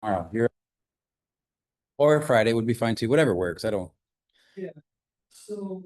tomorrow here or Friday would be fine too. Whatever works. I don't. Yeah. So.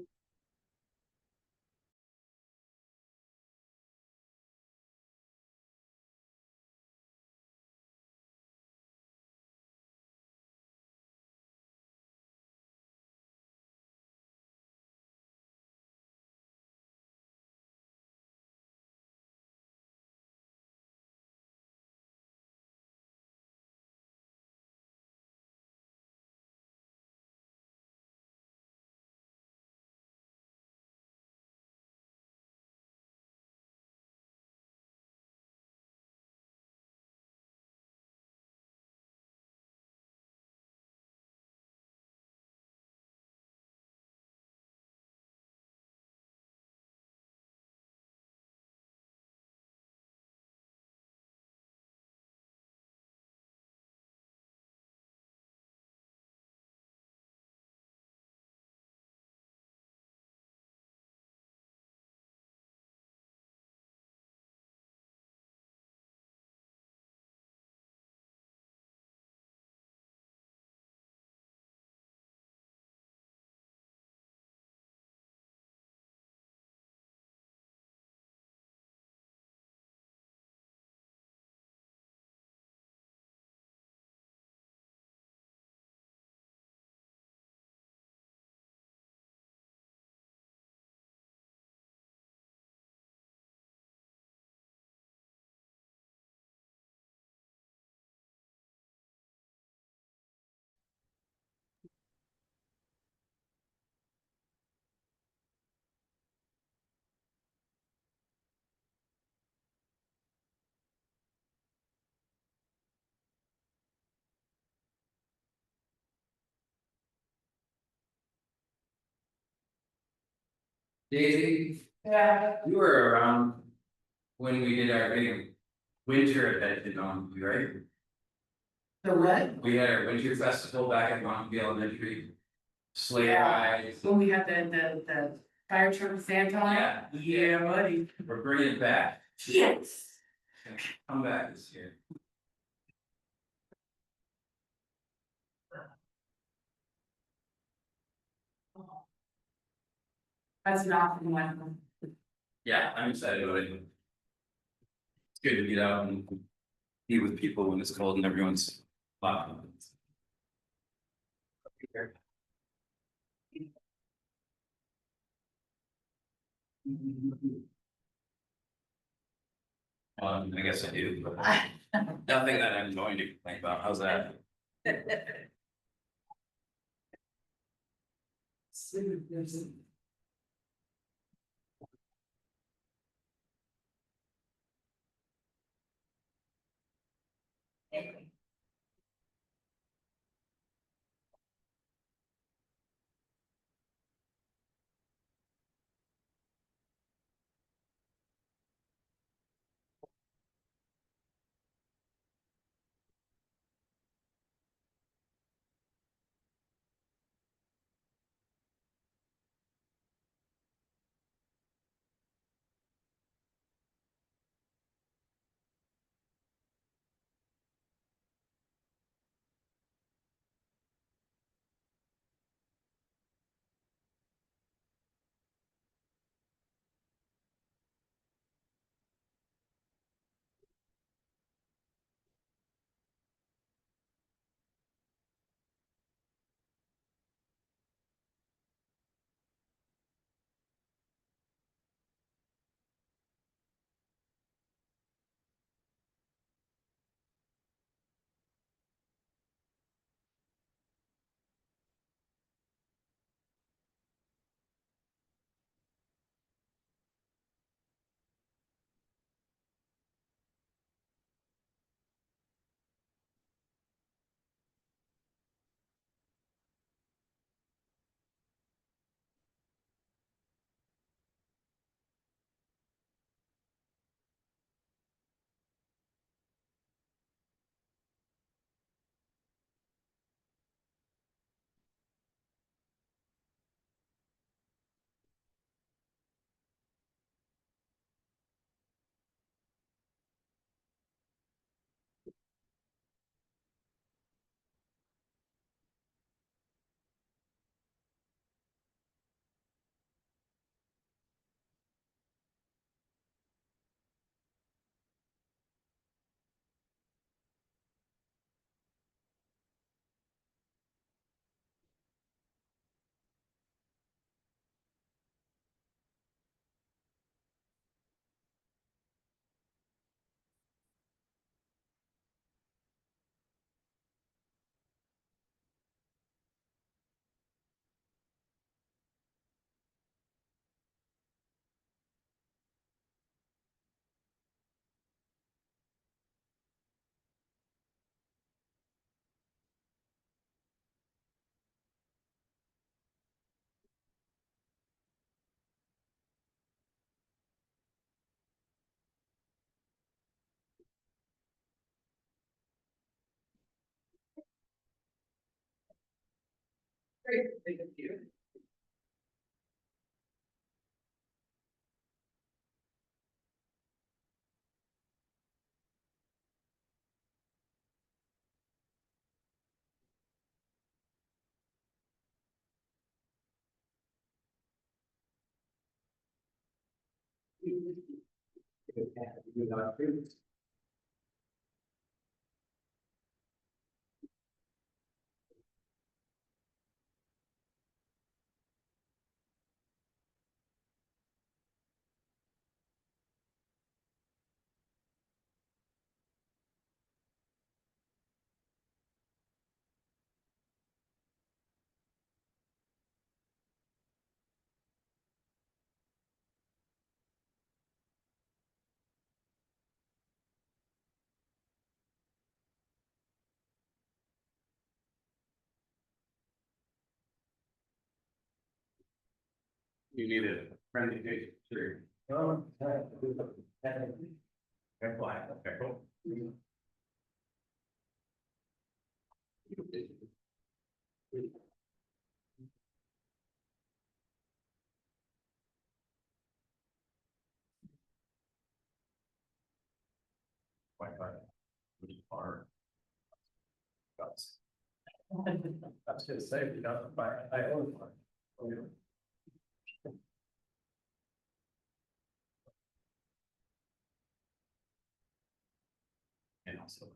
Daisy, Yeah. you were around when we did our big winter event in Mountain right? The what? We had our winter festival back at Mountain Elementary. Sleigh Yeah. rides. When we had the fire truck with Santa on it? Yeah, buddy. We're bringing it back. Yes. Come back this year. That's not from one. Yeah, I'm excited about it. It's good to get out and be with people when it's cold and everyone's laughing. I guess I do, but nothing that I'm going to complain about. How's that? You need a friendly date, sure. Wi-Fi. Or. I was gonna say, you know, I own one. And also.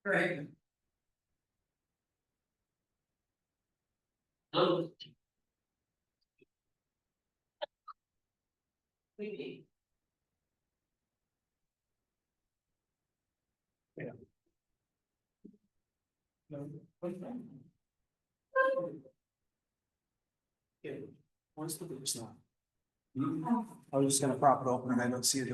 Right. Maybe. Where's the books now? I was just gonna prop it open and I don't see it.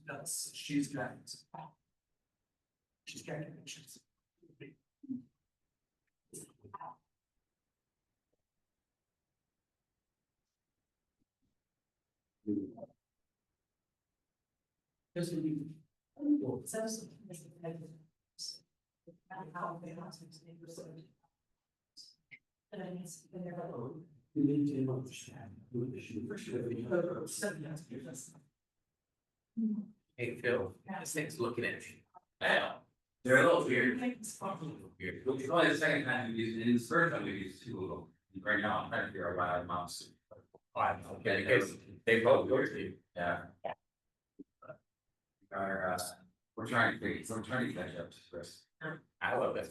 That's, she's got. She's got connections. You need to understand. Hey, Phil, this thing's looking at you. Wow. They're a little weird. It's fucking weird. It's only the second time we used it, and the first time we used two of them. Right now, I'm trying to figure out why our mouse. Okay, because they both go to you, yeah. Our, we're trying to catch up to Chris. I love this.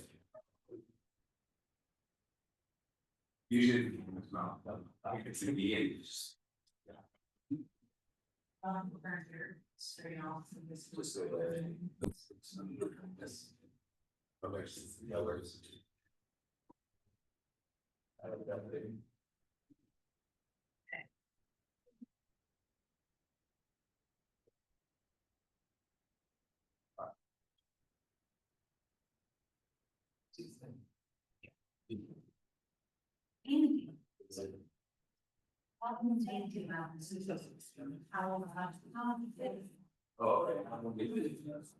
Usually, it's not, it's gonna be ages. Straight off. Just the way. This. The others. I don't know. Oh.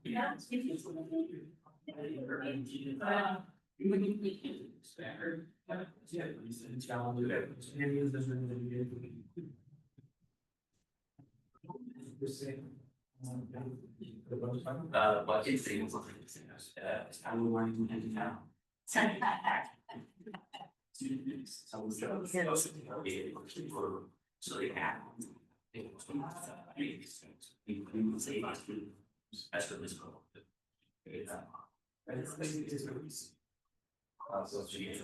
Yeah. But it's things like I would want to end now. I was so they have. It was that's what this called. So she is.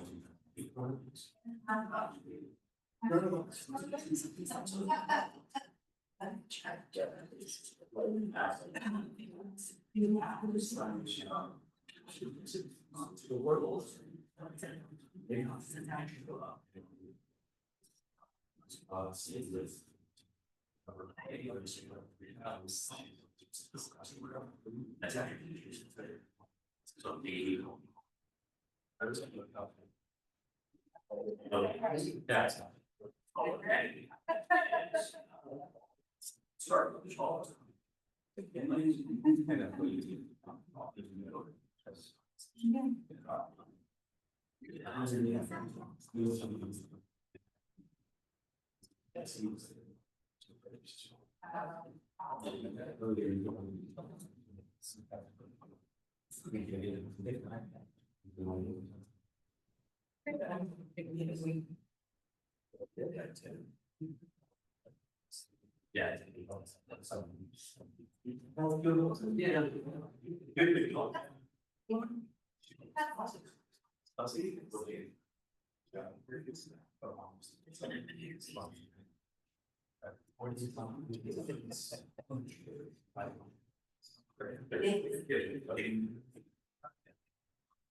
The world. Yeah.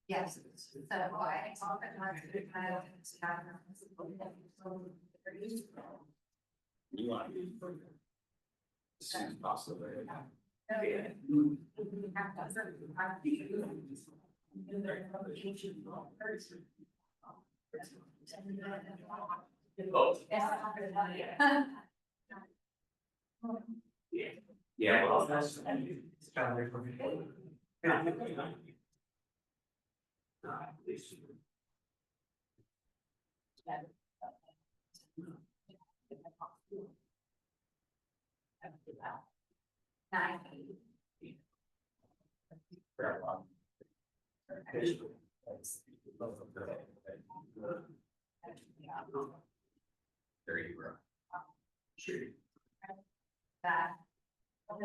Yes, so I saw that my kind of. You want to. As soon as possible. Yeah, well, that's. There you go. Sure. That. All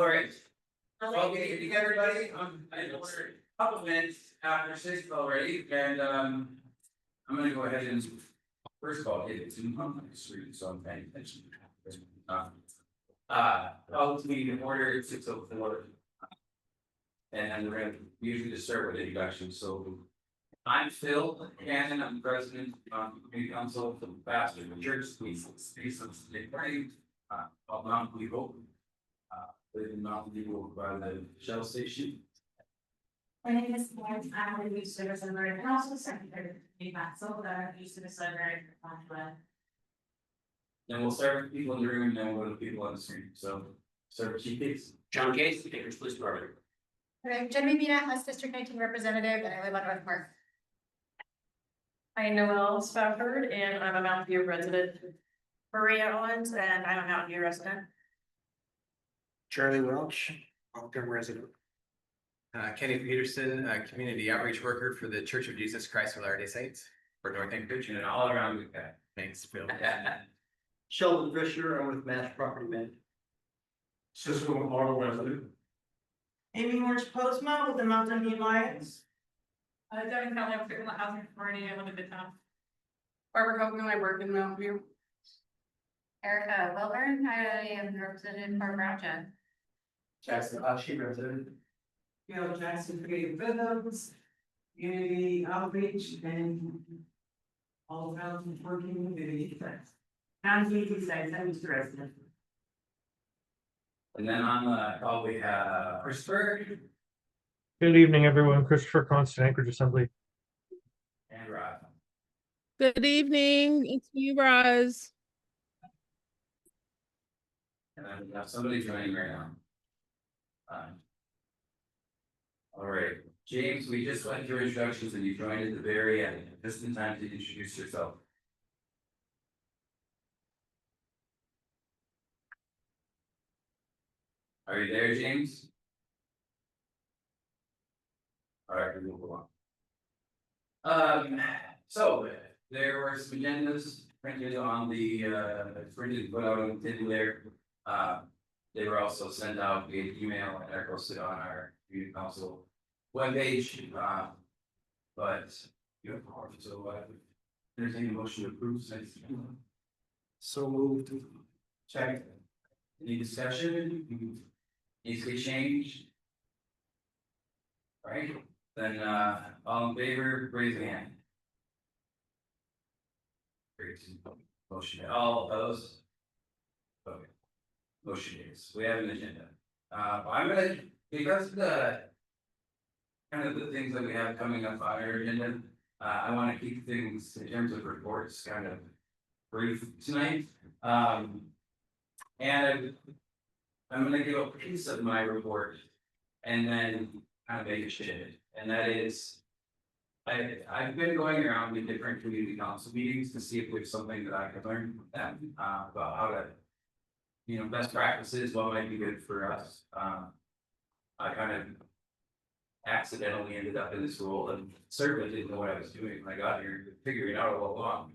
right. Okay, good evening, everybody. I know we're a couple minutes after 6 already, and I'm gonna go ahead and first of all, it's in my screen, so I'm paying attention. Call to meeting in order 6:04. And we're gonna usually just start with introduction, so. I'm Phil Cannon, I'm president of the community council for the Pastor Church, we space of the party, of Mount Legal. Live in Mount Legal by the Shell Station. My name is Lawrence, I'm the youth service librarian, and also secretary of the council, the youth service librarian for Montreal. And we'll start with people in the room and then we'll go to people on the screen, so. Start Chief Case. John Case, the Baker's Police Department. I'm Jenny Mina, House District 19 representative, and I live on North Park. I'm Noelle Spafford and I'm a Mountain View resident. Maria Owens and I'm a Mountain View resident. Charlie Welch, long-term resident. Kenny Peterson, community outreach worker for the Church of Jesus Christ of Latter-day Saints for North Anchorage. And all around with that. Thanks, Phil. Sheldon Fisher, I'm with Match Property Man. Cisco Auto resident. Amy Morse Postma with the Mountain View Lions. Devin Kelly, I'm from the housing authority, I live in Midtown. Barbara Hogan, I work in Mountain View. Erica Wilburn, I am represented for Brownton. Jackson, she represented. Gail Jackson, creative rhythms, community outreach and. All around working community. And VCC, I'm just resident. And then on the call, we have Christopher Good evening, everyone. Christopher Constant, Anchorage Assembly. and Rob. Good evening, it's me, Roz. And then we have somebody joining right now. All right, James, we just went through introductions and you joined at the very end, just in time to introduce yourself. Are you there, James? All right, we move along. So there were some agendas printed on the, printed, put out on the table there. They were also sent out via email and are posted on our community council webpage. But you have, so, entertaining motion to approve. So moved. Check. Any discussion? Needs to be changed? All right, then, all in favor, raise your hand. Great. Motion, all opposed? Okay. Motion is, we have an agenda. I'm gonna, because of the kind of the things that we have coming up on our agenda, I wanna keep things in terms of reports kind of brief tonight. And I'm gonna give a piece of my report and then kind of make a shift, and that is. I've been going around to different community council meetings to see if there's something that I could learn from them, about how to. You know, best practices, what might be good for us, I kind of. Accidentally ended up in this role and certainly didn't know what I was doing when I got here, figuring it out all along.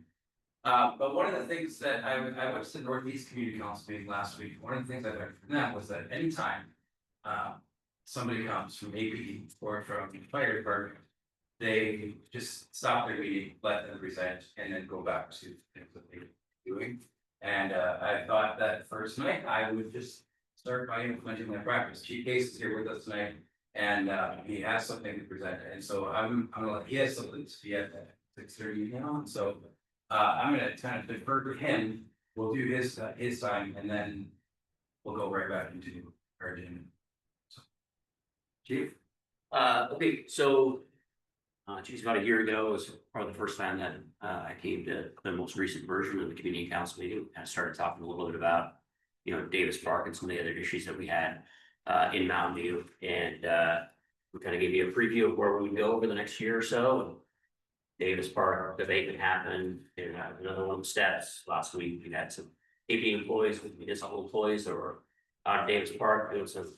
But one of the things that I went to the Northeast Community Council meeting last week, one of the things I learned from that was that anytime. Somebody comes from AP or from the fire department. They just stop their meeting, let them present, and then go back to things that they're doing. And I thought that first night I would just start by implementing that practice. Chief Case is here with us tonight, and he has something to present, and so I'm gonna let, he has something to be at 6:30 now, and so I'm gonna kind of defer to him. We'll do his time, and then we'll go right back into our agenda. So, Chief. Okay, so. Geez, about a year ago was probably the first time that I came to the most recent version of the community council meeting and started talking a little bit about, Davis Park and some of the other issues that we had in Mountain View. And we kind of gave you a preview of where we would go over the next year or so. And Davis Park debate happened, and another one of the steps. Last week we had some AP employees with municipal employees that were on Davis Park doing some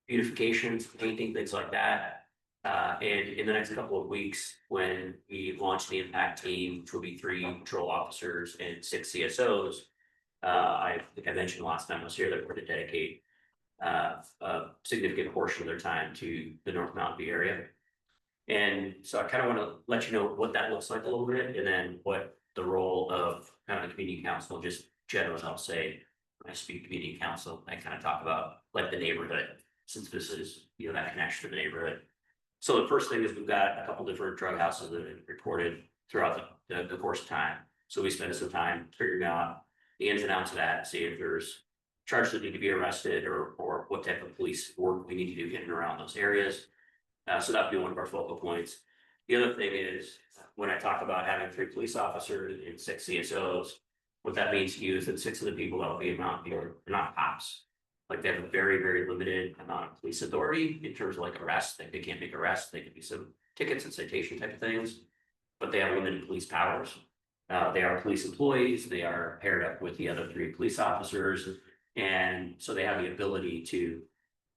beautifications, painting, things like that. And in the next couple of weeks, when we launch the impact team, which will be 3 patrol officers and 6 CSOs, I think I mentioned last time I was here that we're going to dedicate a significant portion of their time to the North Mountain View area. And so I kind of want to let you know what that looks like a little bit, and then what the role of kind of the community council, just generally, I'll say, when I speak community council, I kind of talk about like the neighborhood, since this is, that connection to the neighborhood. So the first thing is we've got a couple different drug houses that have been reported throughout the course of time. So we spend some time figuring out the ins and outs of that, see if there's charges that need to be arrested or what type of police work we need to do in and around those areas. So that'd be one of our focal points. The other thing is when I talk about having 3 police officers and 6 CSOs, what that means to you is that 6 of the people that will be in Mountain View are not cops. Like they have a very, very limited amount of police authority in terms of like arrests. Like they can't make arrests. They can be some tickets and citation type of things, but they have limited police powers. They are police employees. They are paired up with the other 3 police officers. And so they have the ability to,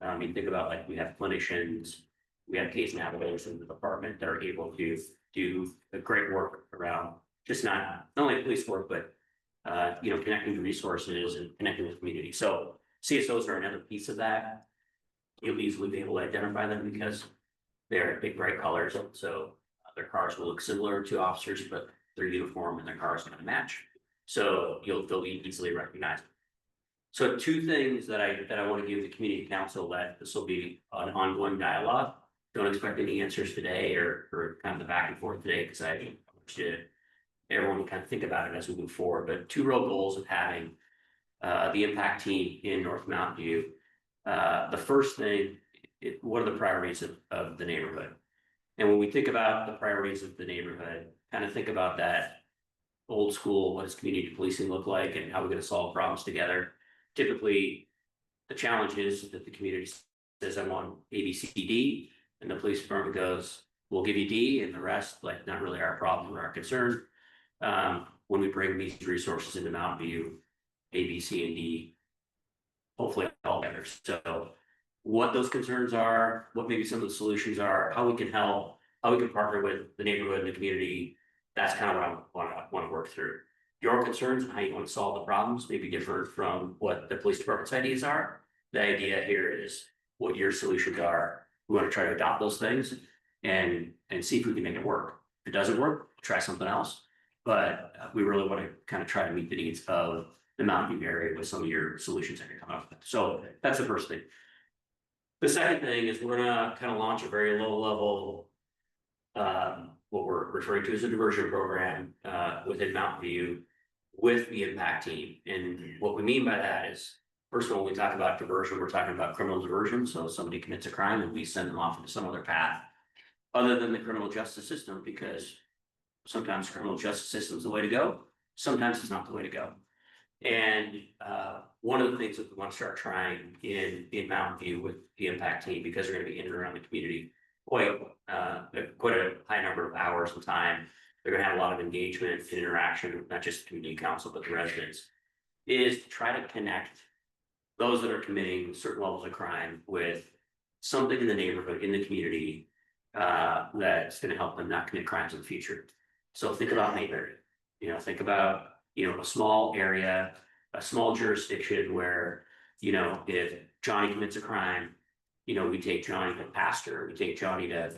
think about like we have clinicians, we have case navigators in the department that are able to do a great work around just not only police work, but, connecting to resources and connecting with the community. So CSOs are another piece of that. You'll easily be able to identify them because they're big bright colors. So their cars will look similar to officers, but their uniform and their cars are going to match. So they'll be easily recognized. So 2 things that I want to give the community council, that this will be an ongoing dialogue. Don't expect any answers today or kind of the back and forth today, because I want everyone to kind of think about it as we move forward. But 2 real goals of having the impact team in North Mountain View. The first thing, what are the priorities of the neighborhood? And when we think about the priorities of the neighborhood, kind of think about that old school, what does community policing look like and how we're going to solve problems together. Typically, the challenge is that the community says, I want A, B, C, D, and the police department goes, we'll give you D, and the rest, like, not really our problem or our concern. When we bring these resources into Mountain View, A, B, C, and D hopefully all together. So what those concerns are, what maybe some of the solutions are, how we can help, how we can partner with the neighborhood and the community. That's kind of what I want to work through. Your concerns and how you want to solve the problems may be different from what the police department's ideas are. The idea here is what your solutions are. We want to try to adopt those things and see if we can make it work. If it doesn't work, try something else. But we really want to kind of try to meet the needs of the Mountain View area with some of your solutions that you're coming up with. So that's the first thing. The second thing is we're gonna kind of launch a very low level, what we're referring to as a diversion program, within Mountain View with the impact team. And what we mean by that is, first of all, when we talk about diversion, we're talking about criminal diversion. So somebody commits a crime and we send them off into some other path other than the criminal justice system, because sometimes criminal justice system is the way to go. Sometimes it's not the way to go. And one of the things that we want to start trying in Mountain View with the impact team, because they're going to be in and around the community quite a high number of hours of time. They're going to have a lot of engagement and interaction with not just the community council, but the residents, is to try to connect those that are committing certain levels of crime with something in the neighborhood, in the community, that's going to help them not commit crimes in the future. So think about Mayberry, think about, a small area, a small jurisdiction where, if Johnny commits a crime, we take Johnny to pastor, we take Johnny to,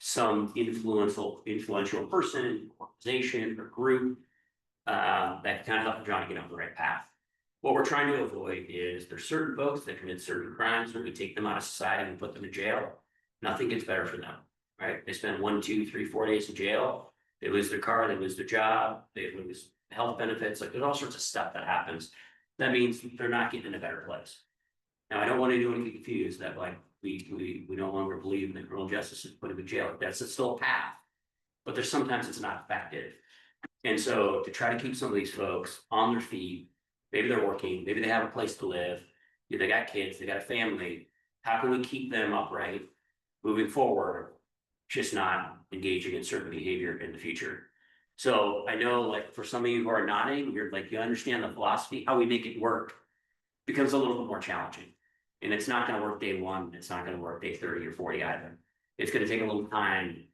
some influential person, organization or group, that can kind of help Johnny get on the right path. What we're trying to avoid is there's certain folks that commit certain crimes, when we take them out of society and put them in jail, nothing gets better for them, right? They spend 1, 2, 3, 4 days in jail. They lose their car, they lose their job, they lose health benefits, like there's all sorts of stuff that happens. That means they're not getting in a better place. Now, I don't want anyone to get confused that like we no longer believe in the criminal justice system, put them in jail. That's still a path, but there's sometimes it's not effective. And so to try to keep some of these folks on their feet, maybe they're working, maybe they have a place to live, they got kids, they got a family. How can we keep them upright moving forward? Just not engaging in certain behavior in the future. So I know, like, for some of you who are nodding, you're like, you understand the philosophy, how we make it work becomes a little bit more challenging. And it's not going to work day 1. It's not going to work day 30 or 40 either. It's going to take a little time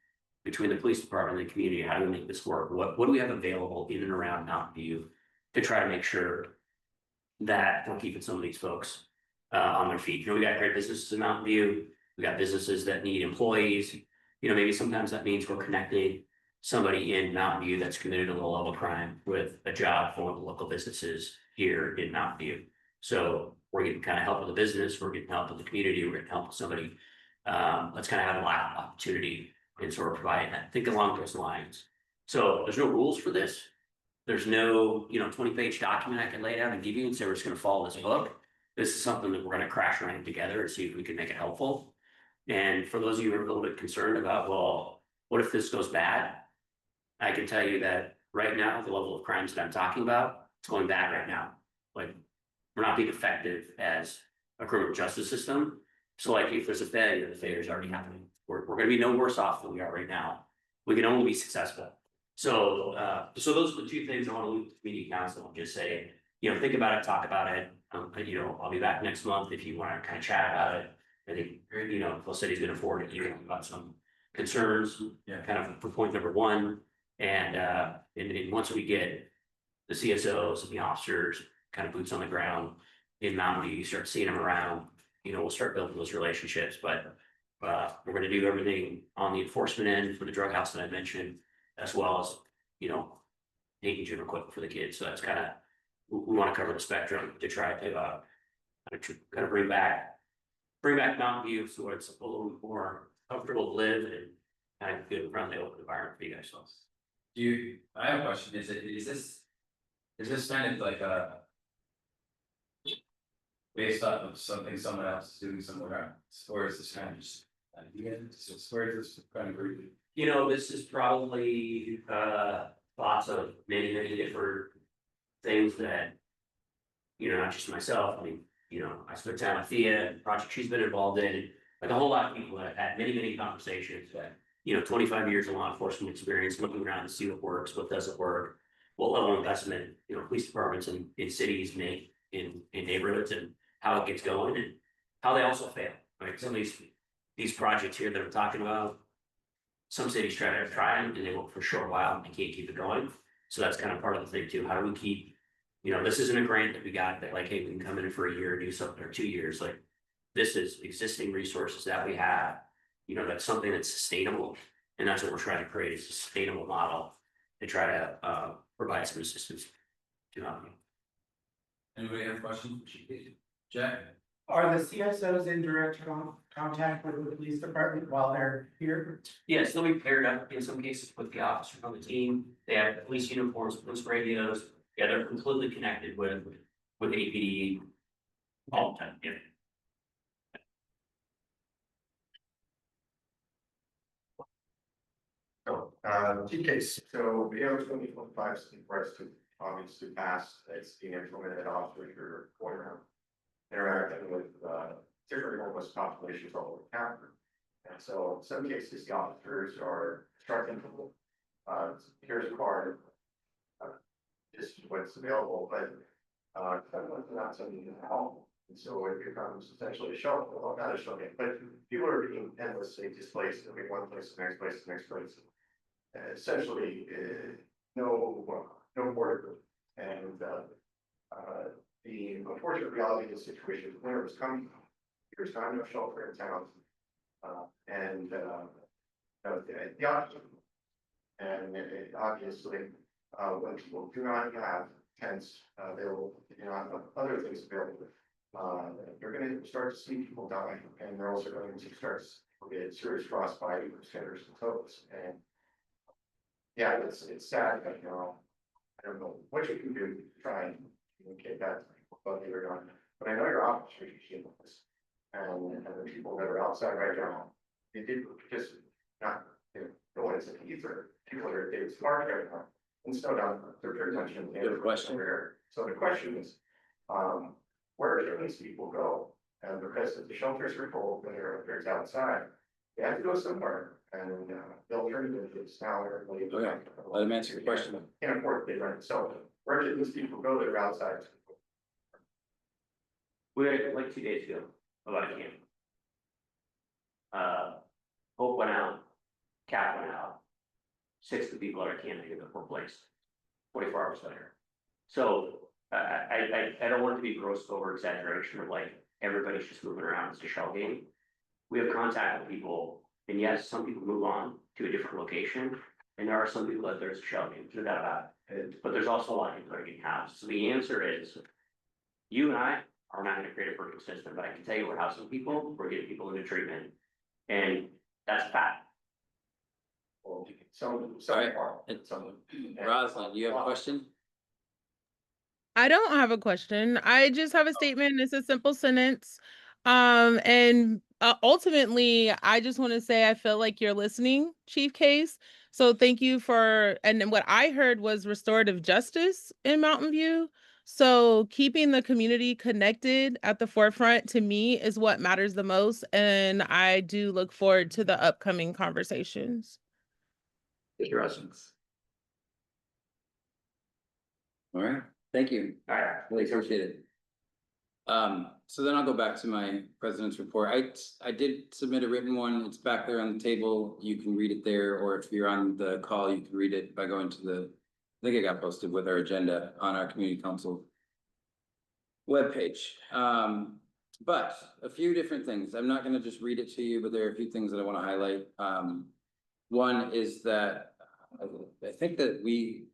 between the police department and the community. How do we make this work? What do we have available in and around Mountain View to try to make sure that we're keeping some of these folks on their feet? We got great businesses in Mountain View. We got businesses that need employees. Maybe sometimes that means we're connecting somebody in Mountain View that's committed a low level crime with a job for one of the local businesses here in Mountain View. So we're getting kind of help with the business, we're getting help with the community, we're getting help with somebody. Let's kind of have a lot of opportunity and sort of providing that. Think along those lines. So there's no rules for this. There's no, 20-page document I can lay down and give you and say we're just going to follow this book. This is something that we're going to crash around together and see if we can make it helpful. And for those of you who are a little bit concerned about, well, what if this goes bad? I can tell you that right now, the level of crimes that I'm talking about, it's going bad right now. Like, we're not being effective as a criminal justice system. So like, if there's a failure, the failure is already happening. We're going to be no worse off than we are right now. We can only be successful. So, so those are the 2 things I want to leave with the community council and just say, think about it, talk about it. I'll be back next month if you want to kind of chat about it. I think, Phil said he's going to forward it to you about some concerns, kind of for point number 1. And once we get the CSOs and the officers, kind of boots on the ground in Mountain View, you start seeing them around, we'll start building those relationships. But we're going to do everything on the enforcement end for the drug house that I mentioned, as well as, taking gym equipment for the kids. So that's kind of, we want to cover the spectrum to try to kind of bring back Mountain View so it's a little more comfortable to live and kind of good friendly open environment for you guys. So I have a question, is this kind of like based off of something someone else is doing somewhere else, or is this kind of just where is this kind of rooted? This is probably thoughts of many different things that, not just myself, I mean, I spent time with Thea and project she's been involved in, like a whole lot of people have had many conversations that, 25 years of law enforcement experience, looking around to see what works, what doesn't work, what level of investment, police departments in cities make in neighborhoods and how it gets going and how they also fail, right? Some of these projects here that I'm talking about, some cities try them and they work for a short while and they can't keep it going. So that's kind of part of the thing too. How do we keep, this isn't a grant that we got that like, hey, we can come in for a year, do something, or 2 years, like this is existing resources that we have, that's something that's sustainable. And that's what we're trying to create, is a sustainable model to try to provide some assistance to Anybody have questions? Jack? Are the CSOs in direct contact with the police department while they're here? Yes, they'll be paired up in some cases with the officer on the team. They have police uniforms, police radios. Yeah, they're completely connected with APD all the time. Yeah. TK, so AO 2025 requires to obviously pass, it's being implemented officers are going around interacting with different homeless populations all over the county. And so in some cases, the officers are instructing people, here's a card, this is what's available, but not something to help. And so it becomes essentially a shuttle, well, not a shuttle, but people are being endlessly displaced, moving one place to the next place to the next place. Essentially, no border. And the unfortunate reality of the situation is winter was coming. There's not enough shelter in town. The option. And obviously, when people do not have tents available, other things available, you're going to start to see people die, and they're also going to start to get serious frostbite, fingers and toes. And yeah, it's sad, but I don't know what you can do to try and communicate that to people, but you're not. But I know your officers are seeing this, and the people that are outside right now, they did just not, no one is in ether. People that are David's Park right now, and so down, they're very much in the question. So the question is, where do these people go? And because if the shelters are full, when they're outside, they have to go somewhere. And the alternative is now everybody. Let him answer your question. Can't afford to rent. So where did these people go that are outside? We had like 2 days ago about a camp. Hope went out, Cap went out. 6 of the people that are camping in the poor place, 24 hours later. So I don't want it to be gross over exaggeration of like everybody's just moving around. It's a shell game. We have contact with people, and yes, some people move on to a different location, and there are some people that there's a shell game, no doubt about it. But there's also a lot of people that are getting housed. So the answer is, you and I are not going to create a perfect system, but I can tell you we're housing people, we're getting people into treatment, and that's a fact. Rosalind, you have a question? I don't have a question. I just have a statement. It's a simple sentence. And ultimately, I just want to say I feel like you're listening, Chief Case. So thank you and then what I heard was restorative justice in Mountain View. So keeping the community connected at the forefront to me is what matters the most. And I do look forward to the upcoming conversations. Your questions. All right, thank you. All right. Really appreciate it. So then I'll go back to my president's report. I did submit a written one. It's back there on the table. You can read it there, or if you're on the call, you can read it by going to I think it got posted with our agenda on our community council webpage. But a few different things. I'm not going to just read it to you, but there are a few things that I want to highlight. One is that I think that we've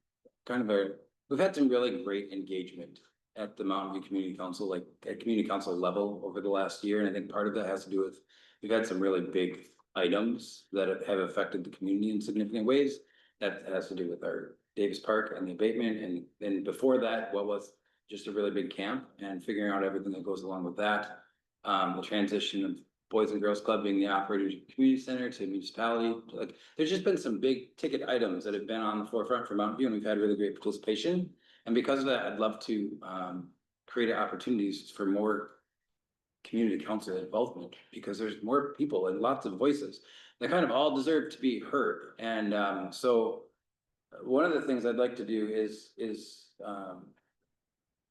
had some really great engagement at the Mountain View Community Council, like at community council level over the last year. And I think part of that has to do with, we've had some really big items that have affected the community in significant ways. That has to do with our Davis Park and the abatement. And then before that, what was just a really big camp and figuring out everything that goes along with that. The transition of Boys and Girls Club being the operator community center to municipality. Like, there's just been some big ticket items that have been on the forefront for Mountain View, and we've had really great participation. And because of that, I'd love to create opportunities for more community council involvement, because there's more people and lots of voices that kind of all deserve to be heard. And so one of the things I'd like to do is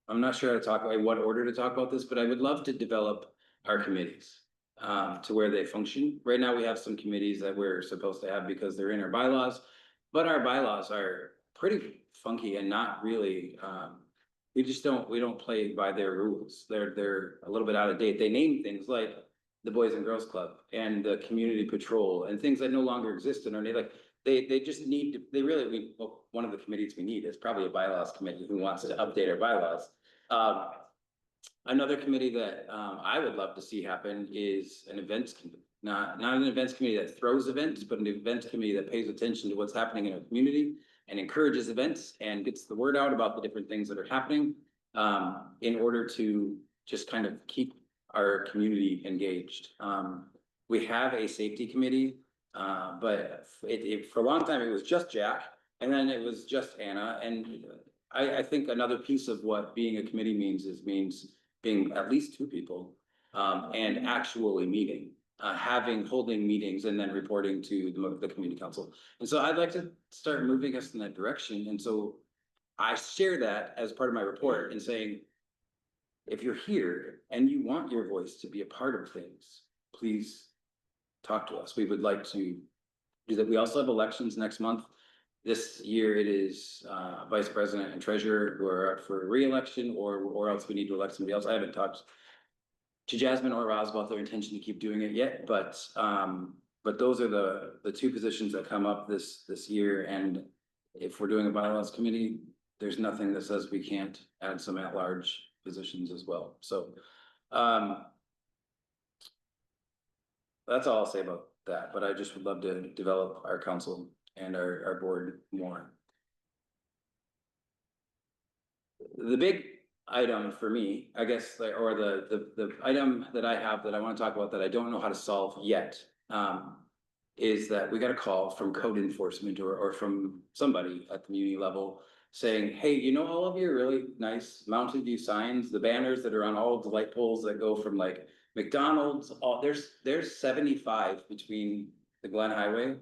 I'm not sure how to talk, like what order to talk about this, but I would love to develop our committees. To where they function. Right now, we have some committees that we're supposed to have because they're in our bylaws. But our bylaws are pretty funky and not really, we don't play by their rules. They're a little bit out of date. They name things like the Boys and Girls Club and the Community Patrol and things that no longer exist in our name. Like, they just need to, well, one of the committees we need is probably a bylaws committee who wants to update our bylaws. Another committee that I would love to see happen is an events committee. Not an events committee that throws events, but an events committee that pays attention to what's happening in our community and encourages events and gets the word out about the different things that are happening. In order to just kind of keep our community engaged. We have a safety committee, but for a long time, it was just Jack, and then it was just Anna, and I think another piece of what being a committee means being at least two people, and actually meeting, holding meetings and then reporting to the community council. And so I'd like to start moving us in that direction. And so I share that as part of my report and saying, if you're here and you want your voice to be a part of things, please talk to us. We would like to do that. We also have elections next month. This year it is vice president and treasurer who are up for re-election, or else we need to elect somebody else. I haven't talked to Jasmine or Roz about their intention to keep doing it yet, but those are the two positions that come up this year. And if we're doing a bylaws committee, there's nothing that says we can't add some at-large positions as well. So that's all I'll say about that, but I just would love to develop our council and our board more. The big item for me, I guess, or the item that I have that I want to talk about that I don't know how to solve yet, is that we got a call from code enforcement or from somebody at the community level saying, hey, you know, all of your really nice Mountain View signs, the banners that are on all of the light poles that go from like McDonald's, there's 75 between the Glen Highway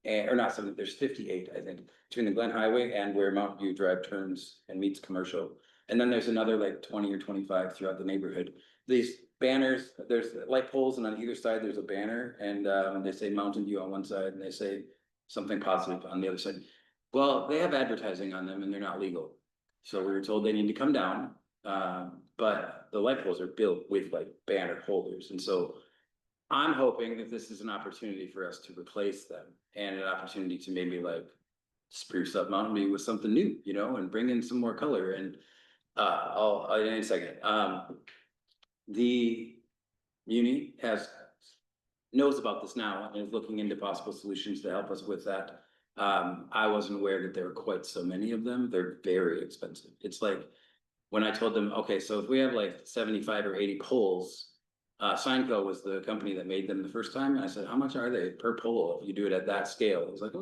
or not 70, there's 58, I think, between the Glen Highway and where Mountain View Drive turns and meets commercial. And then there's another like 20 or 25 throughout the neighborhood. These banners, there's light poles, and on either side there's a banner, and they say Mountain View on one side and they say something positive on the other side. Well, they have advertising on them and they're not legal. So we were told they need to come down, but the light poles are built with like banner holders. And so I'm hoping that this is an opportunity for us to replace them and an opportunity to maybe like spruce up Mountain View with something new, you know, and bring in some more color. And I'll in a second. The Muni knows about this now and is looking into possible solutions to help us with that. I wasn't aware that there were quite so many of them. They're very expensive. It's like when I told them, okay, so if we have like 75 or 80 poles, Signco was the company that made them the first time. And I said, how much are they per pole if you do it at that scale? It was like,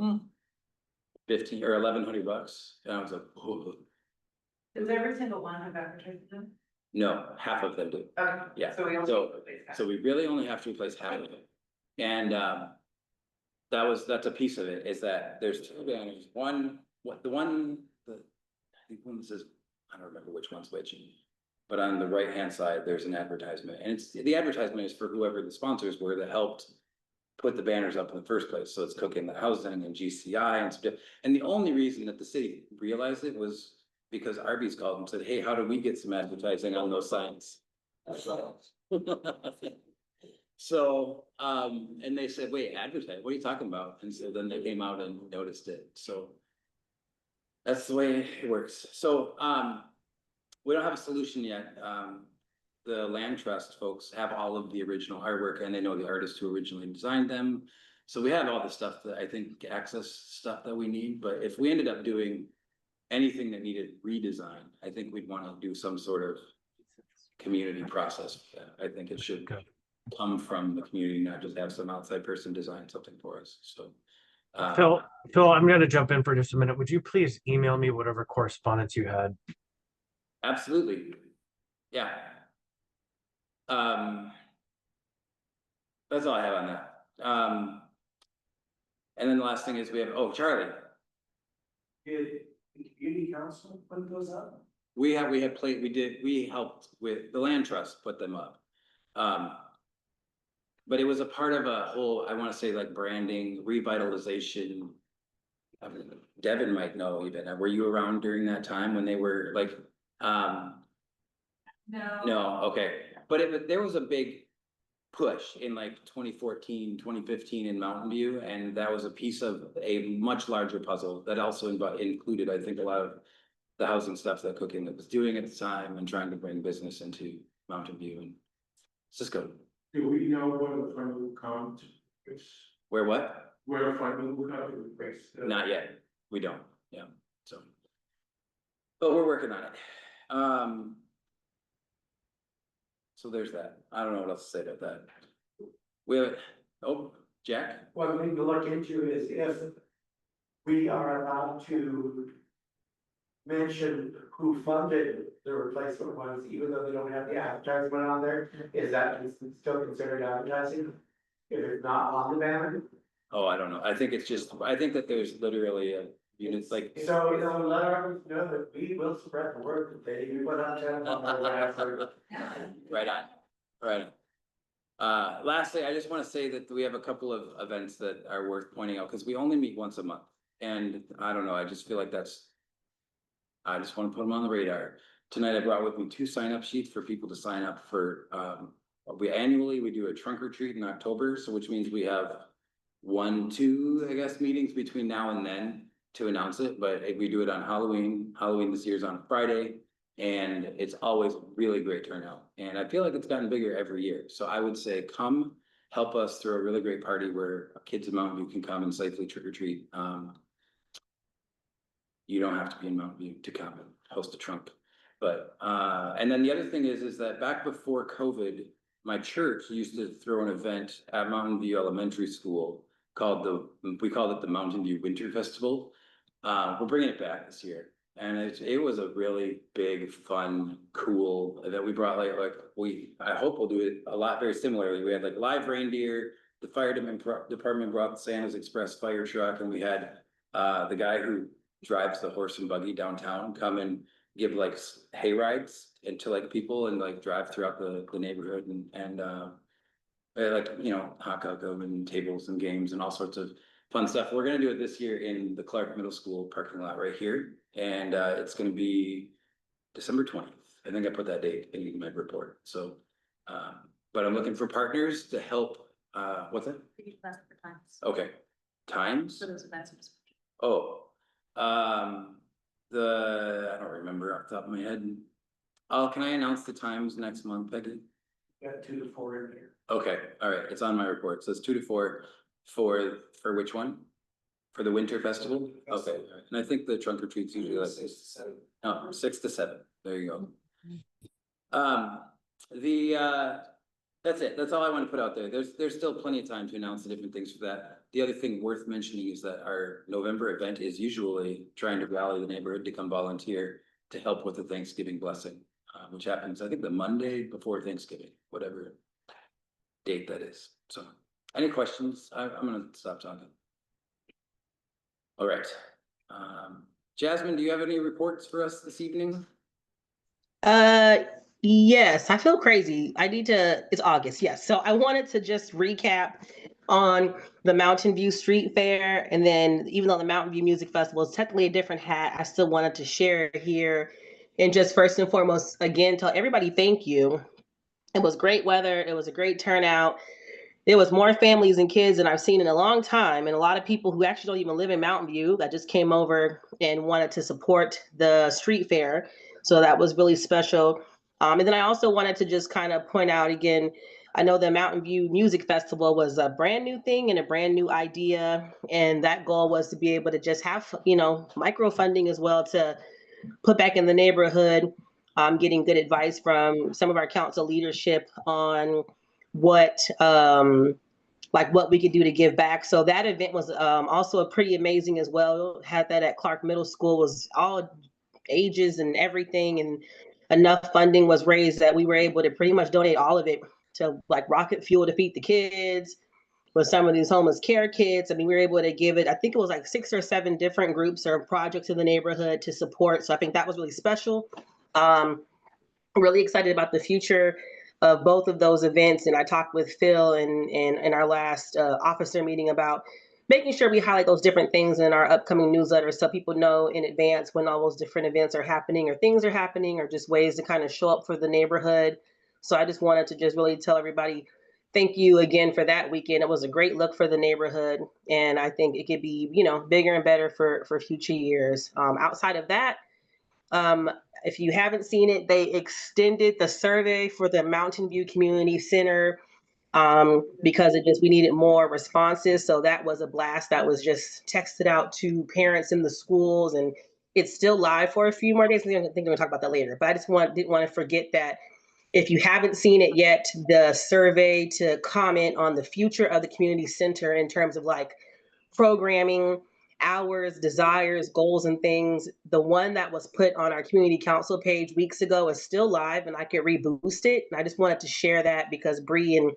15 or $1,100. And I was like, oh. Does every single one have advertised them? No, half of them do. Okay. Yeah. So we only So, replace half. so we really only have to replace half of it. And that's a piece of it, is that there's two banners. I think one says, I don't remember which one's which. But on the right-hand side, there's an advertisement, and the advertisement is for whoever the sponsors were that helped put the banners up in the first place. So it's Cooking the Housing and GCI and stuff. And the only reason that the city realized it was because Arby's called and said, hey, how do we get some advertising on those signs? So, and they said, wait, advertise, what are you talking about? And so then they came out and noticed it. So that's the way it works. So, we don't have a solution yet. The land trust folks have all of the original artwork and they know the artist who originally designed them. So we have all the stuff that I think access stuff that we need, but if we ended up doing anything that needed redesign, I think we'd want to do some sort of community process. I think it should come from the community, not just have some outside person design something for us. So Phil, I'm going to jump in for just a minute. Would you please email me whatever correspondence you had? Absolutely. Yeah. That's all I have on that. And then the last thing is we have, Charlie. Did the community council put those up? we helped with the land trust, put them up. But it was a part of a whole, I wanna say like branding, revitalization. I mean, Devin might know even, were you around during that time when they were like, no, okay, but there was a big push in like 2014, 2015 in Mountain View, and that was a piece of a much larger puzzle that also included, I think, a lot of the housing stuff that Cooking was doing at the time and trying to bring business into Mountain View and Cisco. Do we know where the funding will come to? Where what? Where funding will come to? Not yet, we don't, yeah, so. But we're working on it. So there's that. I don't know what else to say about that. We have, oh, Jack? One thing to look into is if we are allowed to mention who funded the replacement ones, even though they don't have the advertisement on there, is that still considered advertising? If it's not on the banner? Oh, I don't know. I think it's just, I think that there's literally a unit like. So, you know, let our know that we will spread the word that they put on telephone or whatever. Right on, right on. Lastly, I just want to say that we have a couple of events that are worth pointing out, because we only meet once a month. And I don't know, I just feel like I just want to put them on the radar. Tonight I brought with me 2 sign-up sheets for people to sign up for, annually we do a trunk or treat in October, so which means we have 1-2, I guess, meetings between now and then to announce it, but if we do it on Halloween this year's on Friday, and it's always a really great turnout. And I feel like it's gotten bigger every year. So I would say come help us throw a really great party where kids in Mountain View can come and safely trick or treat. You don't have to be in Mountain View to come and host a trunk. But and then the other thing is that back before COVID, my church used to throw an event at Mountain View Elementary School called we called it the Mountain View Winter Festival. We're bringing it back this year, and it was a really big, fun, cool event. We brought I hope we'll do it a lot very similarly. We had like live reindeer. The fire department brought the Santa's Express fire truck, and we had the guy who drives the horse and buggy downtown come and give like hay rides into like people and like drive throughout the neighborhood and like, you know, hot cocoa and tables and games and all sorts of fun stuff. We're gonna do it this year in the Clark Middle School parking lot right here, and it's gonna be December 20th. I think I put that date in my report. So, but I'm looking for partners to help. What's that? Okay, times. Oh, I don't remember off the top of my head. Oh, can I announce the times next month, Peggy? Got 2 to 4 in there. Okay, all right, it's on my report. So it's 2 to 4 for which one? For the Winter Festival? Okay, all right. And I think the trunk or treat's usually like 6 to 7. Oh, 6 to 7. There you go. That's it. That's all I want to put out there. There's still plenty of time to announce the different things for that. The other thing worth mentioning is that our November event is usually trying to rally the neighborhood to come volunteer to help with the Thanksgiving blessing, which happens, I think, the Monday before Thanksgiving, whatever date that is. So, any questions? I'm gonna stop talking. All right. Jasmine, do you have any reports for us this evening? Yes, I feel crazy. It's August, yes. So I wanted to just recap on the Mountain View Street Fair. And then even though the Mountain View Music Festival is technically a different hat, I still wanted to share here. And just first and foremost, again, tell everybody thank you. It was great weather. It was a great turnout. There was more families and kids than I've seen in a long time. And a lot of people who actually don't even live in Mountain View that just came over and wanted to support the street fair. So that was really special. And then I also wanted to just kind of point out again, I know the Mountain View Music Festival was a brand new thing and a brand new idea. And that goal was to be able to just have, you know, micro funding as well to put back in the neighborhood, getting good advice from some of our council leadership on what we could do to give back. So that event was also pretty amazing as well. Had that at Clark Middle School, was all ages and everything, and enough funding was raised that we were able to pretty much donate all of it to like rocket fuel to feed the kids with some of these homeless care kids. I mean, we were able to give it, I think it was like 6 or 7 different groups or projects in the neighborhood to support. So I think that was really special. Really excited about the future of both of those events. And I talked with Phil in our last officer meeting about making sure we highlight those different things in our upcoming newsletter so people know in advance when all those different events are happening or things are happening or just ways to kind of show up for the neighborhood. So I just wanted to just really tell everybody thank you again for that weekend. It was a great look for the neighborhood, and I think it could be, you know, bigger and better for future years. Outside of that, um, if you haven't seen it, they extended the survey for the Mountain View Community Center because we needed more responses. So that was a blast. That was just texted out to parents in the schools, and it's still live for a few more days. I think we're going to talk about that later. But I just didn't want to forget that if you haven't seen it yet, the survey to comment on the future of the community center in terms of like programming, hours, desires, goals, and things. The one that was put on our community council page weeks ago is still live, and I could reboost it. And I just wanted to share that because Bree and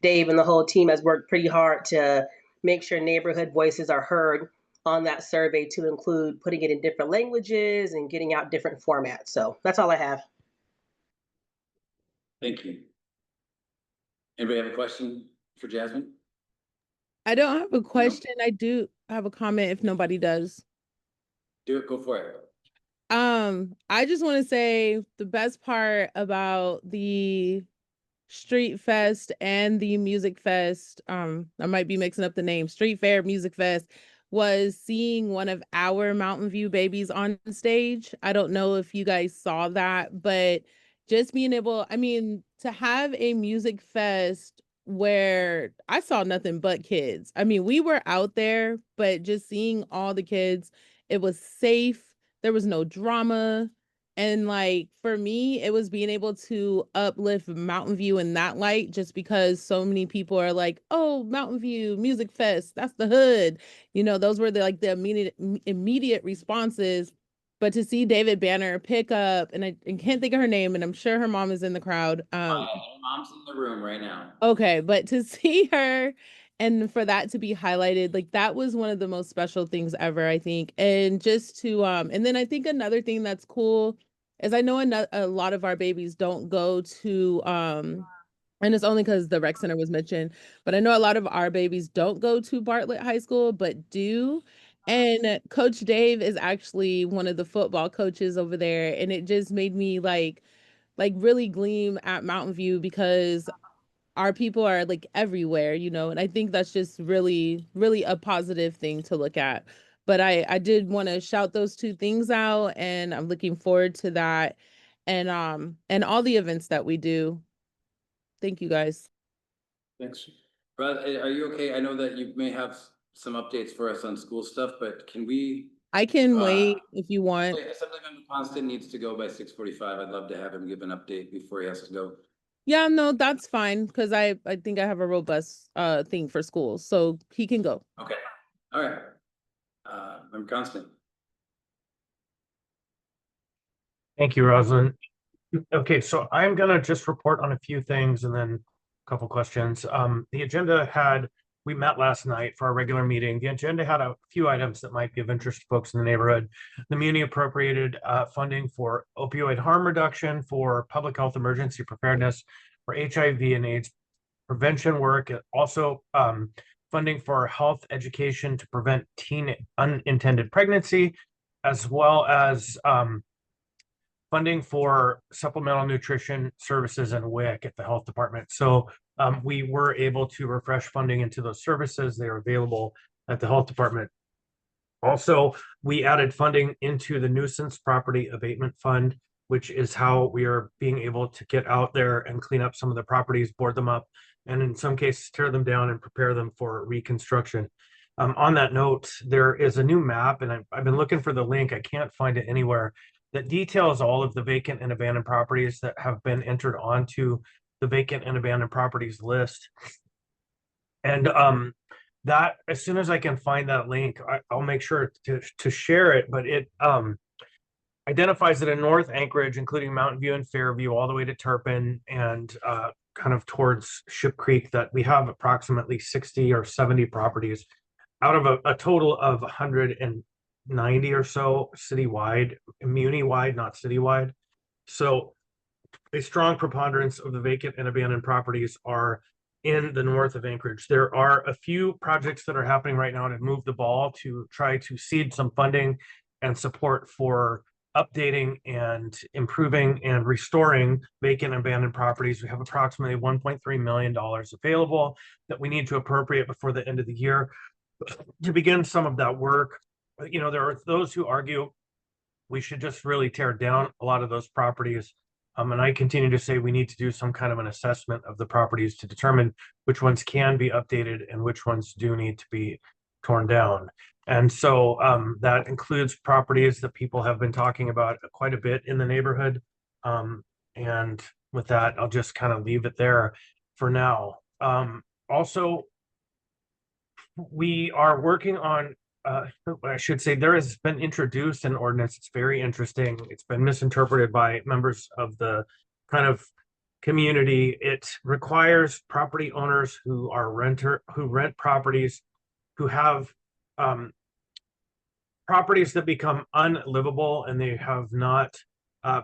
Dave and the whole team has worked pretty hard to make sure neighborhood voices are heard on that survey, to include putting it in different languages and getting out different formats. So that's all I have. Thank you. Anybody have a question for Jasmine? I don't have a question. I do have a comment if nobody does. Do it, go for it. I just want to say the best part about the Street Fest and the Music Fest, I might be mixing up the name, Street Fair Music Fest, was seeing one of our Mountain View babies on stage. I don't know if you guys saw that, but just being able, I mean, to have a music fest where I saw nothing but kids. I mean, we were out there, but just seeing all the kids, it was safe. There was no drama. And like for me, it was being able to uplift Mountain View in that light, just because so many people are like, oh, Mountain View Music Fest, that's the hood. You know, those were the immediate responses. But to see David Banner pick up, and I can't think of her name, and I'm sure her mom is in the crowd. Mom's in the room right now. Okay, but to see her and for that to be highlighted, like that was one of the most special things ever, I think. And just to and then I think another thing that's cool is I know a lot of our babies don't go to and it's only because the rec center was mentioned, but I know a lot of our babies don't go to Bartlett High School, but do. And Coach Dave is actually one of the football coaches over there, and it just made me like really gleam at Mountain View because our people are like everywhere, you know, and I think that's just really, really a positive thing to look at. But I did want to shout those two things out, and I'm looking forward to that and all the events that we do. Thank you guys. Thanks. Brad, are you okay? I know that you may have some updates for us on school stuff, but can we? I can wait if you want. Assemblymember Constant needs to go by 6:45. I'd love to have him give an update before he has to go. Yeah, no, that's fine because I think I have a robust thing for school, so he can go. Okay. All right. Member Constant. Thank you, Rosalind. Okay, so I'm gonna just report on a few things and then a couple questions. The agenda we met last night for our regular meeting. The agenda had a few items that might be of interest to folks in the neighborhood. The Muni appropriated funding for opioid harm reduction, for public health emergency preparedness, for HIV and AIDS prevention work, also funding for health education to prevent teen unintended pregnancy, as well as funding for supplemental nutrition services and WIC at the health department. So we were able to refresh funding into those services. They are available at the health department. Also, we added funding into the nuisance property abatement fund, which is how we are being able to get out there and clean up some of the properties, board them up, and in some cases tear them down and prepare them for reconstruction. On that note, there is a new map, and I've been looking for the link. I can't find it anywhere, that details all of the vacant and abandoned properties that have been entered onto the vacant and abandoned properties list. And that, as soon as I can find that link, I'll make sure to share it. But it identifies that in North Anchorage, including Mountain View and Fairview, all the way to Turpin and kind of towards Ship Creek, that we have approximately 60 or 70 properties out of a total of 190 or so citywide, muni-wide, not citywide. So a strong preponderance of the vacant and abandoned properties are in the north of Anchorage. There are a few projects that are happening right now to move the ball to try to seed some funding and support for updating and improving and restoring vacant and abandoned properties. We have approximately $1.3 million available that we need to appropriate before the end of the year to begin some of that work. You know, there are those who argue we should just really tear down a lot of those properties. And I continue to say we need to do some kind of an assessment of the properties to determine which ones can be updated and which ones do need to be torn down. And so that includes properties that people have been talking about quite a bit in the neighborhood. And with that, I'll just kind of leave it there for now. Also, we are working on I should say there has been introduced an ordinance. It's very interesting. It's been misinterpreted by members of the kind of community. It requires property owners who rent properties, who have properties that become unlivable and they have not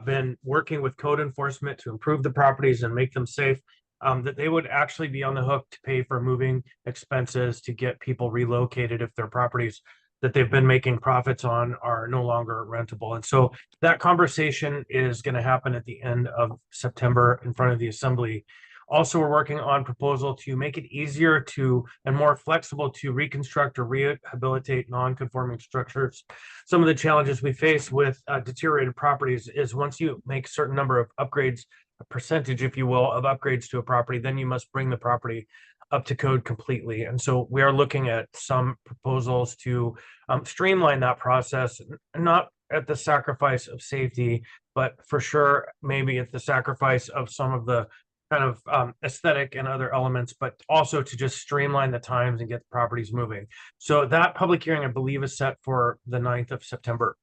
been working with code enforcement to improve the properties and make them safe, that they would actually be on the hook to pay for moving expenses to get people relocated if their properties that they've been making profits on are no longer rentable. And so that conversation is going to happen at the end of September in front of the Assembly. Also, we're working on proposal to make it easier to and more flexible to reconstruct or rehabilitate non-conforming structures. Some of the challenges we face with deteriorated properties is once you make a certain number of upgrades, a percentage, if you will, of upgrades to a property, then you must bring the property up to code completely. And so we are looking at some proposals to streamline that process, not at the sacrifice of safety, but for sure, maybe at the sacrifice of some of the kind of aesthetic and other elements, but also to just streamline the times and get the properties moving. So that public hearing, I believe, is set for the 9th of September.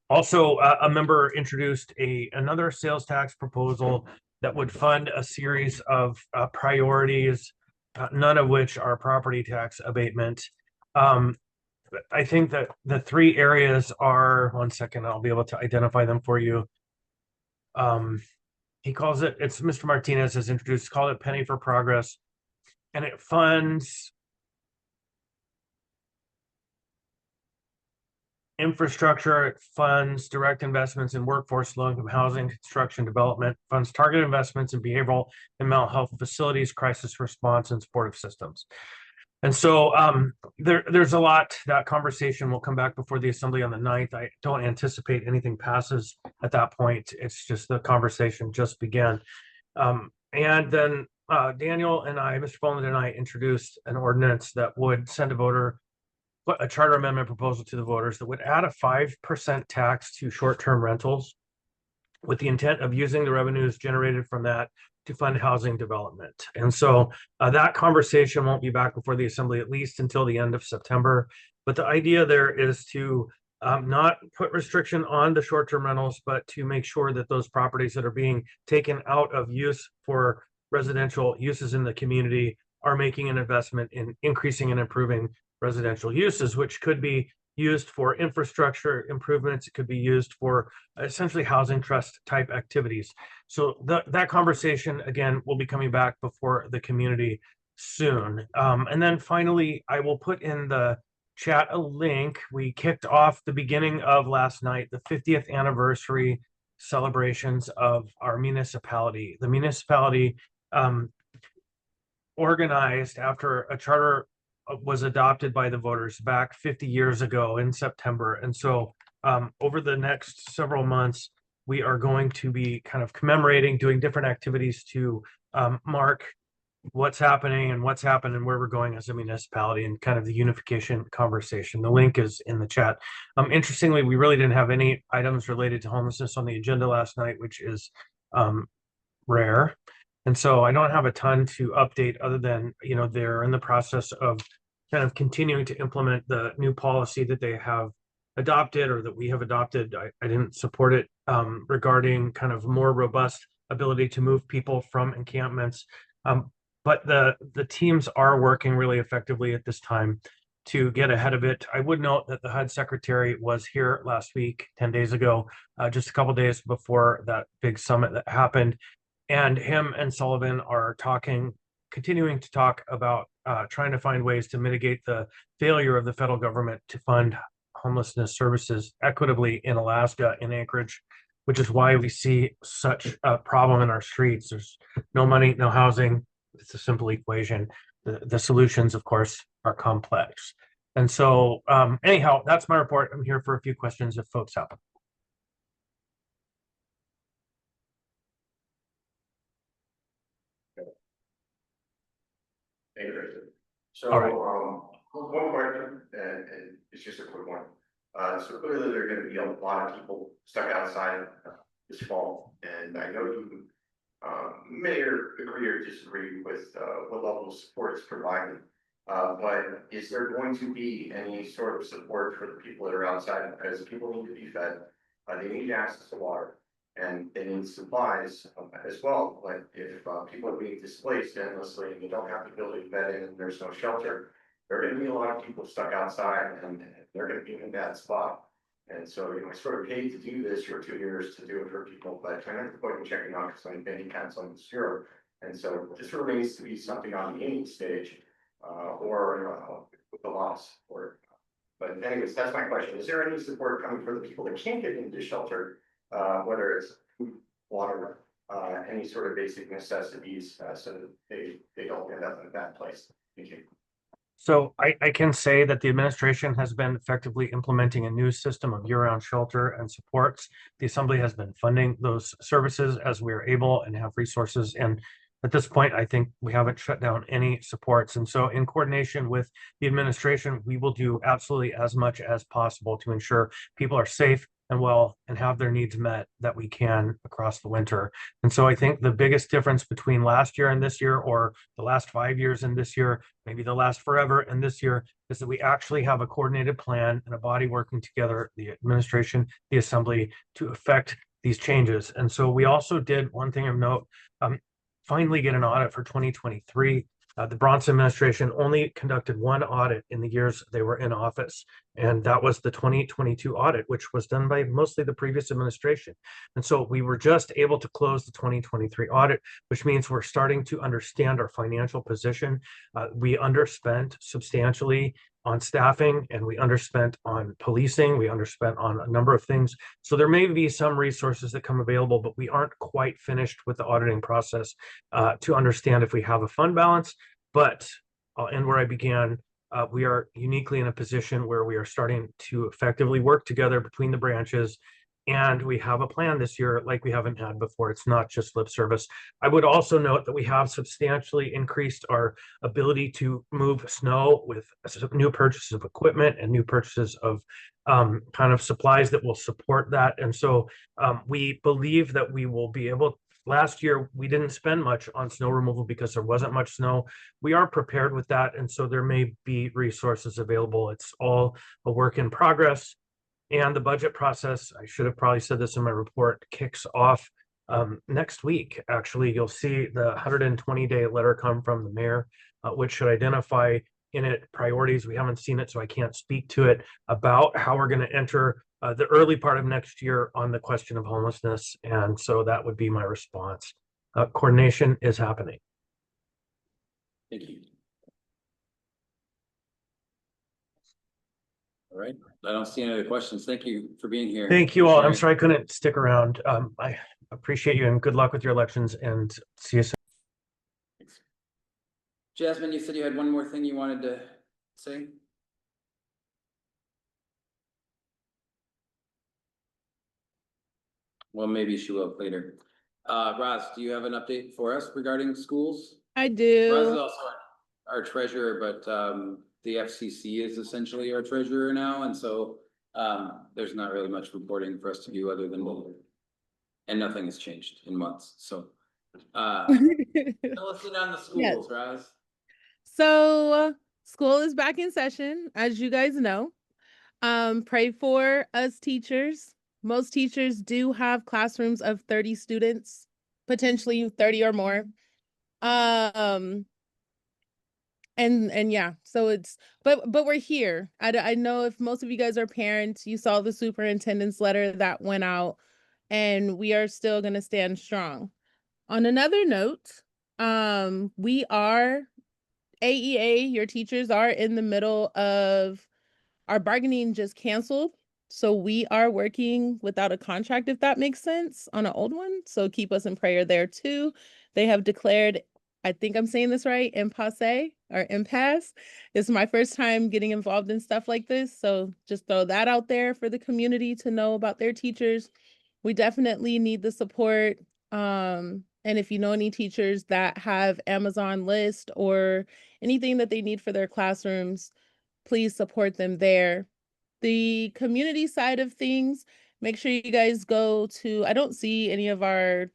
Also, a member introduced another sales tax proposal that would fund a series of priorities, none of which are property tax abatement. I think that the three areas are, one second, I'll be able to identify them for you. He calls it, it's Mr. Martinez has introduced, called it Penny for Progress, and it funds infrastructure, it funds direct investments in workforce, low-income housing, construction, development, funds targeted investments in behavioral and mental health facilities, crisis response, and supportive systems. And so there's a lot. That conversation will come back before the Assembly on the 9th. I don't anticipate anything passes at that point. It's just the conversation just began. And then Daniel and I, Mr. Boland and I, introduced an ordinance that would send a charter amendment proposal to the voters that would add a 5% tax to short-term rentals with the intent of using the revenues generated from that to fund housing development. And so that conversation won't be back before the Assembly at least until the end of September. But the idea there is to not put restriction on the short-term rentals, but to make sure that those properties that are being taken out of use for residential uses in the community are making an investment in increasing and improving residential uses, which could be used for infrastructure improvements. It could be used for essentially housing trust type activities. So that conversation, again, will be coming back before the community soon. And then finally, I will put in the chat a link. We kicked off the beginning of last night, the 50th anniversary celebrations of our municipality. The municipality organized after a charter was adopted by the voters back 50 years ago in September. And so over the next several months, we are going to be kind of commemorating, doing different activities to mark what's happening and what's happened and where we're going as a municipality and kind of the unification conversation. The link is in the chat. Interestingly, we really didn't have any items related to homelessness on the agenda last night, which is rare. And so I don't have a ton to update other than, you know, they're in the process of kind of continuing to implement the new policy that they have adopted or that we have adopted. I didn't support it regarding kind of more robust ability to move people from encampments. But the teams are working really effectively at this time. to get ahead of it. I would note that the HUD secretary was here last week, 10 days ago, just a couple days before that big summit that happened. And him and Sullivan are continuing to talk about trying to find ways to mitigate the failure of the federal government to fund homelessness services equitably in Alaska, in Anchorage, which is why we see such a problem in our streets. There's no money, no housing. It's a simple equation. The solutions, of course, are complex. And so anyhow, that's my report. I'm here for a few questions if folks have them. Thank you, Richard. So, All right. one question, and it's just a quick one. So clearly there are gonna be a lot of people stuck outside this fall, and I know you may agree or disagree with what level of support is provided. But is there going to be any sort of support for the people that are outside, because people need to be fed, they need access to water, and they need supplies as well. Like if people are being displaced endlessly and you don't have the ability to bed in and there's no shelter, there are gonna be a lot of people stuck outside and they're gonna be in a bad spot. And so, you know, I sort of paid to do this for 2 years to do it for people, but I'm at the point of checking out because I'm paying cats on zero. And so this remains to be something on the ending stage, or with the loss or. But anyways, that's my question. Is there any support coming for the people that can't get into shelter, whether it's food, water, any sort of basic necessities, so that they don't end up in a bad place? Thank you. So I can say that the administration has been effectively implementing a new system of year-round shelter and supports. The Assembly has been funding those services as we are able and have resources. And at this point, I think we haven't shut down any supports. And so in coordination with the administration, we will do absolutely as much as possible to ensure people are safe and well and have their needs met that we can across the winter. And so I think the biggest difference between last year and this year, or the last 5 years and this year, maybe the last forever and this year, is that we actually have a coordinated plan and a body working together, the administration, the Assembly, to effect these changes. And so we also did one thing of note, finally get an audit for 2023. The Bronson administration only conducted one audit in the years they were in office, and that was the 2022 audit, which was done by mostly the previous administration. And so we were just able to close the 2023 audit, which means we're starting to understand our financial position. We underspent substantially on staffing, and we underspent on policing, we underspent on a number of things. So there may be some resources that come available, but we aren't quite finished with the auditing process to understand if we have a fund balance. But I'll end where I began. We are uniquely in a position where we are starting to effectively work together between the branches. And we have a plan this year like we haven't had before. It's not just lip service. I would also note that we have substantially increased our ability to move snow with new purchases of equipment and new purchases of kind of supplies that will support that. And so we believe that we will be able. Last year, we didn't spend much on snow removal because there wasn't much snow. We are prepared with that. And so there may be resources available. It's all a work in progress. And the budget process, I should have probably said this in my report, kicks off next week. Actually, you'll see the 120-day letter come from the mayor, which should identify in it priorities. We haven't seen it, so I can't speak to it, about how we're going to enter the early part of next year on the question of homelessness. And so that would be my response. Coordination is happening. Thank you. All right, I don't see any other questions. Thank you for being here. Thank you all. I'm sorry I couldn't stick around. I appreciate you and good luck with your elections, and see you soon. Thanks. Jasmine, you said you had one more thing you wanted to say? Well, maybe she will later. Roz, do you have an update for us regarding schools? I do. Roz is also our treasurer, but the FCC is essentially our treasurer now, and so there's not really much reporting for us to do other than, and nothing has changed in months, so fill us in on the schools, yes. Roz. So school is back in session, as you guys know. Pray for us teachers. Most teachers do have classrooms of 30 students, potentially 30 or more. And yeah, so it's, but we're here. I know if most of you guys are parents, you saw the superintendent's letter that went out, and we are still going to stand strong. On another note, we are AEA, your teachers are in the middle of our bargaining just canceled. So we are working without a contract, if that makes sense, on an old one. So keep us in prayer there too. They have declared, I think I'm saying this right, impasse. It's my first time getting involved in stuff like this. So just throw that out there for the community to know about their teachers. We definitely need the support. And if you know any teachers that have Amazon list or anything that they need for their classrooms, please support them there. The community side of things, make sure you guys go to, I don't see any of our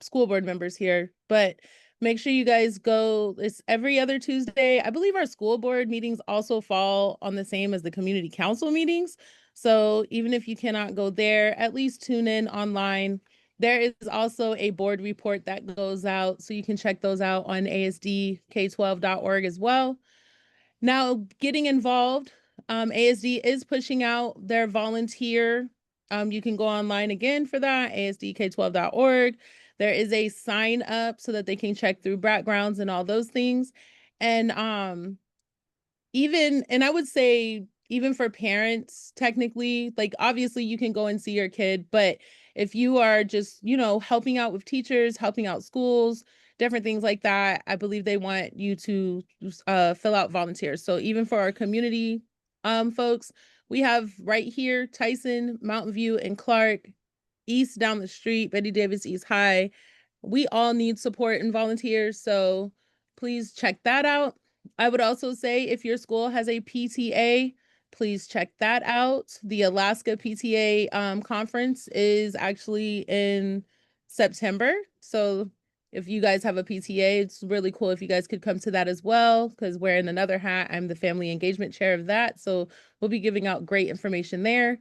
school board members here, but make sure you guys go. It's every other Tuesday. I believe our school board meetings also fall on the same as the community council meetings. So even if you cannot go there, at least tune in online. There is also a board report that goes out, so you can check those out on asdk12.org as well. Now, getting involved, ASD is pushing out their volunteer. You can go online again for that, asdk12.org. There is a sign up so that they can check through backgrounds and all those things. And and I would say even for parents, technically, like obviously you can go and see your kid, but if you are just, helping out with teachers, helping out schools, different things like that, I believe they want you to fill out volunteers. So even for our community folks, we have right here Tyson, Mountain View, and Clark, East down the street, Betty Davis East High. We all need support and volunteers, so please check that out. I would also say if your school has a PTA, please check that out. The Alaska PTA conference is actually in September. So if you guys have a PTA, it's really cool if you guys could come to that as well, because wearing another hat, I'm the family engagement chair of that. So we'll be giving out great information there.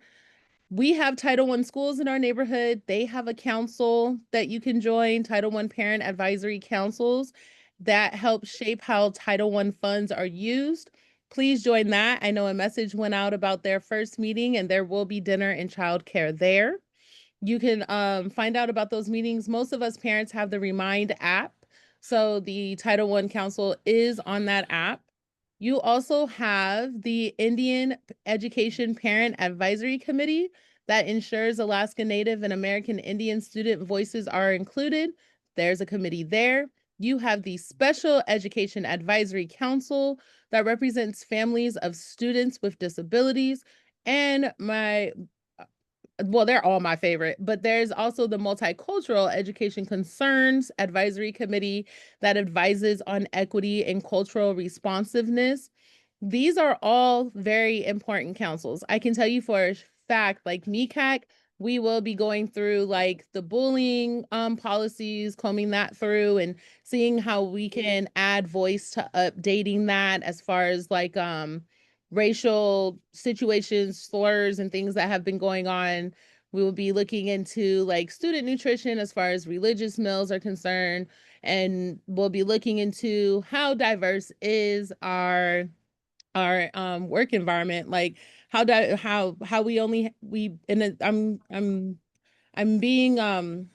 We have Title I schools in our neighborhood. They have a council that you can join, Title I parent advisory councils that help shape how Title I funds are used. Please join that. I know a message went out about their first meeting, and there will be dinner and childcare there. You can find out about those meetings. Most of us parents have the Remind app. So the Title I Council is on that app. You also have the Indian Education Parent Advisory Committee that ensures Alaska Native and American Indian student voices are included. There's a committee there. You have the Special Education Advisory Council that represents families of students with disabilities. And they're all my favorite, but there's also the Multicultural Education Concerns Advisory Committee that advises on equity and cultural responsiveness. These are all very important councils. I can tell you for a fact, like MECAC, we will be going through like the bullying policies, combing that through and seeing how we can add voice to updating that as far as like racial situations, slurs, and things that have been going on. We will be looking into like student nutrition as far as religious meals are concerned, and we'll be looking into how diverse is our work environment, like how we and I'm being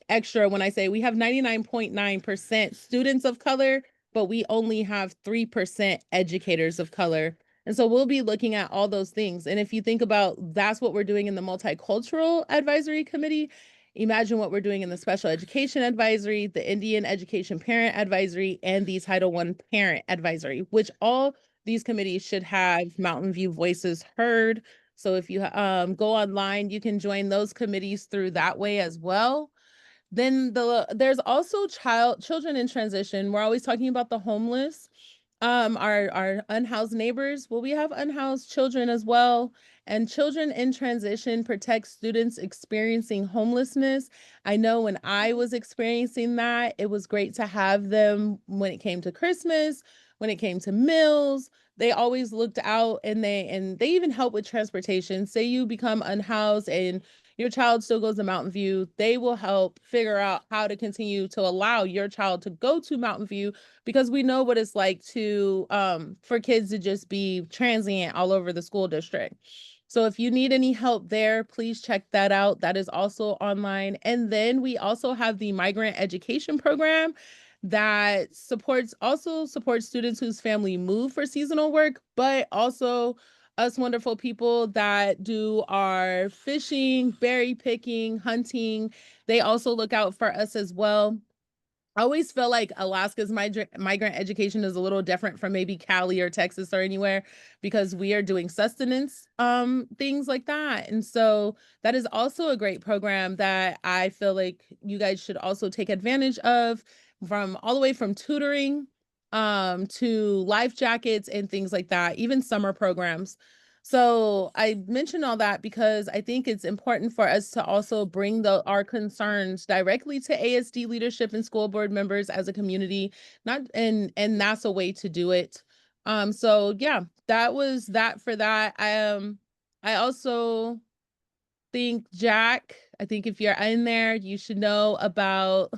extra when I say we have 99.9% students of color, but we only have 3% educators of color. And so we'll be looking at all those things. And if you think about that's what we're doing in the Multicultural Advisory Committee, imagine what we're doing in the Special Education Advisory, the Indian Education Parent Advisory, and the Title I Parent Advisory, which all these committees should have Mountain View voices heard. So if you go online, you can join those committees through that way as well. Then there's also children in transition. We're always talking about the homeless, our unhoused neighbors. Well, we have unhoused children as well. And Children in Transition protects students experiencing homelessness. I know when I was experiencing that, it was great to have them when it came to Christmas, when it came to meals. They always looked out, and they even help with transportation. Say you become unhoused and your child still goes to Mountain View, they will help figure out how to continue to allow your child to go to Mountain View, because we know what it's like to for kids to just be transient all over the school district. So if you need any help there, please check that out. That is also online. And then we also have the migrant education program that supports students whose family move for seasonal work, but also us wonderful people that do our fishing, berry picking, hunting. They also look out for us as well. I always feel like Alaska's migrant education is a little different from maybe Cali or Texas or anywhere, because we are doing sustenance things like that. And so that is also a great program that I feel like you guys should also take advantage of, from all the way from tutoring to life jackets and things like that, even summer programs. So I mention all that because I think it's important for us to also bring our concerns directly to ASD leadership and school board members as a community, and that's a way to do it. So yeah, that was that for that. I also think, Jack, I think if you're in there, you should know about,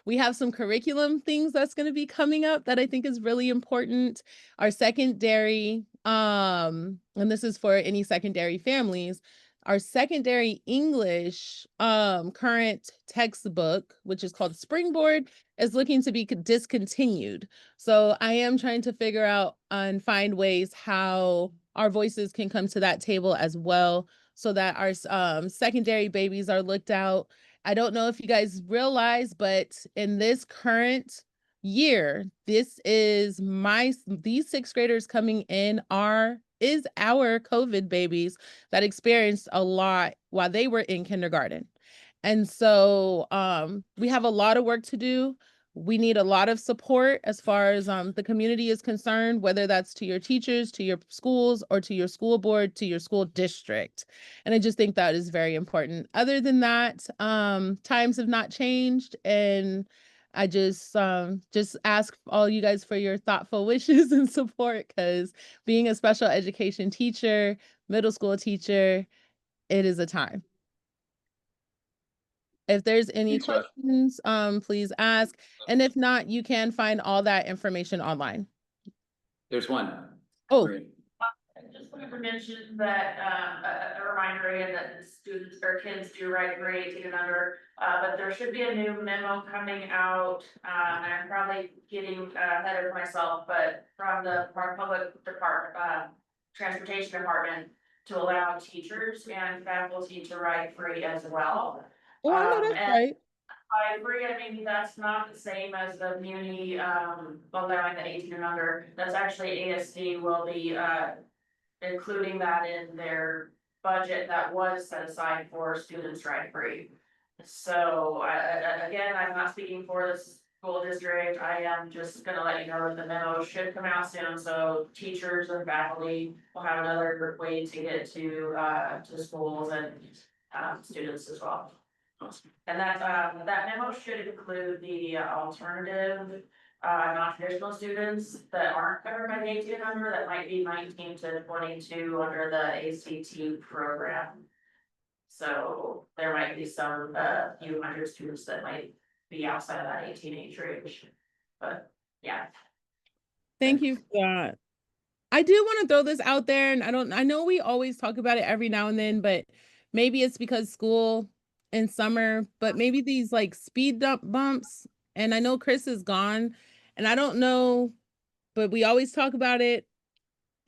we have some curriculum things that's going to be coming up that I think is really important. Our secondary, and this is for any secondary families, our secondary English current textbook, which is called Springboard, is looking to be discontinued. So I am trying to figure out and find ways how our voices can come to that table as well, so that our secondary babies are looked out. I don't know if you guys realize, but in this current year, this is these sixth graders coming in is our COVID babies that experienced a lot while they were in kindergarten. And so we have a lot of work to do. We need a lot of support as far as the community is concerned, whether that's to your teachers, to your schools, or to your school board, to your school district. And I just think that is very important. Other than that, times have not changed, and I just ask all you guys for your thoughtful wishes and support, because being a special education teacher, middle school teacher, it is a time. If there's any Thanks, Josh. questions, please ask. And if not, you can find all that information online. There's one. Oh, Great. I just wanted to mention that, a reminder again that students or kids do write for 18 and under, but there should be a new memo coming out, and I'm probably getting ahead of myself, but from the public department, transportation department, to allow teachers and faculty to write free as well. oh, I know that's And right. I agree, I mean, that's not the same as the muni, allowing the 18 and under, that's actually ASD will be, including that in their budget that was set aside for students ride free. So, again, I'm not speaking for the school district, I am just gonna let you know that the memo should come out soon, so teachers and faculty will have another way to get to schools and, students as well. Awesome. And that memo should include the alternative, non-traditional students that aren't covered by the 18 and under, that might be 19 to 22 under the ACT program. So there might be some, few hundred students that might be outside of that 18 age range, but yeah. Thank you for that. I do want to throw this out there, and I know we always talk about it every now and then, but maybe it's because school in summer, but maybe these like speed bumps, and I know Chris is gone, and I don't know, but we always talk about it,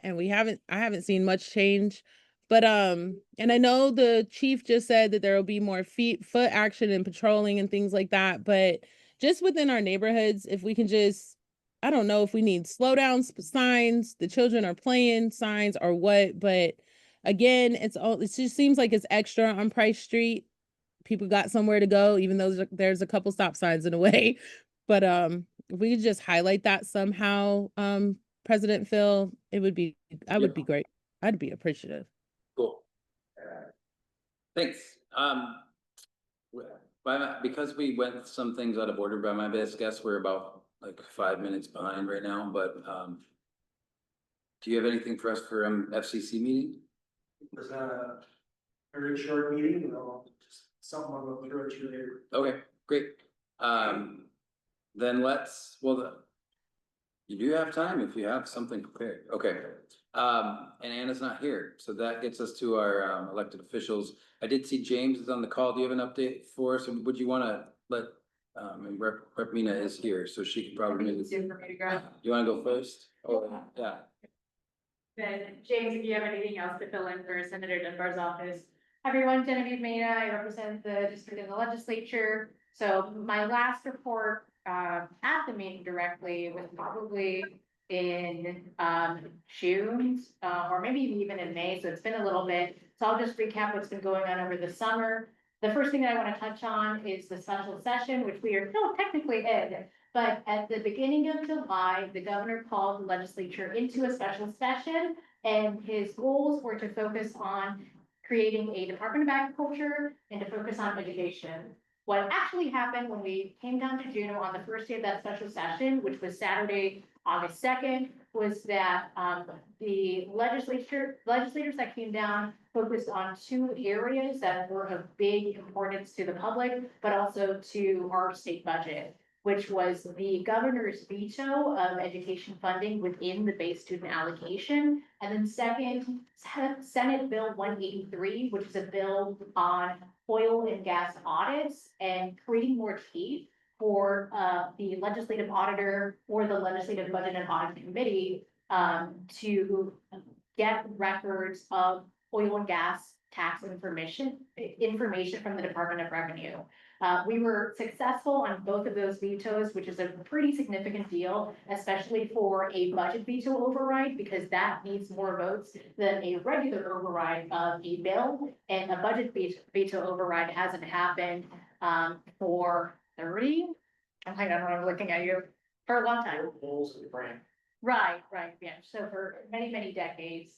and I haven't seen much change. But and I know the chief just said that there will be more foot action and patrolling and things like that, but just within our neighborhoods, if we can just, I don't know if we need slow down signs, the children are playing signs or what, but again, it just seems like it's extra on Price Street. People got somewhere to go, even though there's a couple stop signs in a way. But if we could just highlight that somehow, President Phil, it would be, would be great. I'd be appreciative. Cool. Thanks. Because we went some things out of order by my best guess, we're about like 5 minutes behind right now, but do you have anything for us for FCC meeting? Was very short meeting, and I'll just someone will throw it to you later. Okay, great. Then let's, you do have time if you have something prepared. Okay. And Anna's not here, so that gets us to our elected officials. I did see James is on the call. Do you have an update for us? And would you want to let, and Rep Mina is here, so she could probably. You want to go first? Oh, yeah. Then James, if you have anything else to fill in for Senator Dunbar's office. Hi, everyone, Genevieve Mena, I represent the district in the legislature. So my last report at the meeting directly was probably in June, or maybe even in May, so it's been a little bit. So I'll just recap what's been going on over the summer. The first thing that I want to touch on is the special session, which we are still technically in. But at the beginning of July, the governor called the legislature into a special session, and his goals were to focus on creating a Department of Agriculture and to focus on education. What actually happened when we came down to Juneau on the first day of that special session, which was Saturday, August 2nd, was that the legislators that came down focused on two areas that were of big importance to the public, but also to our state budget, which was the governor's veto of education funding within the base student allocation. And then second, Senate Bill 183, which is a bill on oil and gas audits and creating more teeth for the legislative auditor or the legislative budget and audit committee to get records of oil and gas tax information from the Department of Revenue. We were successful on both of those vetoes, which is a pretty significant deal, especially for a budget veto override, because that needs more votes than a regular override of a bill. And a budget veto override hasn't happened for 30, I don't know, I'm looking at you, for a long time. Right, yeah, so for many, many decades.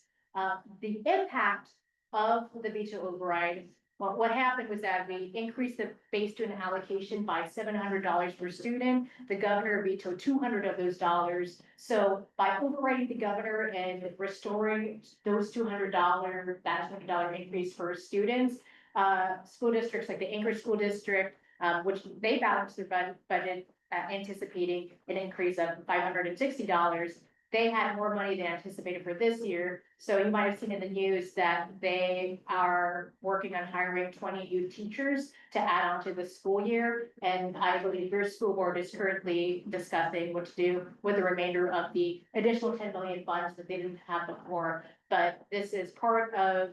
The impact of the veto override, well, what happened was that we increased the base student allocation by $700 per student. The governor vetoed 200 of those dollars. So by overriding the governor and restoring those $200, that $200 increase for students, school districts like the Anchorage School District, which they balanced their budget anticipating an increase of $560. They had more money than anticipated for this year. So you might have seen in the news that they are working on hiring 20 new teachers to add on to the school year. And I believe your school board is currently discussing what to do with the remainder of the additional 10 million funds that they didn't have before. But this is part of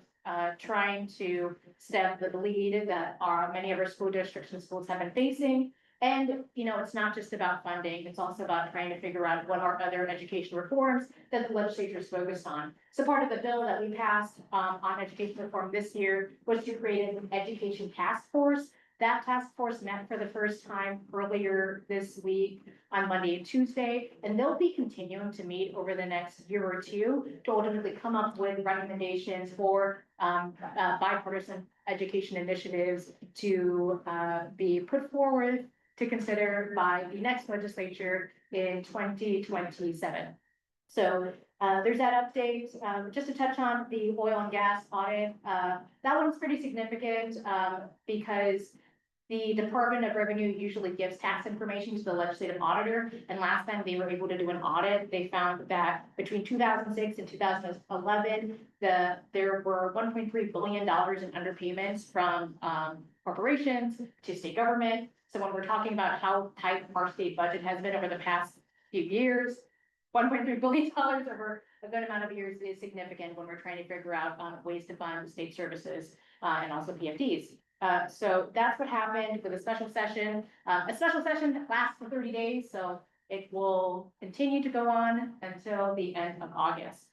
trying to stem the bleed that many of our school districts and schools have been facing. And, it's not just about funding, it's also about trying to figure out what are other education reforms that the legislature is focused on. So part of the bill that we passed on education reform this year was to create an education task force. That task force met for the first time earlier this week on Monday and Tuesday, and they'll be continuing to meet over the next year or two to ultimately come up with recommendations for bipartisan education initiatives to be put forward to consider by the next legislature in 2027. So there's that update. Just to touch on the oil and gas audit, that one's pretty significant because the Department of Revenue usually gives tax information to the legislative auditor. And last time they were able to do an audit, they found that between 2006 and 2011, there were $1.3 billion in underpayments from corporations to state government. So when we're talking about how tight our state budget has been over the past few years, $1.3 billion over a good amount of years is significant when we're trying to figure out ways to fund state services and also PFDs. So that's what happened with a special session. A special session lasts for 30 days, so it will continue to go on until the end of August.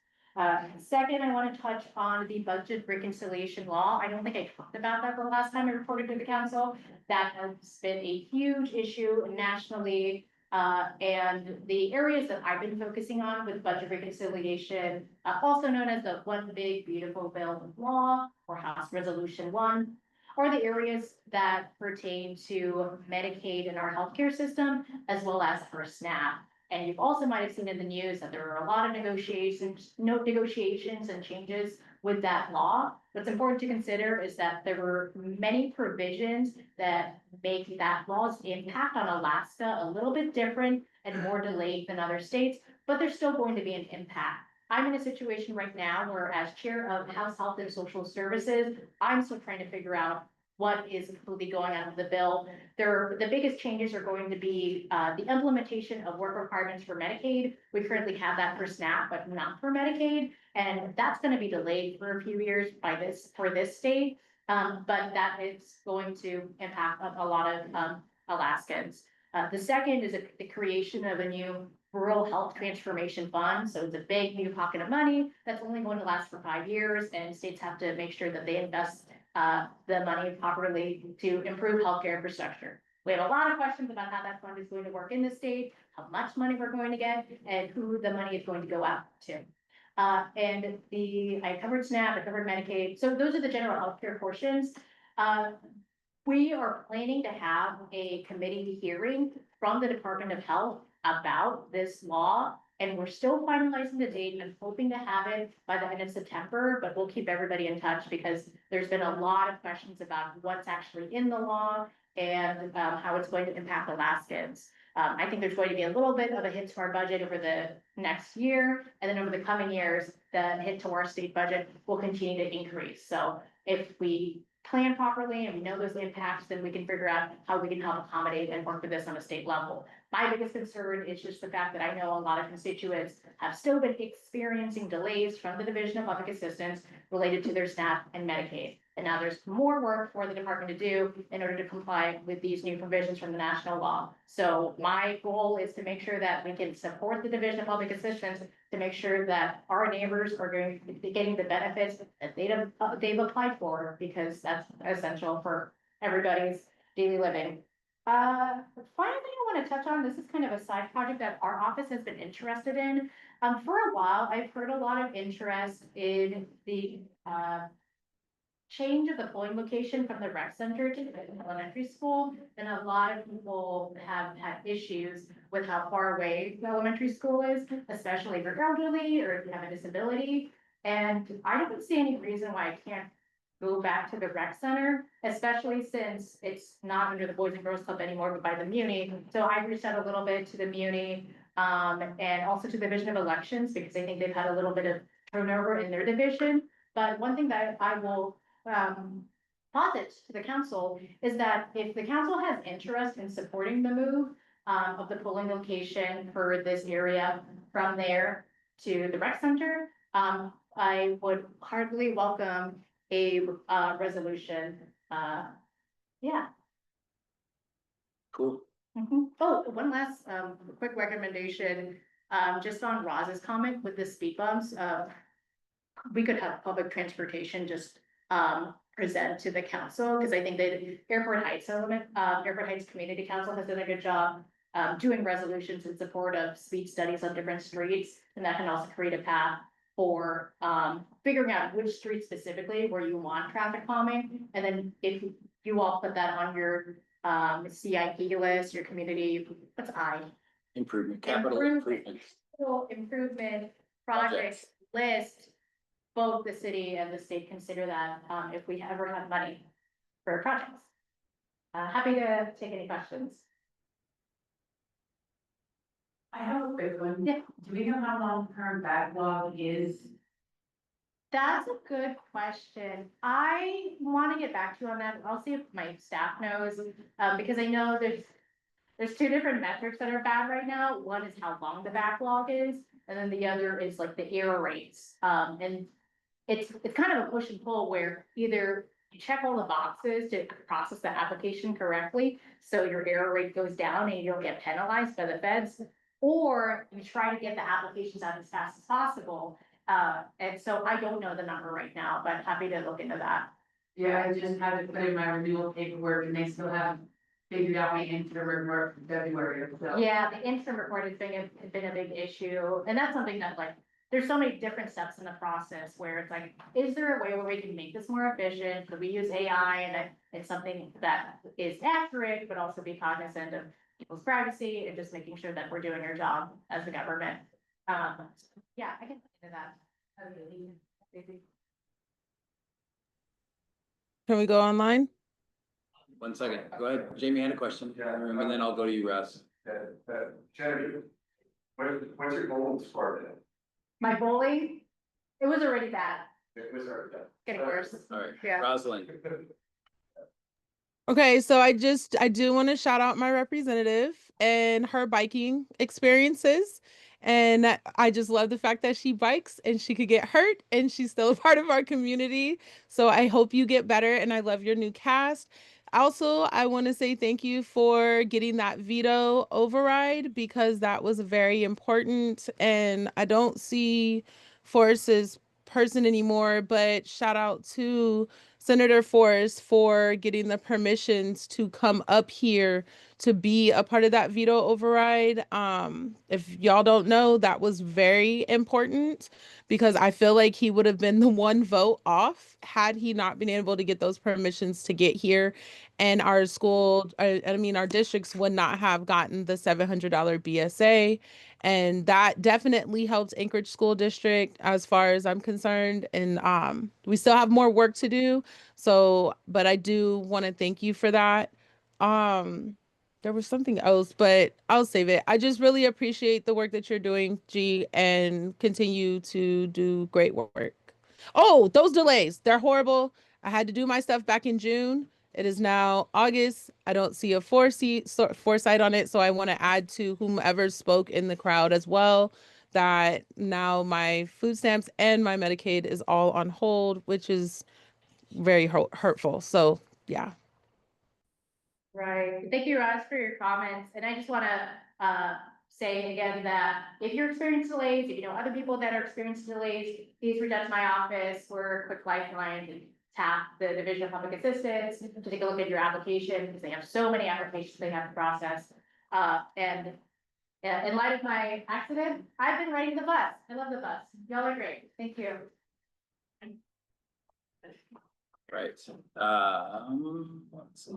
Second, I want to touch on the budget reconciliation law. I don't think I talked about that the last time I reported to the council. That has been a huge issue nationally. And the areas that I've been focusing on with budget reconciliation, also known as the One Big Beautiful Bill of Law or House Resolution 1, are the areas that pertain to Medicaid and our healthcare system, as well as for SNAP. And you also might have seen in the news that there are a lot of negotiations and changes with that law. what's important to consider is that there were many provisions that make that law's impact on Alaska a little bit different and more delayed than other states, but there's still going to be an impact. I'm in a situation right now where as chair of House Health and Social Services, I'm still trying to figure out what is completely going out of the bill. The biggest changes are going to be the implementation of work requirements for Medicaid. We currently have that for SNAP, but not for Medicaid. And that's going to be delayed for a few years for this state. But that is going to impact a lot of Alaskans. The second is the creation of a new rural health transformation fund. So it's a big new pocket of money that's only going to last for 5 years, and states have to make sure that they invest the money properly to improve healthcare infrastructure. We have a lot of questions about how that fund is going to work in the state, how much money we're going to get, and who the money is going to go out to. And I covered SNAP, I covered Medicaid. So those are the general healthcare portions. We are planning to have a committee hearing from the Department of Health about this law, and we're still finalizing the date. I'm hoping to have it by the end of September, but we'll keep everybody in touch because there's been a lot of questions about what's actually in the law and how it's going to impact Alaskans. I think there's going to be a little bit of a hit to our budget over the next year, and then over the coming years, the hit to our state budget will continue to increase. So if we plan properly and we know those impacts, then we can figure out how we can help accommodate and work with this on a state level. My biggest concern is just the fact that I know a lot of constituents have still been experiencing delays from the Division of Public Assistance related to their SNAP and Medicaid. And now there's more work for the department to do in order to comply with these new provisions from the national law. So my goal is to make sure that we can support the Division of Public Assistance to make sure that our neighbors are going to be getting the benefits that they've applied for, because that's essential for everybody's daily living. Final thing I want to touch on, this is kind of a side project that our office has been interested in. For a while, I've heard a lot of interest in the change of the polling location from the rec center to the elementary school. And a lot of people have had issues with how far away the elementary school is, especially if you're elderly or if you have a disability. And I don't see any reason why I can't go back to the rec center, especially since it's not under the Boys and Girls Club anymore, but by the Muni. So I reached out a little bit to the Muni and also to the Division of Elections, because I think they've had a little bit of turnover in their division. But one thing that I will posit to the council is that if the council has interest in supporting the move of the polling location for this area from there to the rec center, I would heartily welcome a resolution. Yeah. Cool. Oh, one last quick recommendation, just on Roz's comment with the speed bumps. We could have public transportation just present to the council, because I think that Airport Heights Community Council has done a good job doing resolutions in support of speed studies on different streets, and that can also create a path for figuring out which street specifically where you want traffic calming. And then if you all put that on your CIP list, your community, what's Capital improvement projects list, both the city and the state consider that if we ever have money for projects. Happy to take any questions. I have a quick one. Yeah. Do we know how long current backlog is? That's a good question. I want to get back to you on that. I'll see if my staff knows, because I know there's two different metrics that are bad right now. One is how long the backlog is, and then the other is like the error rates. And it's kind of a push and pull where either you check all the boxes to process the application correctly, so your error rate goes down and you don't get penalized by the feds, or you try to get the applications out as fast as possible. And so I don't know the number right now, but happy to look into that. Yeah, I just had to put in my renewal paperwork and they still haven't figured out my interim report for February, so. Yeah, the interim report has been a big issue, and that's something that, like, there's so many different steps in the process where it's like, is there a way where we can make this more efficient? Could we use AI and it's something that is accurate, but also be cognizant of people's privacy and just making sure that we're doing our job as the government. Yeah, I can look into that. Can we go online? 1 second, go ahead, Jamie had a question, and then I'll go to you, Russ. Genevieve, what's your goal for it? My bowling, it was already bad, It was already done. getting worse. All right, Yeah. Rosalind. Okay, so I do want to shout out my representative and her biking experiences. And I just love the fact that she bikes and she could get hurt and she's still a part of our community. So I hope you get better and I love your new cast. Also, I want to say thank you for getting that veto override because that was very important. And I don't see Forrest's person anymore, but shout out to Senator Forrest for getting the permissions to come up here to be a part of that veto override. If y'all don't know, that was very important because I feel like he would have been the one vote off had he not been able to get those permissions to get here. And our school, I mean, our districts would not have gotten the $700 BSA. And that definitely helped Anchorage School District as far as I'm concerned. And we still have more work to do. So, but I do want to thank you for that. There was something else, but I'll save it. I just really appreciate the work that you're doing, G, and continue to do great work. Oh, those delays, they're horrible. I had to do my stuff back in June. It is now August. I don't see a foresight on it, so I want to add to whomever spoke in the crowd as well that now my food stamps and my Medicaid is all on hold, which is very hurtful. So yeah. Right. Thank you, Roz, for your comments. And I just want to say again that if you're experiencing delays, if you know other people that are experiencing delays, please reach out to my office. We're a quick lifeline and tap the Division of Public Assistance to take a look at your application because they have so many applications they have to process. And in light of my accident, I've been riding the bus. I love the bus. Y'all are great. Thank you. Right, let's see.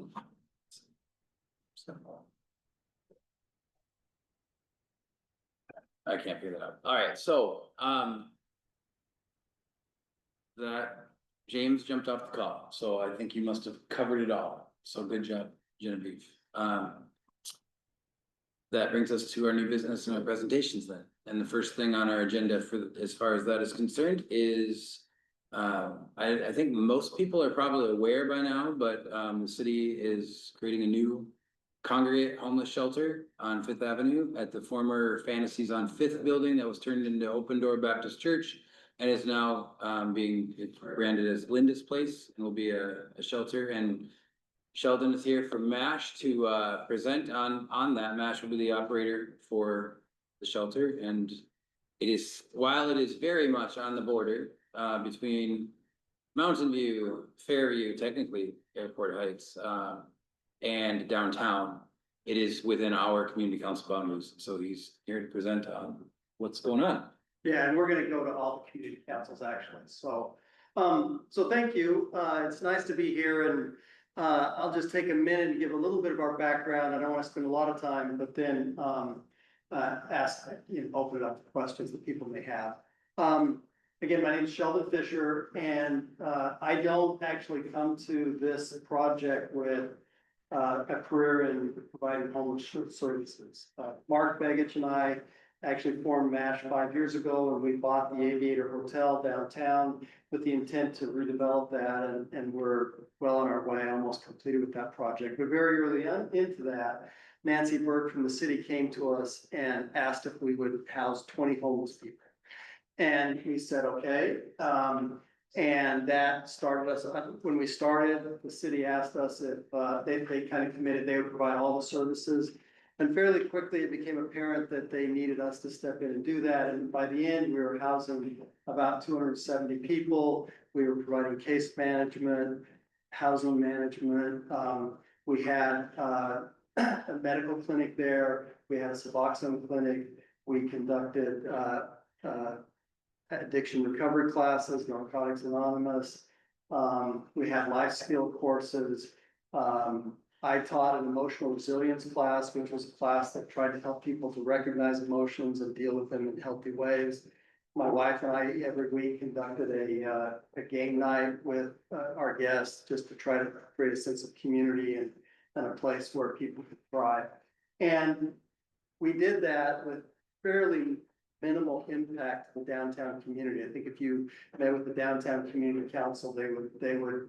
I can't figure that out. All right, so, that James jumped off the call, so I think you must have covered it all. So good job, Genevieve. That brings us to our new business and our presentations then. And the first thing on our agenda for, as far as that is concerned, is I think most people are probably aware by now, but the city is creating a new congregate homeless shelter on Fifth Avenue at the former Fantasies on Fifth building that was turned into Open Door Baptist Church and is now being branded as Linda's Place and will be a shelter. And Sheldon is here from MASH to present on that. MASH will be the operator for the shelter, and it is, while it is very much on the border between Mountain View, Fairview, technically Airport Heights, and downtown, it is within our community council boundaries. So he's here to present on what's going on. Yeah, and we're gonna go to all the community councils actually, so thank you, it's nice to be here, and I'll just take a minute and give a little bit of our background. I don't wanna spend a lot of time, but then ask, open it up to questions that people may have. Again, my name is Sheldon Fisher, and I don't actually come to this project with a career in providing homeless services. Mark Begich and I actually formed MASH 5 years ago, and we bought the Aviator Hotel downtown with the intent to redevelop that, and we're well on our way, almost completed with that project. But very early into that, Nancy Burke from the city came to us and asked if we would house 20 homeless people. And we said, okay. And that started us, when we started, the city asked us if they kind of committed, they would provide all the services. And fairly quickly, it became apparent that they needed us to step in and do that. And by the end, we were housing about 270 people. We were providing case management, housing management. We had a medical clinic there. We had a Suboxone clinic. We conducted addiction recovery classes, Narcotics Anonymous. We had life skill courses. I taught an emotional resilience class, which was a class that tried to help people to recognize emotions and deal with them in healthy ways. my wife and I every week conducted a game night with our guests just to try to create a sense of community and a place where people could thrive. And we did that with fairly minimal impact to the downtown community. I think if you met with the downtown community council, they would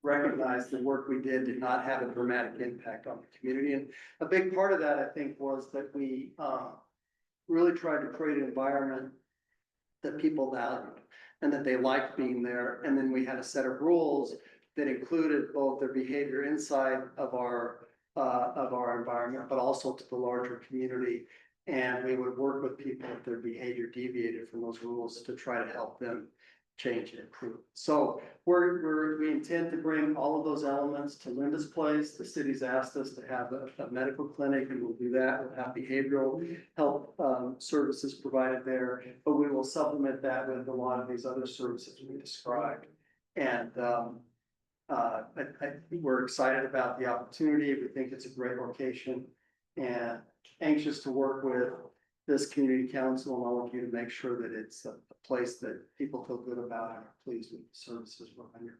recognize the work we did not have a dramatic impact on the community. And a big part of that, I think, was that we really tried to create an environment that people valued and that they liked being there. And then we had a set of rules that included both their behavior inside of our environment, but also to the larger community. And we would work with people if their behavior deviated from those rules to try to help them change and improve. So we intend to bring all of those elements to Linda's place. The city's asked us to have a medical clinic, and we'll do that. We'll have behavioral health services provided there, but we will supplement that with a lot of these other services we described. And we're excited about the opportunity. We think it's a great location and anxious to work with this community council and all of you to make sure that it's a place that people feel good about and are pleased with the services we're under.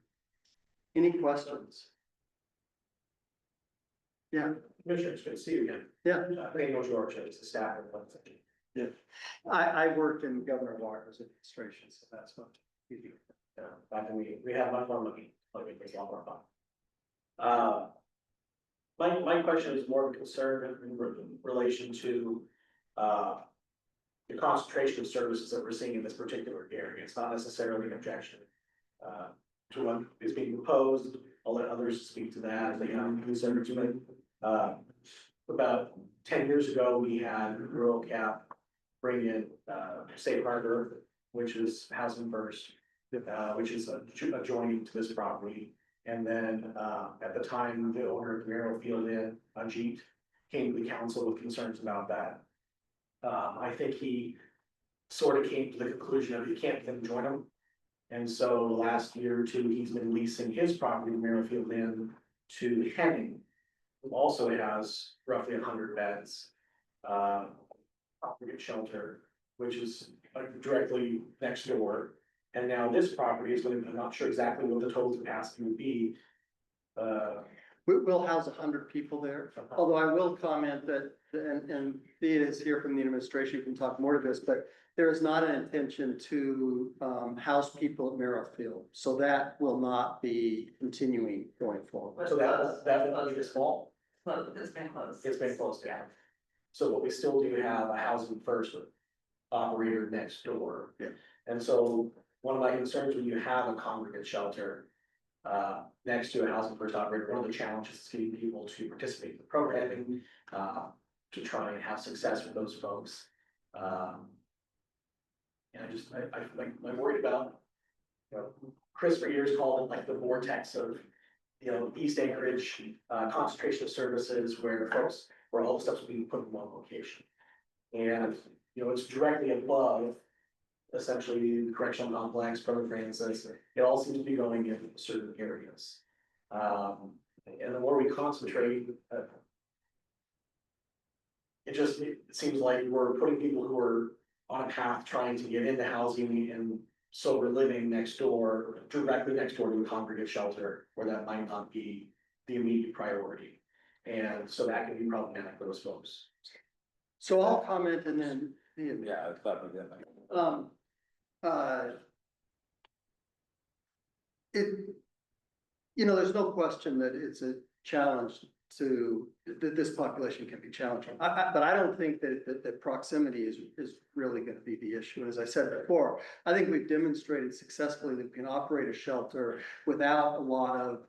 Any questions? Yeah. Commissioner, it's good to see you again. Yeah. I think George is the staff. Yeah. I worked in Governor Walker's administration, so that's what we do. Back when we had much more money, like we think a lot more fun. My question is more of a concern in relation to the concentration of services that we're seeing in this particular area. It's not necessarily an objection to what is being proposed. I'll let others speak to that if they have concerns to it. About 10 years ago, we had Rural Cap bring in Safe Harbor, which is Housing First, which is adjoining to this property. And then at the time, the owner of the Merrill Field Inn, Ajit, came to the council with concerns about that. I think he sort of came to the conclusion of you can't then join him. And so the last year or two, he's been leasing his property, Merrifield Inn, to Henning, who also has roughly 100 beds, congregate shelter, which is directly next door. And now this property is going to, I'm not sure exactly what the total capacity would be. We'll house 100 people there, although I will comment that, and Thea is here from the administration, you can talk more to this, but there is not an intention to house people at Merrifield. So that will not be continuing going forward. So that will be small. It's been closed. It's been closed down. So, but we still do have a Housing First operator next door. Yeah. And so one of my concerns when you have a congregate shelter next to a Housing First operator, one of the challenges is getting people to participate in the programming, to try and have success with those folks. And I'm worried about, Chris for years called it like the vortex of, East Anchorage, concentration of services where all the stuff's being put in one location. And, it's directly above essentially the correctional complex, Brother Francis. It all seems to be going in certain areas. And the more we concentrate, it seems like we're putting people who are on a path trying to get into housing and sober living next door, directly next door to a congregate shelter, where that might not be the immediate priority. And so that can be problematic for those folks. So I'll comment and then. Yeah, I thought we did. There's no question that it's a challenge that this population can be challenging. But I don't think that proximity is really going to be the issue. As I said before, I think we've demonstrated successfully that we can operate a shelter without a lot of,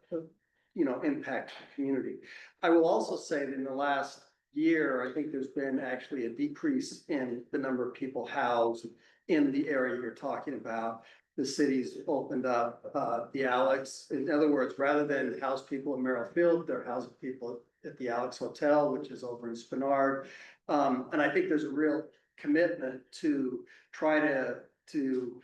impact to the community. I will also say that in the last year, I think there's been actually a decrease in the number of people housed in the area you're talking about. The city's opened up the Alex. In other words, rather than house people in Merrifield, they're housing people at the Alex Hotel, which is over in Spenard. And I think there's a real commitment to try to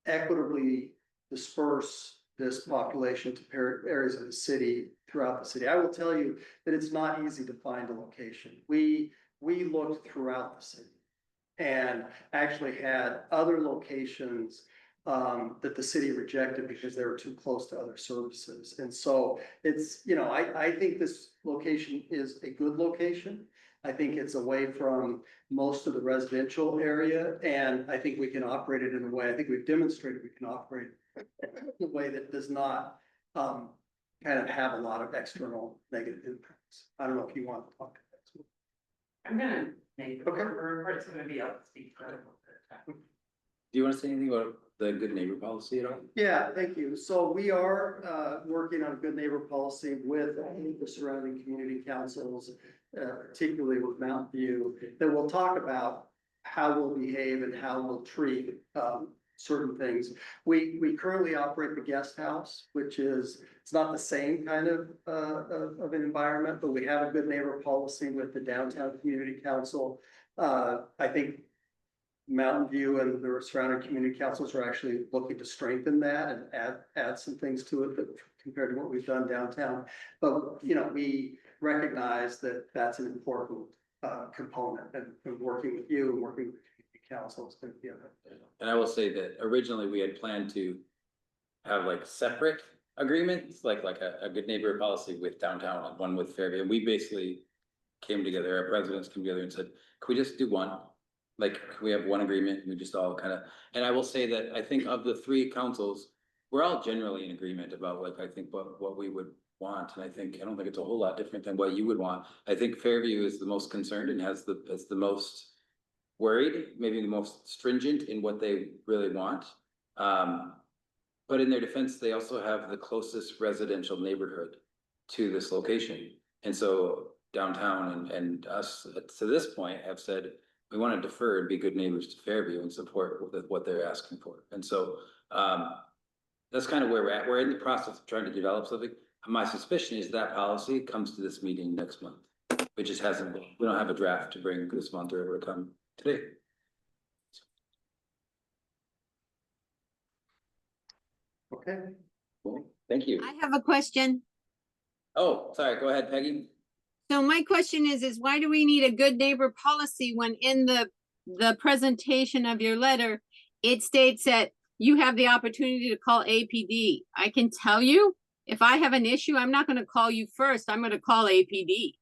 equitably disperse this population to areas of the city, throughout the city. I will tell you that it's not easy to find a location. We looked throughout the city. and actually had other locations that the city rejected because they were too close to other services. And so it's, I think this location is a good location. I think it's away from most of the residential area, and I think we can operate it in a way, I think we've demonstrated we can operate in a way that does not kind of have a lot of external negative impacts. I don't know if you want to talk to that. I'm gonna make the Okay. report's gonna be able to speak for a little bit. Do you want to say anything about the good neighbor policy at all? Yeah, thank you. So we are working on a good neighbor policy with the surrounding community councils, particularly with Mountain View, that will talk about how we'll behave and how we'll treat certain things. We currently operate the guest house, which is, it's not the same kind of an environment, but we have a good neighbor policy with the downtown community council. I think Mountain View and the surrounding community councils are actually looking to strengthen that and add some things to it that compared to what we've done downtown. But, we recognize that that's an important component, and working with you and working with the community council is going to be And I will say that originally we had planned to have like separate agreements, like a good neighbor policy with downtown and one with Fairview. And we basically came together, our presidents came together and said, can we just do one? Like, we have one agreement, and we just all kind of, and I will say that I think of the three councils, we're all generally in agreement about like, I think what we would want. And I don't think it's a whole lot different than what you would want. I think Fairview is the most concerned and has the most worried, maybe the most stringent in what they really want. But in their defense, they also have the closest residential neighborhood to this location. And so downtown and us to this point have said, we want to defer and be good neighbors to Fairview and support what they're asking for. And so that's kind of where we're at. We're in the process of trying to develop something. My suspicion is that policy comes to this meeting next month. It just hasn't been, we don't have a draft to bring this month or ever come today. Okay. Well, thank you. I have a question. Oh, sorry, go ahead, Peggy. So my question is why do we need a good neighbor policy when in the presentation of your letter, it states that you have the opportunity to call APD. I can tell you, if I have an issue, I'm not going to call you first. I'm going to call APD.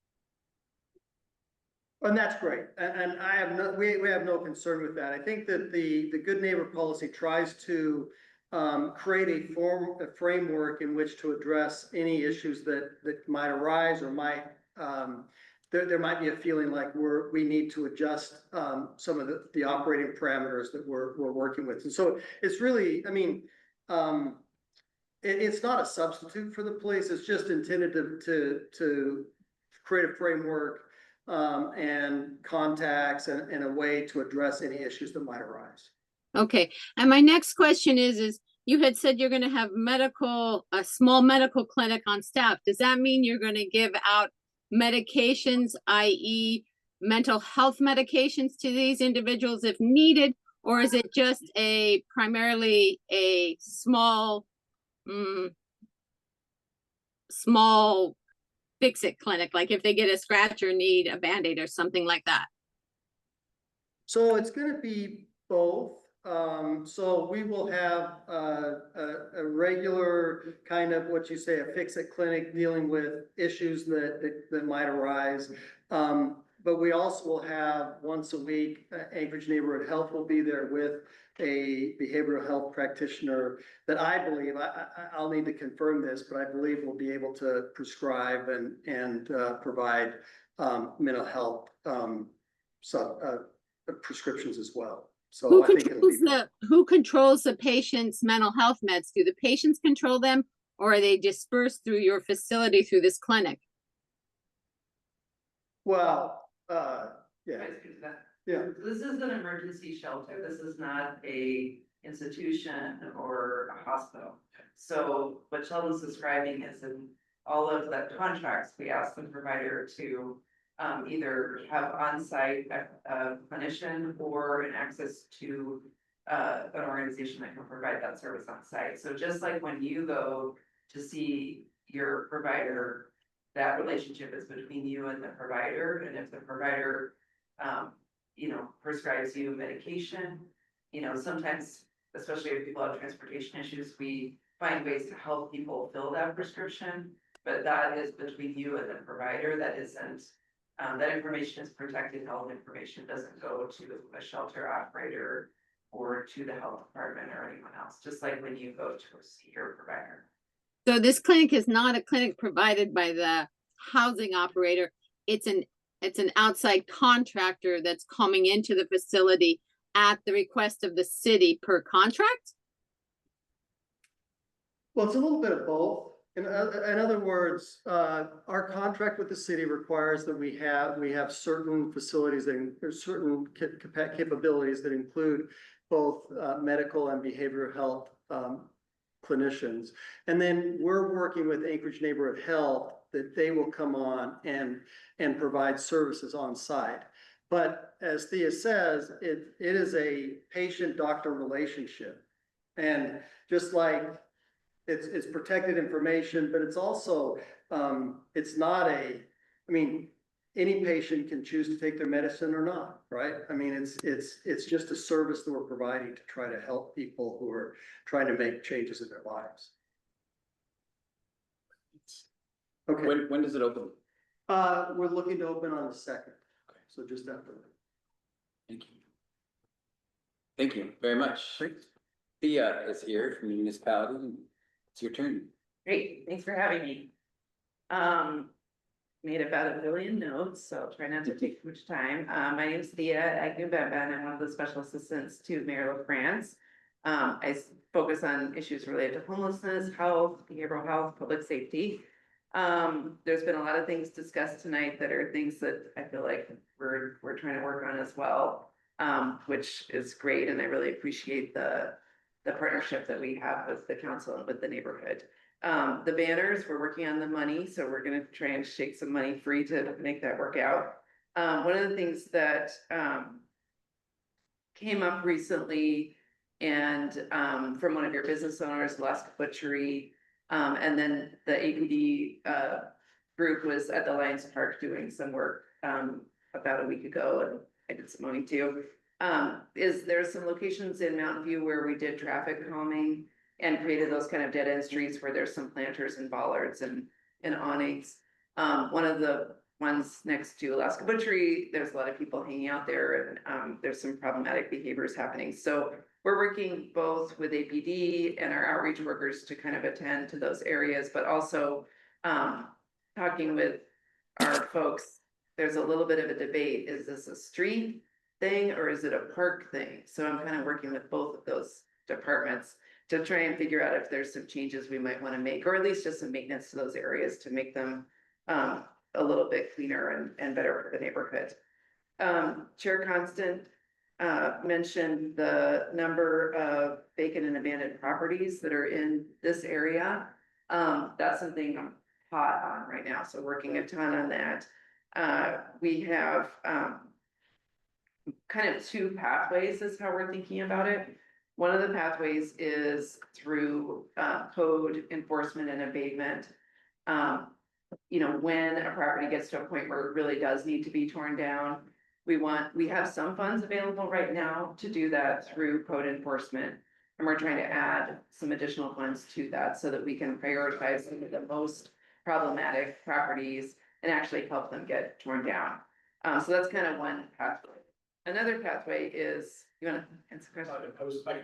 And that's great. And I have we have no concern with that. I think that the good neighbor policy tries to create a framework in which to address any issues that might arise or might there might be a feeling like we need to adjust some of the operating parameters that we're working with. And so it's really, it's not a substitute for the police. It's just intended to create a framework and contacts and a way to address any issues that might arise. Okay. And my next question is you had said you're going to have a small medical clinic on staff. Does that mean you're going to give out medications, i.e. mental health medications to these individuals if needed? Or is it just primarily a small fix-it clinic, like if they get a scratch or need a Band-Aid or something like that? So it's going to be both. So we will have a regular kind of what you say, a fix-it clinic dealing with issues that might arise. But we also will have once a week, Anchorage Neighborhood Health will be there with a behavioral health practitioner that I believe, I'll need to confirm this, but I believe will be able to prescribe and provide mental health prescriptions as well. So who controls the patient's mental health meds? Do the patients control them, or are they dispersed through your facility through this clinic? Well, yeah. This is an emergency shelter. This is not a institution or a hospital. So what Sheldon's describing is in all of the contracts, we ask the provider to either have on-site clinician or an access to an organization that can provide that service on site. So just like when you go to see your provider, that relationship is between you and the provider. And if the provider prescribes you medication. Sometimes, especially if people have transportation issues, we find ways to help people fill that prescription. But that is between you and the provider. That isn't, that information is protected health information, doesn't go to a shelter operator or to the health department or anyone else, just like when you go to see your provider. So this clinic is not a clinic provided by the housing operator. It's an outside contractor that's coming into the facility at the request of the city per contract? Well, it's a little bit of both. In other words, our contract with the city requires that we have certain facilities there's certain capabilities that include both medical and behavioral health clinicians. And then we're working with Anchorage Neighborhood Health that they will come on and provide services on site. But as Thea says, it is a patient-doctor relationship. And just like it's protected information, but it's also, it's not any patient can choose to take their medicine or not, right? I mean, it's just a service that we're providing to try to help people who are trying to make changes in their lives. Okay. When does it open? We're looking to open on the 2nd. Okay. So just after that. Thank you. Thank you very much. Thea is here from the municipality. It's your turn. Great, thanks for having me. Made about 1 billion notes, so I'll try not to take too much time. My name is Thea Agbebeba, and I'm one of the special assistants to Mayor LaFrance. I focus on issues related to homelessness, health, behavioral health, public safety. There's been a lot of things discussed tonight that are things that I feel like we're trying to work on as well, which is great, and I really appreciate the partnership that we have with the council and with the neighborhood. The banners, we're working on the money, so we're gonna try and shake some money free to make that work out. One of the things that came up recently and from one of your business owners, Alaska Butchery, and then the APD group was at the Lions Park doing some work about a week ago, and I did some mowing too. There's some locations in Mountain View where we did traffic calming and created those kind of dead end streets where there's some planters and bollards and awnings. One of the ones next to Alaska Butchery, there's a lot of people hanging out there, and there's some problematic behaviors happening. So we're working both with APD and our outreach workers to kind of attend to those areas, but also talking with our folks. There's a little bit of a debate. Is this a street thing or is it a park thing? So I'm kind of working with both of those departments to try and figure out if there's some changes we might want to make, or at least just some maintenance to those areas to make them a little bit cleaner and better for the neighborhood. Chair Constant mentioned the number of vacant and abandoned properties that are in this area. That's something I'm hot on right now, so working a ton on that. We have kind of 2 pathways is how we're thinking about it. One of the pathways is through code enforcement and abatement. When a property gets to a point where it really does need to be torn down, we have some funds available right now to do that through code enforcement. And we're trying to add some additional funds to that so that we can prioritize some of the most problematic properties and actually help them get torn down. So that's kind of one pathway. Another pathway is, you want to answer the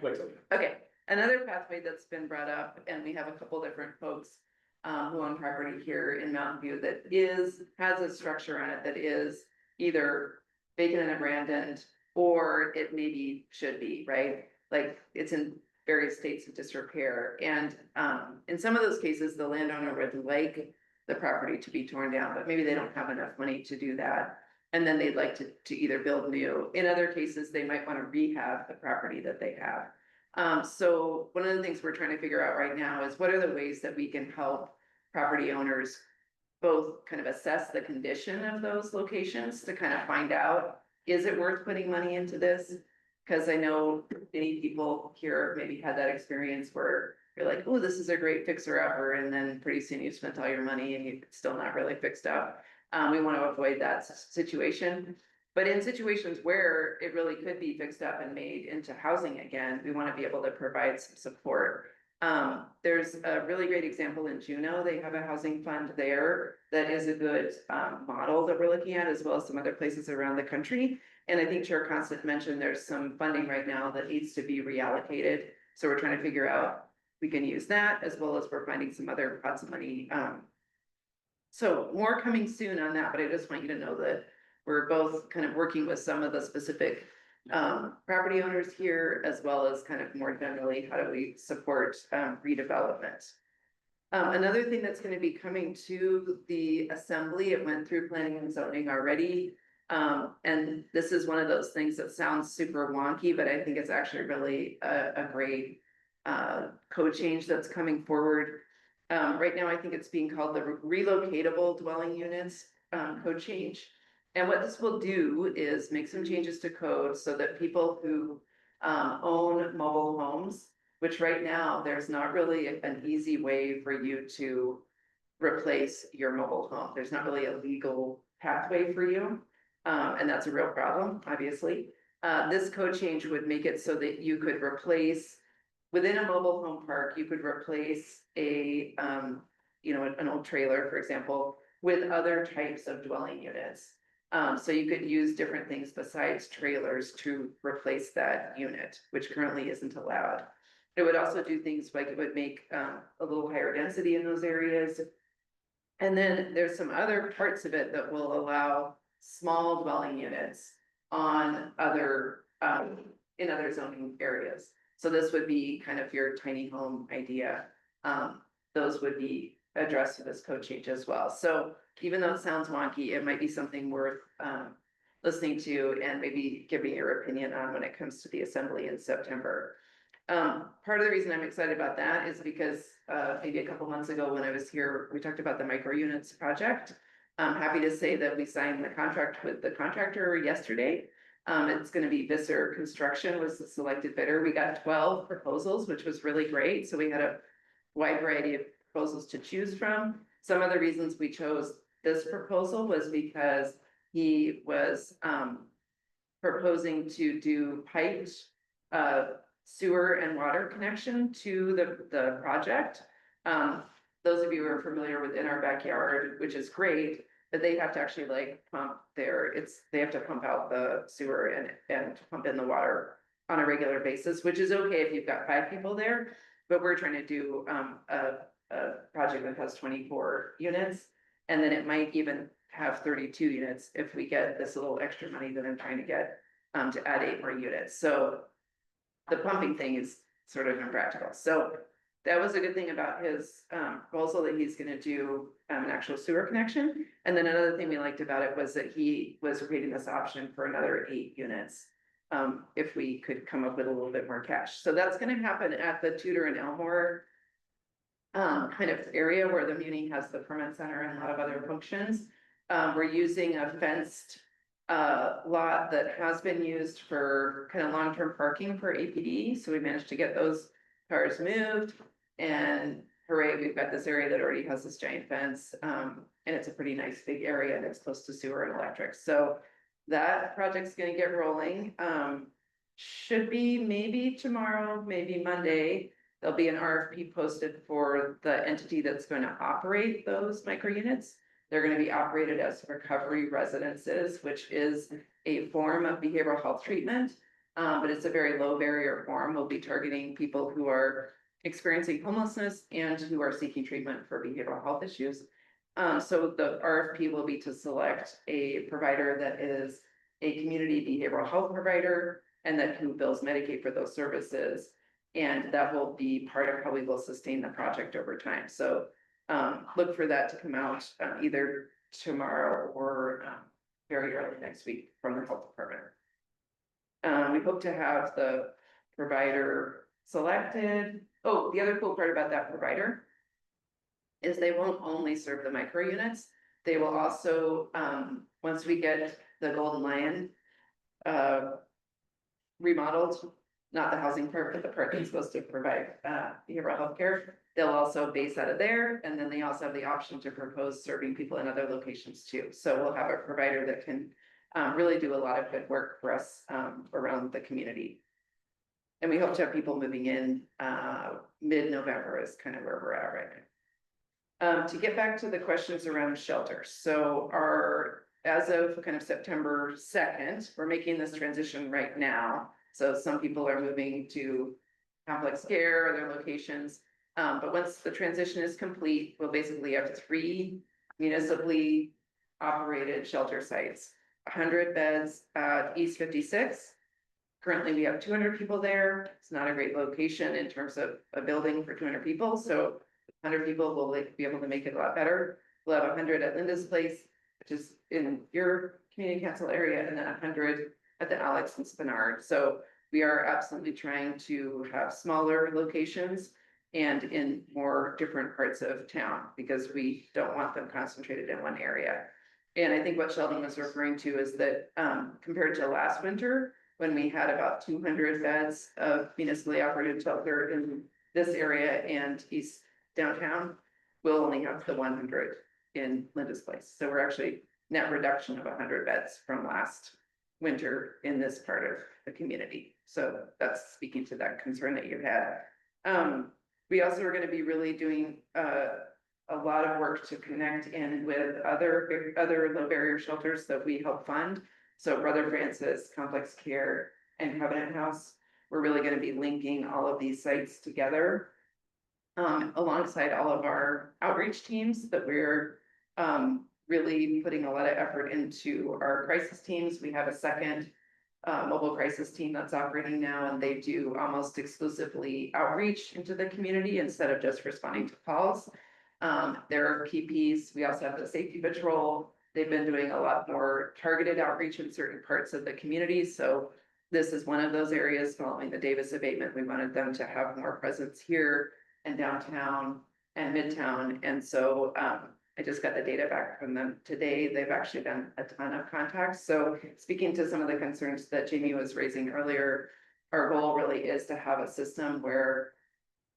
question? Okay, another pathway that's been brought up, and we have a couple different folks who own property here in Mountain View that has a structure on it that is either vacant and abandoned, or it maybe should be, right? Like it's in various states of disrepair. And in some of those cases, the landowner would like the property to be torn down, but maybe they don't have enough money to do that. And then they'd like to either build new. In other cases, they might want to rehab the property that they have. So one of the things we're trying to figure out right now is what are the ways that we can help property owners both kind of assess the condition of those locations to kind of find out, is it worth putting money into this? Because I know many people here maybe had that experience where you're like, oh, this is a great fixer upper, and then pretty soon you spent all your money and you're still not really fixed up. We want to avoid that situation. But in situations where it really could be fixed up and made into housing again, we want to be able to provide some support. There's a really great example in Juneau. They have a housing fund there that is a good model that we're looking at, as well as some other places around the country. And I think Chair Constant mentioned there's some funding right now that needs to be reallocated. So we're trying to figure out we can use that, as well as we're finding some other pots of money. So more coming soon on that, but I just want you to know that we're both kind of working with some of the specific property owners here, as well as kind of more generally, how do we support redevelopment? Another thing that's going to be coming to the assembly, it went through planning and zoning already. And this is one of those things that sounds super wonky, but I think it's actually really a great code change that's coming forward. Right now, I think it's being called the relocatable dwelling units code change. And what this will do is make some changes to code so that people who own mobile homes, which right now there's not really an easy way for you to replace your mobile home. There's not really a legal pathway for you. And that's a real problem, obviously. This code change would make it so that you could replace within a mobile home park, you could replace a, an old trailer, for example, with other types of dwelling units. So you could use different things besides trailers to replace that unit, which currently isn't allowed. It would also do things like it would make a little higher density in those areas. And then there's some other parts of it that will allow small dwelling units on other, in other zoning areas. So this would be kind of your tiny home idea. Those would be addressed in this code change as well. So even though it sounds wonky, it might be something worth listening to and maybe giving your opinion on when it comes to the assembly in September. Part of the reason I'm excited about that is because maybe a couple months ago when I was here, we talked about the micro units project. I'm happy to say that we signed the contract with the contractor yesterday. It's going to be Visser Construction was the selected bidder. We got 12 proposals, which was really great. So we had a wide variety of proposals to choose from. Some of the reasons we chose this proposal was because he was proposing to do piped sewer and water connection to the project. Those of you who are familiar with In Our Backyard, which is great, but they have to actually like pump they have to pump out the sewer and pump in the water on a regular basis, which is okay if you've got 5 people there. But we're trying to do a project that has 24 units, and then it might even have 32 units if we get this little extra money that I'm trying to get to add 8 more units. So the pumping thing is sort of impractical. So that was a good thing about his proposal, that he's going to do an actual sewer connection. And then another thing we liked about it was that he was creating this option for another 8 units if we could come up with a little bit more cash. So that's going to happen at the Tudor and Elmore kind of area where the Muni has the permit center and a lot of other functions. We're using a fenced lot that has been used for kind of long-term parking for APD. So we managed to get those cars moved, and hooray, we've got this area that already has this giant fence. And it's a pretty nice big area and it's close to sewer and electric. So that project's gonna get rolling. Should be maybe tomorrow, maybe Monday. There'll be an RFP posted for the entity that's going to operate those micro units. They're going to be operated as recovery residences, which is a form of behavioral health treatment. But it's a very low barrier form. We'll be targeting people who are experiencing homelessness and who are seeking treatment for behavioral health issues. So the RFP will be to select a provider that is a community behavioral health provider and that who bills Medicaid for those services. And that will be part of how we will sustain the project over time. So look for that to come out either tomorrow or very early next week from the health department. We hope to have the provider selected. Oh, the other cool part about that provider is they won't only serve the micro units. They will also, once we get the Golden Lion remodeled, not the housing part, but the part that's supposed to provide behavioral health care, they'll also base out of there. And then they also have the option to propose serving people in other locations too. So we'll have a provider that can really do a lot of good work for us, around the community. And we hope to have people moving in, mid-November is kind of where we're at right now. To get back to the questions around shelters, so as of kind of September 2nd, we're making this transition right now. So some people are moving to complex care, other locations. But once the transition is complete, we'll basically have 3 municipally operated shelter sites. 100 beds at East 56. Currently, we have 200 people there. It's not a great location in terms of a building for 200 people, so 100 people will be able to make it a lot better. We'll have 100 at Linda's Place, which is in your community council area, and then 100 at the Alex and Spinard. So we are absolutely trying to have smaller locations and in more different parts of town, because we don't want them concentrated in one area. And I think what Sheldon was referring to is that, compared to last winter, when we had about 200 beds of municipally operated shelter in this area and East downtown, we'll only have the 100 in Linda's Place. So we're actually net reduction of 100 beds from last winter in this part of the community. So that's speaking to that concern that you had. We also are going to be really doing a lot of work to connect in with other low barrier shelters that we help fund. So Brother Francis, Complex Care, and Covenant House, we're really going to be linking all of these sites together, alongside all of our outreach teams that we're really putting a lot of effort into our crisis teams. We have a second mobile crisis team that's operating now, and they do almost exclusively outreach into the community instead of just responding to calls. There are PPs. We also have the safety patrol. They've been doing a lot more targeted outreach in certain parts of the community. So this is one of those areas following the Davis abatement. We wanted them to have more presence here and downtown and midtown. And so I just got the data back from them today. They've actually done a ton of contacts. So speaking to some of the concerns that Jamie was raising earlier, our goal really is to have a system where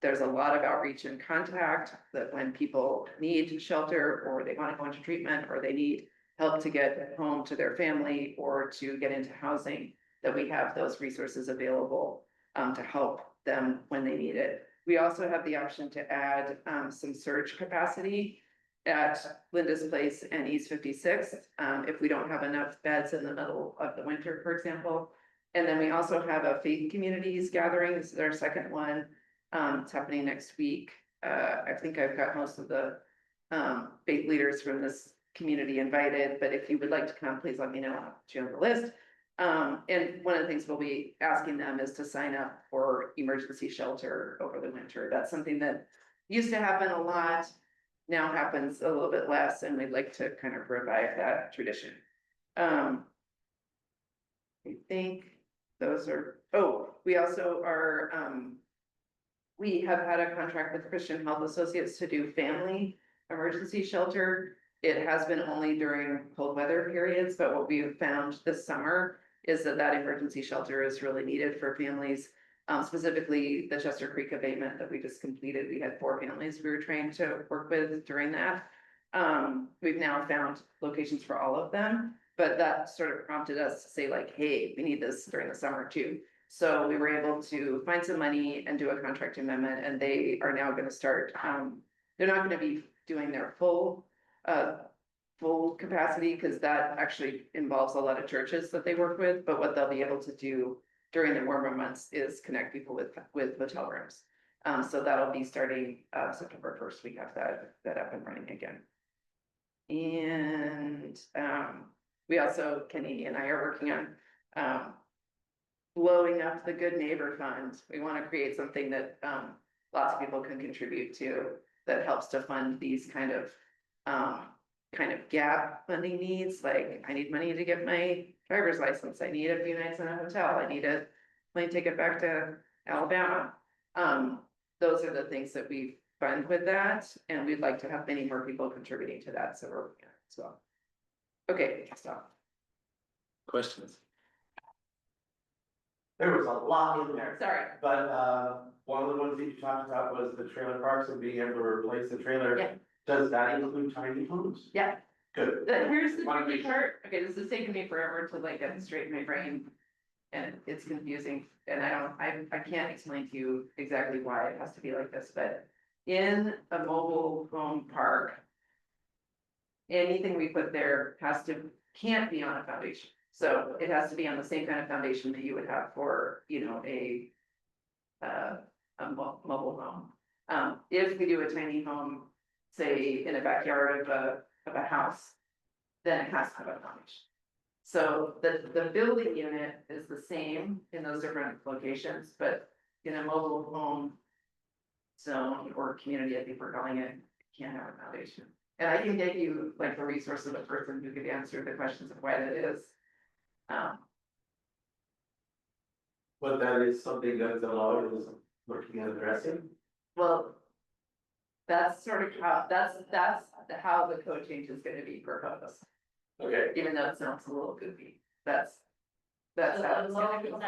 there's a lot of outreach and contact, that when people need shelter or they want to go into treatment or they need help to get home to their family or to get into housing, that we have those resources available to help them when they need it. We also have the option to add some surge capacity at Linda's Place and East 56 if we don't have enough beds in the middle of the winter, for example. And then we also have a faith communities gathering. This is our second one. It's happening next week. I think I've got most of the faith leaders from this community invited, but if you would like to come, please let me know. I'll put you on the list. And one of the things we'll be asking them is to sign up for emergency shelter over the winter. That's something that used to happen a lot, now happens a little bit less, and we'd like to kind of revive that tradition. I think those are, we also are, we have had a contract with Christian Health Associates to do family emergency shelter. It has been only during cold weather periods, but what we have found this summer is that emergency shelter is really needed for families. Specifically the Chester Creek abatement that we just completed. We had 4 families we were trying to work with during that. We've now found locations for all of them, but that sort of prompted us to say like, hey, we need this during the summer too. So we were able to find some money and do a contract amendment, and they are now going to start, they're not going to be doing their full capacity, because that actually involves a lot of churches that they work with, but what they'll be able to do during the warmer months is connect people with hotel rooms. So that'll be starting September 1st. We have that up and running again. And we also, Kenny and I are working on blowing up the Good Neighbor Fund. We want to create something that lots of people can contribute to, that helps to fund these kind of gap funding needs. Like, I need money to get my driver's license. I need a few nights in a hotel. I need a plane ticket back to Alabama. Those are the things that we fund with that, and we'd like to have many more people contributing to that. So we're working on it as well. Okay, stop. Questions? There was a lot in there. Sorry. But one of the ones that you talked about was the trailer parks and being able to replace the trailer. Yeah. Does that include tiny homes? Yeah. Good. Here's the tricky part, okay, this is taking me forever to like get it straight in my brain. And it's confusing, and I can't explain to you exactly why it has to be like this, but in a mobile home park. Anything we put there can't be on a foundation, so it has to be on the same kind of foundation that you would have for, you know, a mobile home. If we do a tiny home, say in a backyard of a house, then it has to have a foundation. So the building unit is the same in those different locations, but in a mobile home zone or community, I think we're calling it, can't have a foundation. And I can get you like the resource of the person who could answer the questions of why that is. But that is something that the law is looking at addressing. Well, that's sort of that's how the code change is gonna be proposed. Okay. Even though it sounds a little goofy, that's how it's gonna go.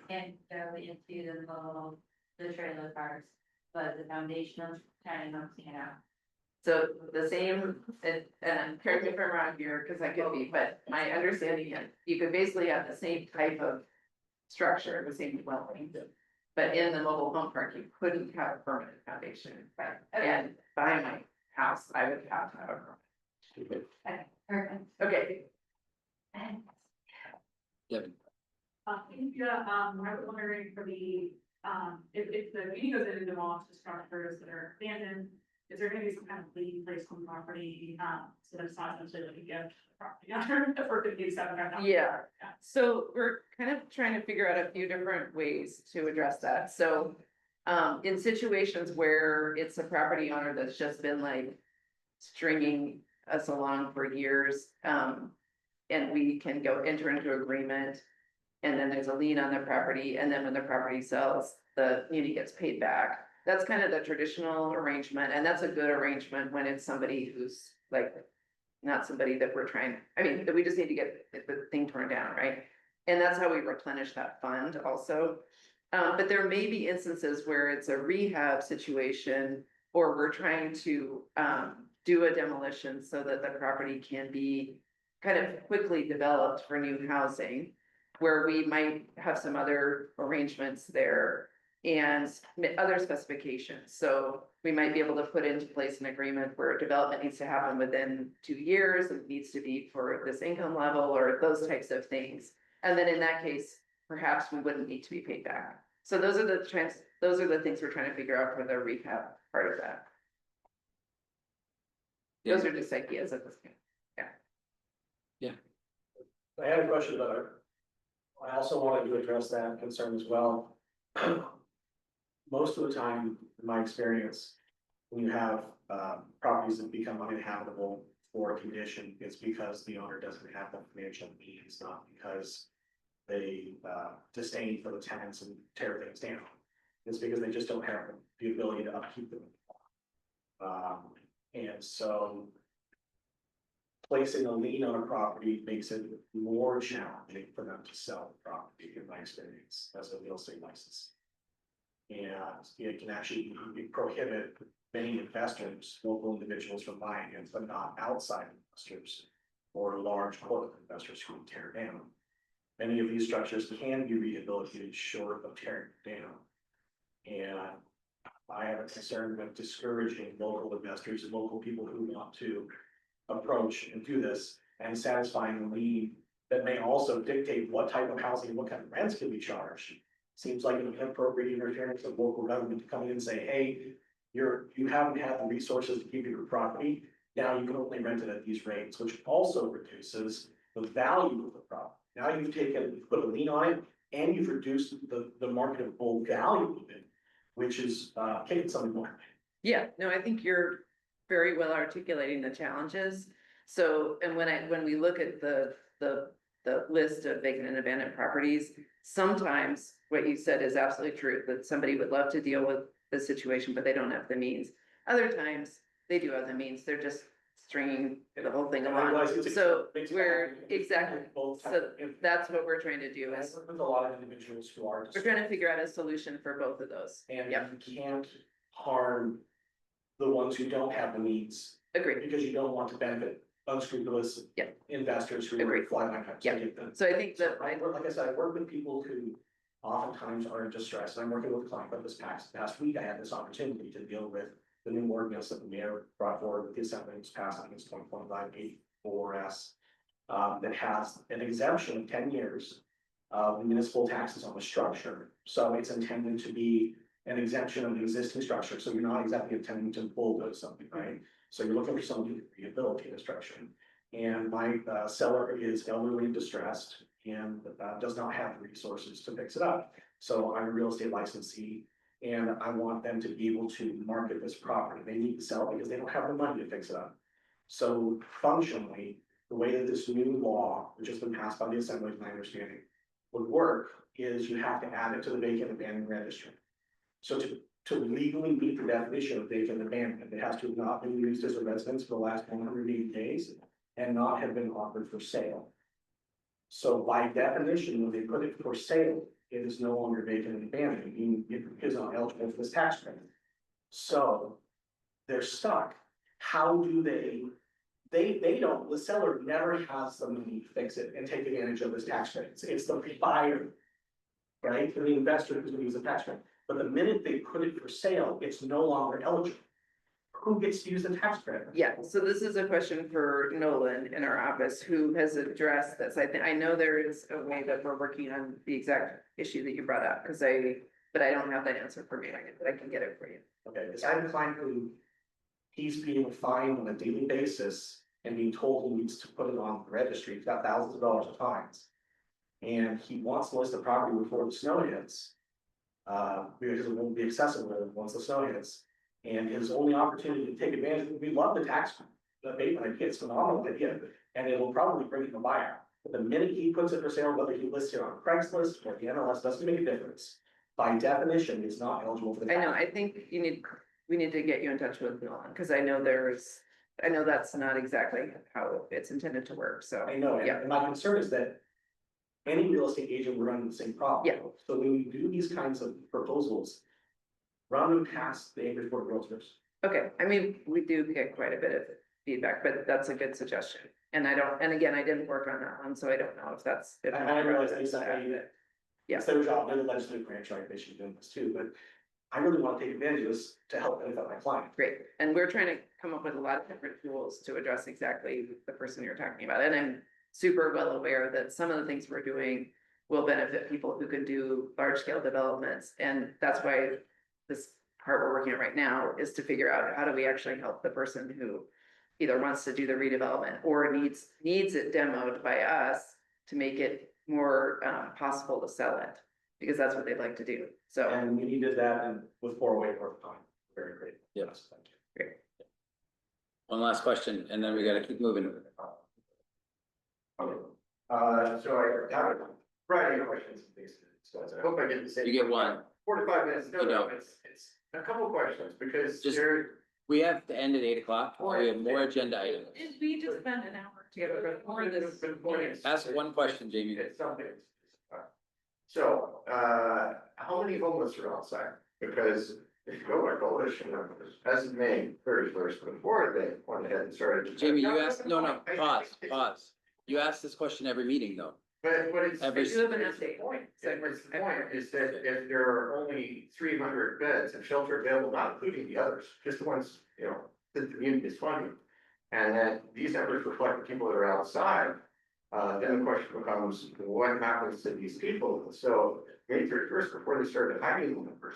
Can't go into the trailer parks, but the foundation of tiny homes, you know. So the same, and correct me if I'm wrong here, because I could be, but my understanding is you could basically have the same type of structure, the same dwelling. But in the mobile home park, you couldn't have a permanent foundation. And by my house, I would have to have a permanent. Okay, perfect. Okay. Devin. I was wondering for the, if the meeting goes in and demolishes the structures that are abandoned, is there gonna be some kind of lead placed on the property, so there's not essentially like a gift property owner for 57,000? Yeah, so we're kind of trying to figure out a few different ways to address that, so. In situations where it's a property owner that's just been like stringing us along for years, and we can go enter into agreement. And then there's a lien on the property, and then when the property sells, the community gets paid back. That's kind of the traditional arrangement, and that's a good arrangement when it's somebody who's like. Not somebody that we're trying, I mean, that we just need to get the thing torn down, right? And that's how we replenish that fund also. But there may be instances where it's a rehab situation, or we're trying to do a demolition so that the property can be kind of quickly developed for new housing, where we might have some other arrangements there and other specifications. So we might be able to put into place an agreement where development needs to happen within 2 years, and it needs to be for this income level or those types of things. And then in that case, perhaps we wouldn't need to be paid back. So those are the things we're trying to figure out for the rehab part of that. Those are just ideas at this point. I had a question about it. I also wanted to address that concern as well. Most of the time, in my experience, when you have properties that become uninhabitable for a condition, it's because the owner doesn't have the financial means, not because they disdain for the tenants and tear things down. It's because they just don't have the ability to upkeep them. And so placing a lien on a property makes it more challenging for them to sell the property, in my experience, as a real estate license. And it can actually prohibit many investors, local individuals from buying it, but not outside investors or large corporate investors who would tear down. Many of these structures can be rehabilitated short of tearing down. And I have a concern with discouraging local investors and local people who want to approach and do this, and satisfying a lien that may also dictate what type of housing and what kind of rents can be charged. Seems like an inappropriate interference of local government to come in and say, hey, you haven't had the resources to keep your property, now you can only rent it at these rates, which also reduces the value of the property. Now you've put a lien on it, and you've reduced the marketable value of it, which is kicking something more. Yeah, no, I think you're very well articulating the challenges. So, and when we look at the list of vacant and abandoned properties, sometimes what you said is absolutely true, that somebody would love to deal with the situation, but they don't have the means. Other times, they do have the means, they're just stringing the whole thing along. So we're, exactly, so that's what we're trying to do is. There's a lot of individuals who are. We're trying to figure out a solution for both of those. And Yep. you can't harm the ones who don't have the means. Agreed. Because you don't want to benefit unscrupulous. Yeah. Investors who Agreed. fly my kite. Yeah. So I think that, I work, like I said, I work with people who oftentimes are in distress, and I'm working with a client, but this past week, I had this opportunity to deal with the new ordinance that the mayor brought forward with the assembly, was passed, I think it's 20.584S. That has an exemption of 10 years of municipal taxes on the structure. So it's intended to be an exemption of the existing structure, so you're not exactly intending to bulldoze something, right? So you're looking for someone who can rehabilitate the structure. And my seller is elderly and distressed and does not have the resources to fix it up. So I'm a real estate licensee and I want them to be able to market this property. They need to sell because they don't have the money to fix it up. So functionally, the way that this new law, which has been passed by the assembly, my understanding, would work is you have to add it to the vacant abandoned registry. So to legally meet the definition of vacant abandonment, it has to have not been used as a residence for the last 180 days and not have been offered for sale. So by definition, when they put it for sale, it is no longer vacant and abandoned, meaning it is not eligible for this tax credit. So they're stuck. How do they don't, the seller never has the money to fix it and take advantage of this tax credit. It's the buyer, right? And the investor who's gonna use the tax credit. But the minute they put it for sale, it's no longer eligible. Who gets to use the tax credit? yeah, so this is a question for Nolan in our office, who has addressed this. I know there is a way that we're working on the exact issue that you brought up, but I don't have that answer for me. I can get it for you. Okay, because I have a client who he's being fined on a daily basis and being told he needs to put it on the registry. He's got thousands of dollars of fines. And he wants to list the property before the snow hits. Because it won't be accessible once the snow hits. And his only opportunity to take advantage, we love the tax abatement, I think it's a phenomenal idea, and it will probably bring him a buyer. But the minute he puts it for sale, whether he lists it on Craigslist or the MLS, doesn't make a difference. By definition, it's not eligible for the. I know, I think we need to get you in touch with Nolan, because I know that's not exactly how it's intended to work, so. I know, Yeah. and my concern is that any real estate agent will run into the same problem. Yeah. So when we do these kinds of proposals, run them past the Anchorage Board of Realtors. Okay, I mean, we do get quite a bit of feedback, but that's a good suggestion. And again, I didn't work on that one, so I don't know if that's. if I realize that's that Yeah. it's their job, they're the legislative branch, right, they should be doing this too, but I really want to take advantage of this to help benefit my client. Great, and we're trying to come up with a lot of different tools to address exactly the person you're talking about, and I'm super well aware that some of the things we're doing will benefit people who can do large scale developments, and that's why this part we're working on right now is to figure out how do we actually help the person who either wants to do the redevelopment or needs it demoed by us to make it more possible to sell it, because that's what they'd like to do, so. And we did that and with 408 North Pine, very great. Yes. Thank you. Great. One last question, and then we gotta keep moving. So I have a variety of questions, so I hope I get the same. You get one. 4 to 5 minutes, no, You no, don't. it's a couple of questions, because Just- there, We have to end at 8 o'clock. We have more agenda items. We just spent an hour together before this. Ask one question, Jamie. it's something. So, how many homeless are outside? Because if you go by coalition numbers, as of May 31st, before they went ahead and started. Jamie, you asked, no, pause. You ask this question every meeting, though. But it's. Every- it's You have an the update. point. It's the point is that if there are only 300 beds of shelter available, not including the others, just the ones, that the community is funding. And that these numbers reflect the people that are outside, then the question becomes, what happens to these people? So May 31st, before they started hiding the numbers,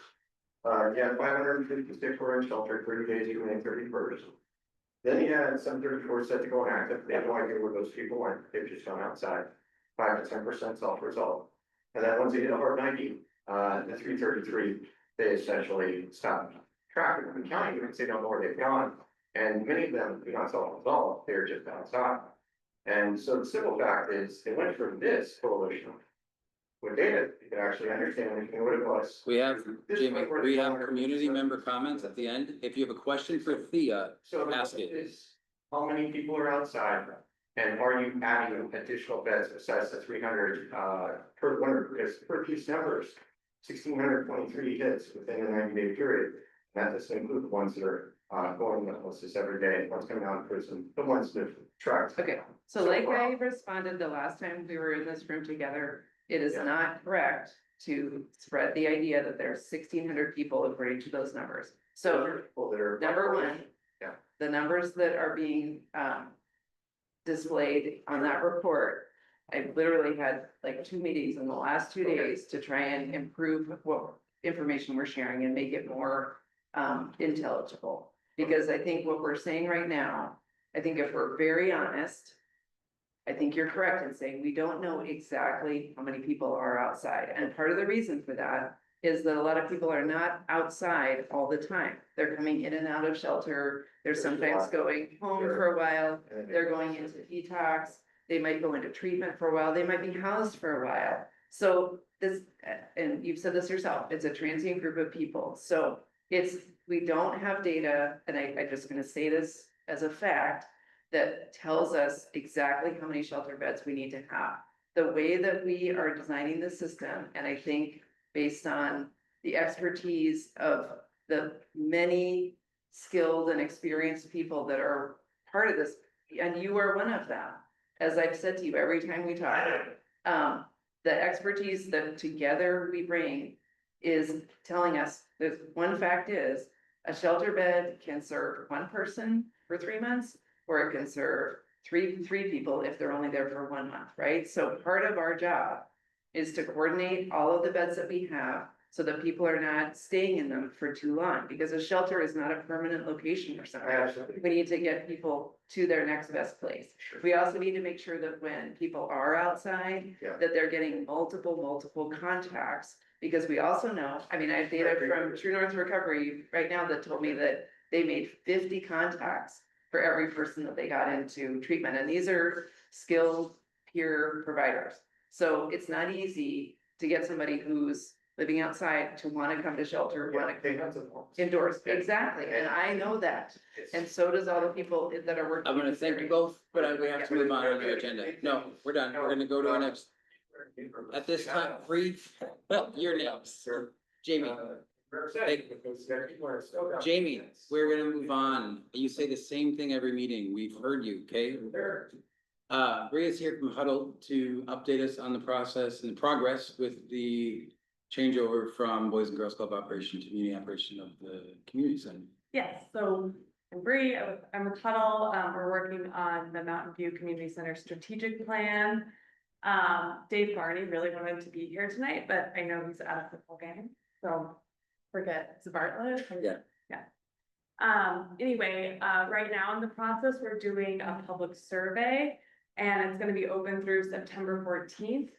you had 556 were in shelter 30 days to May 31st. Then you had some 34 set to go inactive. They have no idea where those people went. They've just gone outside. 5 to 10% self-resolve. And then once they hit over 90, the 333, they essentially stop tracking them and counting them because they don't know where they've gone. And many of them do not self-resolve, they're just outside. And so the simple fact is, they went from this coalition with data, you can actually understand what it was. We have, This Jamie, went where we they have wanted to community be. member comments at the end. If you have a question for Thea, So the ask question it. is, how many people are outside? And are you adding additional beds besides the 300 per winter? Because per these numbers, 1,623 hits within a 90-day period. That doesn't include the ones that are going to hostess every day, one's coming out of prison, the one's with trucks. Okay, so like I responded the last time we were in this room together, it is not correct to spread the idea that there's 1,600 people according to those numbers. So Well, they're. number one. Yeah. The numbers that are being displayed on that report. I've literally had like 2 meetings in the last 2 days to try and improve what information we're sharing and make it more intelligible. Because I think what we're saying right now, I think if we're very honest, I think you're correct in saying we don't know exactly how many people are outside. And part of the reason for that is that a lot of people are not outside all the time. They're coming in and out of shelter. They're sometimes going home for a while. They're going into detox. They might go into treatment for a while. They might be housed for a while. So this, and you've said this yourself, it's a transient group of people. So we don't have data, and I'm just gonna say this as a fact, that tells us exactly how many shelter beds we need to have. The way that we are designing the system, and I think based on the expertise of the many skilled and experienced people that are part of this, and you are one of them. As I've said to you every time we talk, the expertise that together we bring is telling us, there's one fact is, a shelter bed can serve one person for 3 months, or it can serve three people if they're only there for 1 month, right? So part of our job is to coordinate all of the beds that we have so that people are not staying in them for too long, because a shelter is not a permanent location for somebody. Absolutely. We need to get people to their next best place. We also need to make sure that when people are outside, Yeah. that they're getting multiple contacts. Because we also know, I mean, I have data from True North Recovery right now that told me that they made 50 contacts for every person that they got into treatment. And these are skilled peer providers. So it's not easy to get somebody who's living outside to want to come to shelter, want to indoors. Exactly, and I know that. And so does all the people that are working. I'm gonna thank you both, but we have to move on your agenda. No, we're done. We're gonna go to our next. At this time, well, you're next, Jamie. Jamie, we're gonna move on. You say the same thing every meeting. We've heard you, okay? Bria's here from Huddle to update us on the process and progress with the changeover from Boys and Girls Club operation to community operation of the community center. Yes, so I'm Bree, I'm with Huddle, we're working on the Mountain View Community Center strategic plan. Dave Barney really wanted to be here tonight, but I know he's at a football game, so forget, it's Bartlett. Yeah. Yeah. Anyway, right now in the process, we're doing a public survey, and it's gonna be open through September 14th.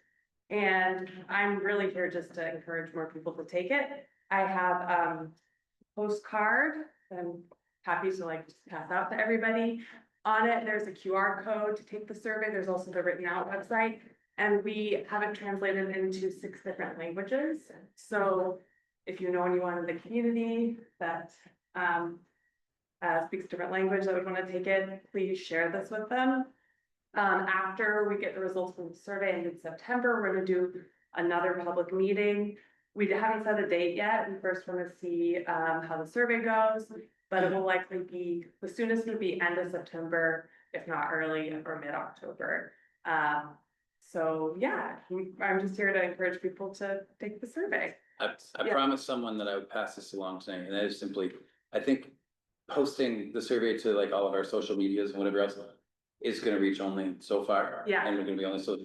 And I'm really here just to encourage more people to take it. I have a postcard that I'm happy to like just pass out to everybody. On it, there's a QR code to take the survey. There's also the written out website. And we have it translated into 6 different languages. So if you know anyone in the community that speaks a different language that would want to take it, please share this with them. After we get the results from the survey in mid-September, we're gonna do another public meeting. We haven't set a date yet. We first want to see how the survey goes, but it will likely be, the soonest would be end of September, if not early or mid-October. So yeah, I'm just here to encourage people to take the survey. I Yeah. promised someone that I would pass this along tonight, and that is simply, I think posting the survey to like all of our social medias and whatever else is gonna reach only so far. Yeah. And we're gonna be only so,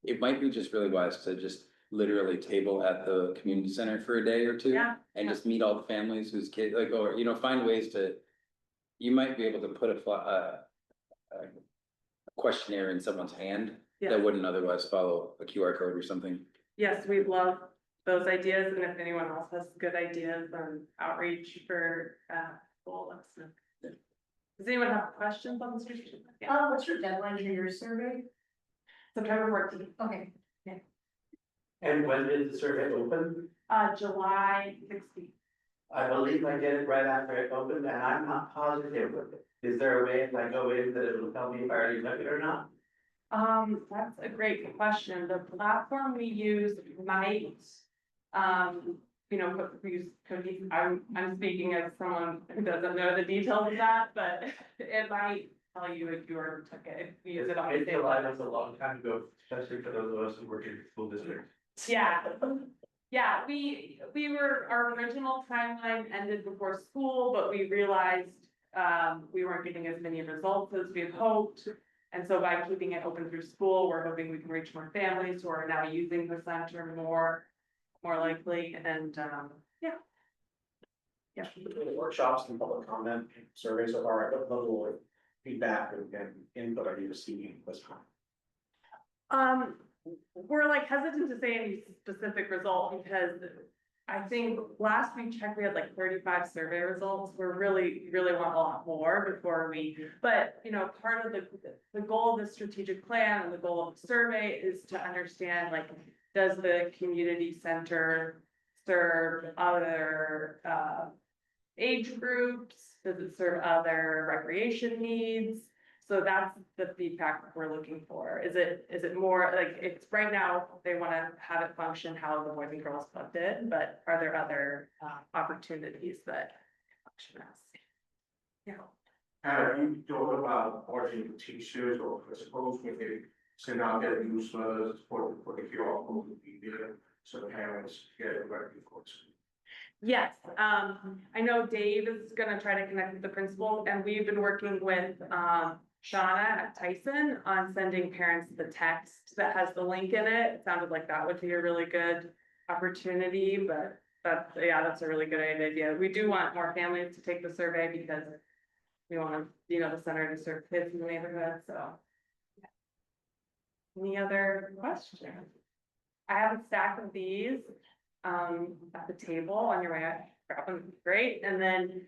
it might be just really wise to just literally table at the community center for a day or two. Yeah. And just meet all the families whose kids, like, or, you know, find ways to, you might be able to put a questionnaire in someone's hand Yeah. that wouldn't otherwise follow a QR code or something. Yes, we love those ideas, and if anyone else has good ideas on outreach for, we'll let us know. Does anyone have questions on the strategic? Yeah. What's your deadline for your survey? September 14th. Okay. And when did the survey open? July 16th. I believe I did it right after it opened, and I'm not positive. Is there a way if I go in that it'll tell me if I already took it or not? That's a great question. The platform we use might you know, use cookies, I'm speaking as someone who doesn't know the details of that, but it might tell you if you were took it, if you use it on. It's a lot, that's a long time ago, especially for those of us who work in school districts. Yeah, yeah, we were, our original timeline ended before school, but we realized, we weren't getting as many results as we had hoped. And so by keeping it open through school, we're hoping we can reach more families who are now using the center more likely, and, yeah. Yeah. Between the workshops and public comment surveys so far, what level of feedback and input are you receiving this time? We're like hesitant to say any specific result because I think last we checked, we had like 35 survey results. We're really want a lot more before we, but you know, part of the goal of the strategic plan and the goal of the survey is to understand, like, does the community center serve other age groups? Does it serve other recreation needs? So that's the feedback we're looking for. Is it more like, it's right now, they want to have it function how the Boys and Girls Club did, but are there other opportunities that function as? Yeah. You talk about ordering teachers or principals when they send out their newsletters for the QR code to be there, so parents get it right before school. Yes, I know Dave is gonna try to connect with the principal, and we've been working with Shauna at Tyson on sending parents the text that has the link in it. It sounded like that would be a really good opportunity, but that's a really good idea. We do want more families to take the survey because we want, you know, the center to serve kids in the neighborhood, so. Any other questions? I have a stack of these at the table on your way out. Grab them, great. And then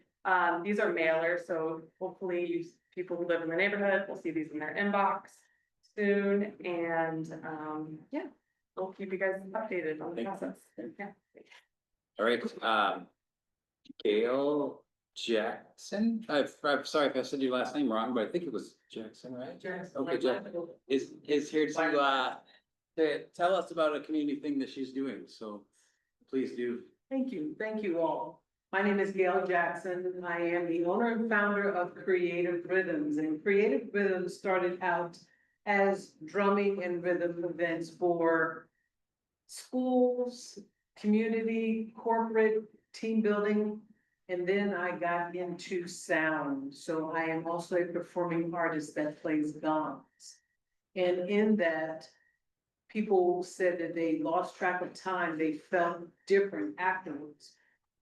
these are mailers, so hopefully people who live in the neighborhood will see these in their inbox soon. And yeah, we'll keep you guys updated on the process. Yeah. All right, Gail Jackson, I'm sorry if I said your last name wrong, but I think it was Jackson, right? Okay, Jack is here to tell us about a community thing that she's doing, so please do. Thank you all. My name is Gail Jackson. I am the owner and founder of Creative Rhythms, and Creative Rhythms started out as drumming and rhythm events for schools, community, corporate, team building, and then I got into sound. So I am also a performing artist that plays gongs. And in that, people said that they lost track of time, they felt different afterwards.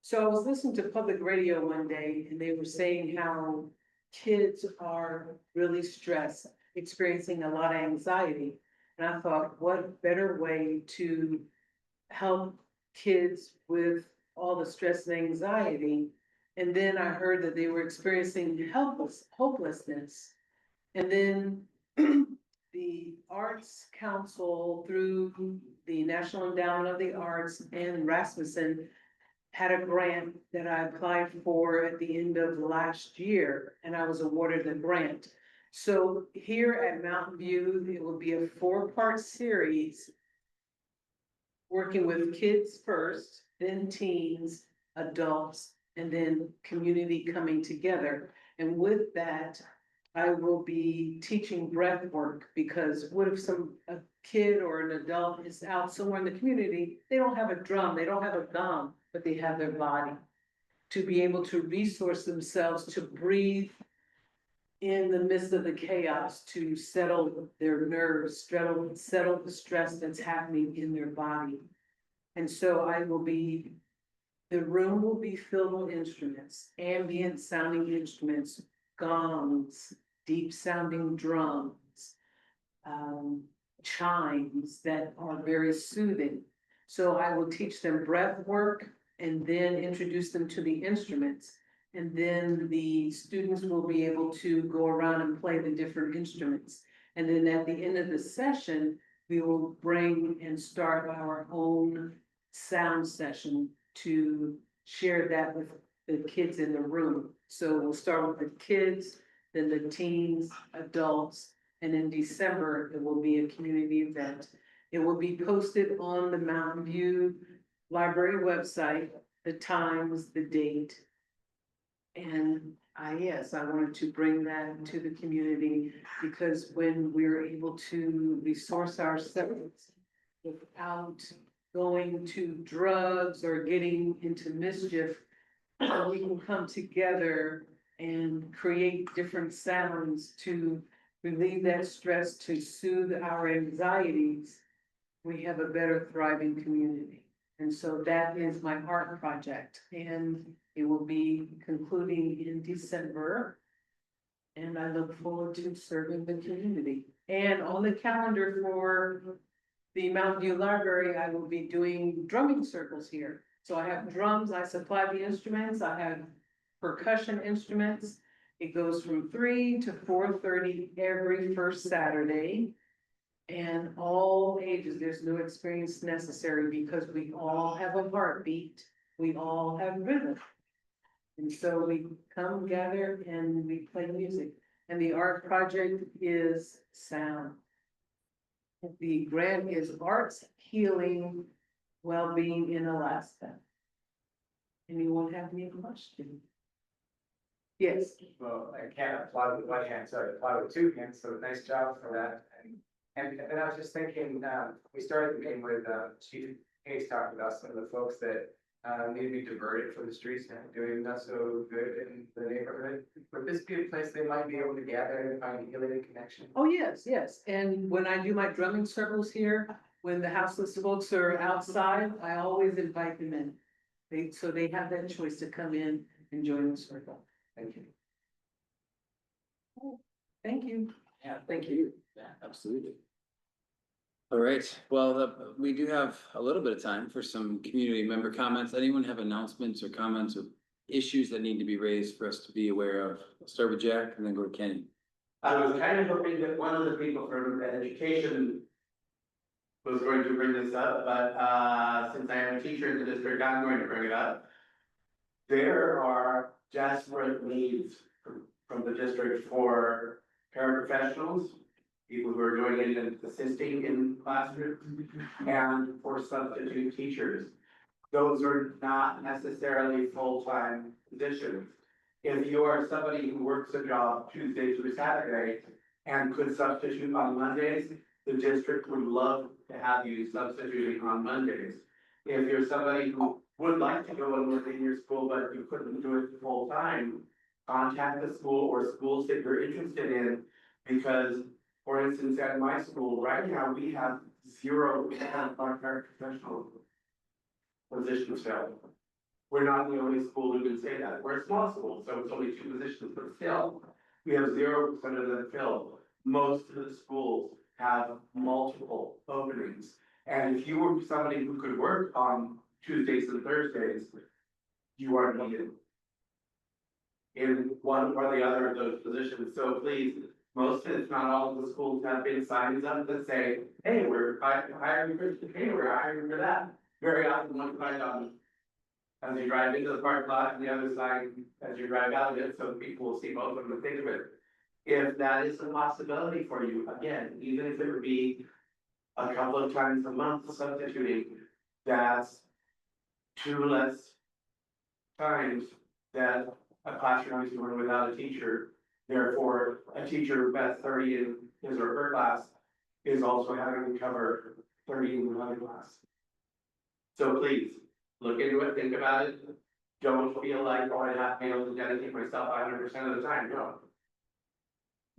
So I was listening to public radio one day and they were saying how kids are really stressed, experiencing a lot of anxiety. And I thought, what better way to help kids with all the stress and anxiety? And then I heard that they were experiencing hopelessness. And then the Arts Council, through the National Endowment of the Arts and Rasmussen, had a grant that I applied for at the end of last year, and I was awarded the grant. So here at Mountain View, it will be a 4-part series working with kids first, then teens, adults, and then community coming together. And with that, I will be teaching breath work, because what if a kid or an adult is out somewhere in the community, they don't have a drum, they don't have a gong, but they have their body to be able to resource themselves, to breathe in the midst of the chaos, to settle their nerves, settle the stress that's happening in their body. And so the room will be filled with instruments, ambient sounding instruments, gongs, deep sounding drums, chimes that are very soothing. So I will teach them breath work and then introduce them to the instruments. And then the students will be able to go around and play the different instruments. And then at the end of the session, we will bring and start our own sound session to share that with the kids in the room. So we'll start with the kids, then the teens, adults, and in December, it will be a community event. It will be posted on the Mountain View library website, the times, the date. And yes, I wanted to bring that to the community because when we're able to resource ourselves without going to drugs or getting into mischief, we can come together and create different sounds to relieve that stress, to soothe our anxieties. We have a better thriving community. And so that is my art project, and it will be concluding in December. And I look forward to serving the community. And on the calendar for the Mountain View Library, I will be doing drumming circles here. So I have drums, I supply the instruments, I have percussion instruments. It goes from 3 to 4:30 every first Saturday. And all ages, there's no experience necessary because we all have a heartbeat, we all have rhythm. And so we come gather and we play music. And the art project is sound. The grant is Arts Healing Wellbeing in Alaska. Anyone have any questions? Yes. Well, I can't apply with one hand, so I apply with two hands, so nice job for that. And I was just thinking, we started the meeting with, Chief Hayes talking about some of the folks that, need to be diverted from the streets and doing not so good in the neighborhood. Would this be a place they might be able to gather and find healing and connection? Oh, yes, yes. And when I do my drumming circles here, when the houseless folks are outside, I always invite them in. So they have that choice to come in and join the circle. Thank you. Thank you. Yeah, thank you. Yeah, absolutely. All right, well, we do have a little bit of time for some community member comments. Anyone have announcements or comments or issues that need to be raised for us to be aware of? I'll start with Jack and then go to Kenny. I was kind of hoping that one of the people from education was going to bring this up, but since I am a teacher in the district, I'm going to bring it up. There are desperate needs from the district for paraprofessionals, people who are going in and assisting in classrooms, and for substitute teachers. Those are not necessarily full-time positions. If you are somebody who works a job Tuesday through Saturday and could substitute on Mondays, the district would love to have you substituting on Mondays. If you're somebody who would like to go and work in your school, but you couldn't do it full-time, contact the school or schools that you're interested in, because, for instance, at my school, right now, we have 0 paraprofessional positions filled. We're not the only school who can say that. We're a small school, so it's only 2 positions, but still, we have 0% of them filled. Most of the schools have multiple openings. And if you were somebody who could work on Tuesdays and Thursdays, you are needed in one or the other of those positions. So please, most, if not all of the schools have big signs up that say, hey, we're hiring for this, hey, we're hiring for that. Very often one find on as you drive into the parking lot and the other side as you drive out of it, so people will see both of them and think of it. If that is a possibility for you, again, even if it would be a couple of times a month substituting, that's 2 less times that a classroom is doing without a teacher. Therefore, a teacher who has 30 in his or her class is also having to cover 30 in another class. So please, look into it, think about it. Don't feel like, oh, I have to be able to dedicate myself 100% of the time, no.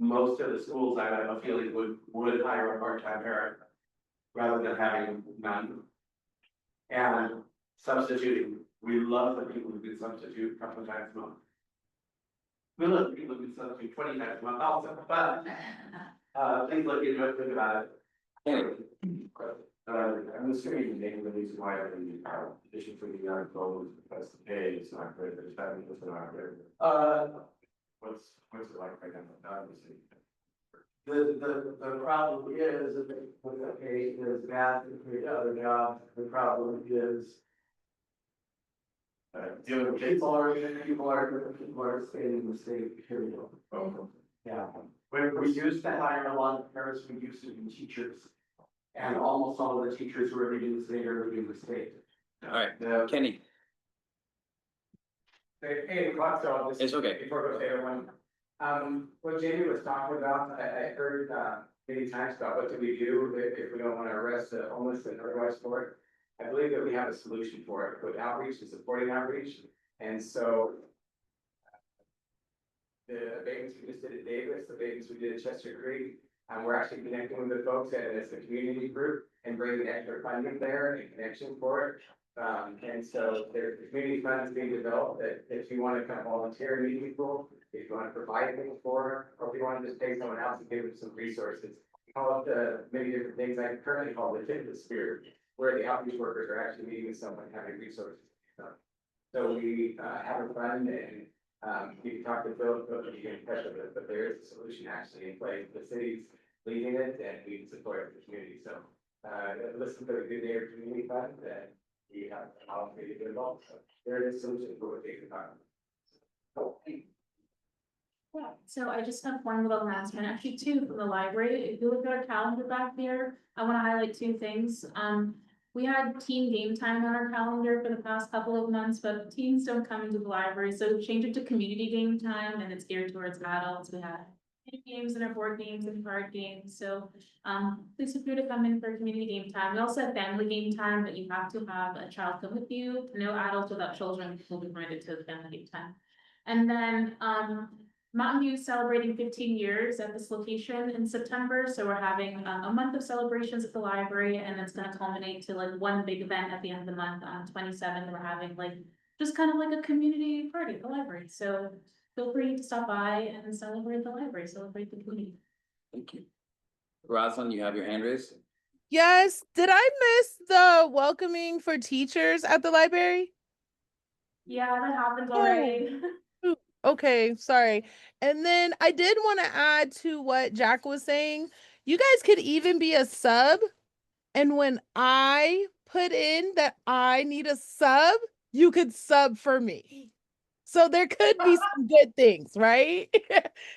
Most of the schools, I have a feeling, would hire a part-time parent rather than having none. And substituting, we love the people who can substitute a couple of times a month. We love the people who can substitute 20 times a month also, but please look into it, think about it. Kenny. I'm assuming the name of the reason why the petition for the article is because the pay is not great, there's that because they're not great. What's it like right now? Obviously. The problem is that the pay is bad compared to other jobs. The problem is Dealing with people are staying in the state, period. Yeah. We used to hire a lot of parents who used to be teachers. And almost all of the teachers who are leaving the state are leaving the state. All right, Kenny, Hey, so this. it's okay. Before I go to everyone, what Jamie was talking about, I heard, many times about what do we do if we don't want to arrest the homeless and otherwise for it. I believe that we have a solution for it with outreach and supporting outreach, and so. The abatements we just did at Davis, the abatements we did at Chester Creek, we're actually connecting with the folks as a community group and bringing extra funding there and connection for it. And so there's community funds being developed that if you want to come volunteer and meet people, if you want to provide things for, or if you want to just pay someone else and give them some resources. Call it the many different things I currently call the tip of the spear, where the outreach workers are actually meeting with someone having resources. So we have a fund and you can talk to Phil, you can touch with it, but there is a solution actually in place. The city's leading it and we support the community. So listen to the Good Neighbor Community Fund and we have all three to get involved. So there is a solution for what they can talk. Yeah, so I just have one little announcement, actually two from the library. If you look at our calendar back there, I want to highlight two things. We had teen game time on our calendar for the past couple of months, but teens don't come into the library, so we changed it to community game time and it's geared towards adults. We had games and our board games and card games, so please feel free to come in for community game time. We also have family game time, but you have to have a child come with you. No adults without children will be permitted to the family game time. And then Mountain View is celebrating 15 years at this location in September, so we're having a month of celebrations at the library, and it's going to culminate to like one big event at the end of the month on 27th. We're having like just kind of like a community party at the library, so feel free to stop by and celebrate the library, celebrate the community. Thank you. Rosalind, you have your hand raised? Yes, did I miss the welcoming for teachers at the library? Yeah, that happened already. Oh, okay, sorry. And then I did want to add to what Jack was saying. You guys could even be a sub. And when I put in that I need a sub, you could sub for me. So there could be some good things, right?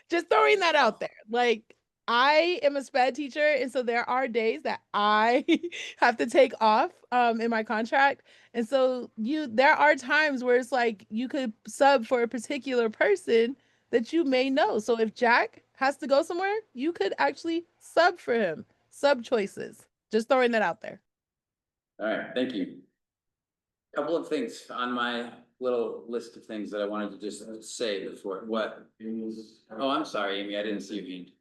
Just throwing that out there. Like, I am a SPED teacher, and so there are days that I have to take off in my contract. And so there are times where it's like you could sub for a particular person that you may know. So if Jack has to go somewhere, you could actually sub for him. Sub choices. Just throwing that out there. All right, thank you. Couple of things on my little list of things that I wanted to just say before, what? Oh, I'm sorry, Amy, I didn't see your hand.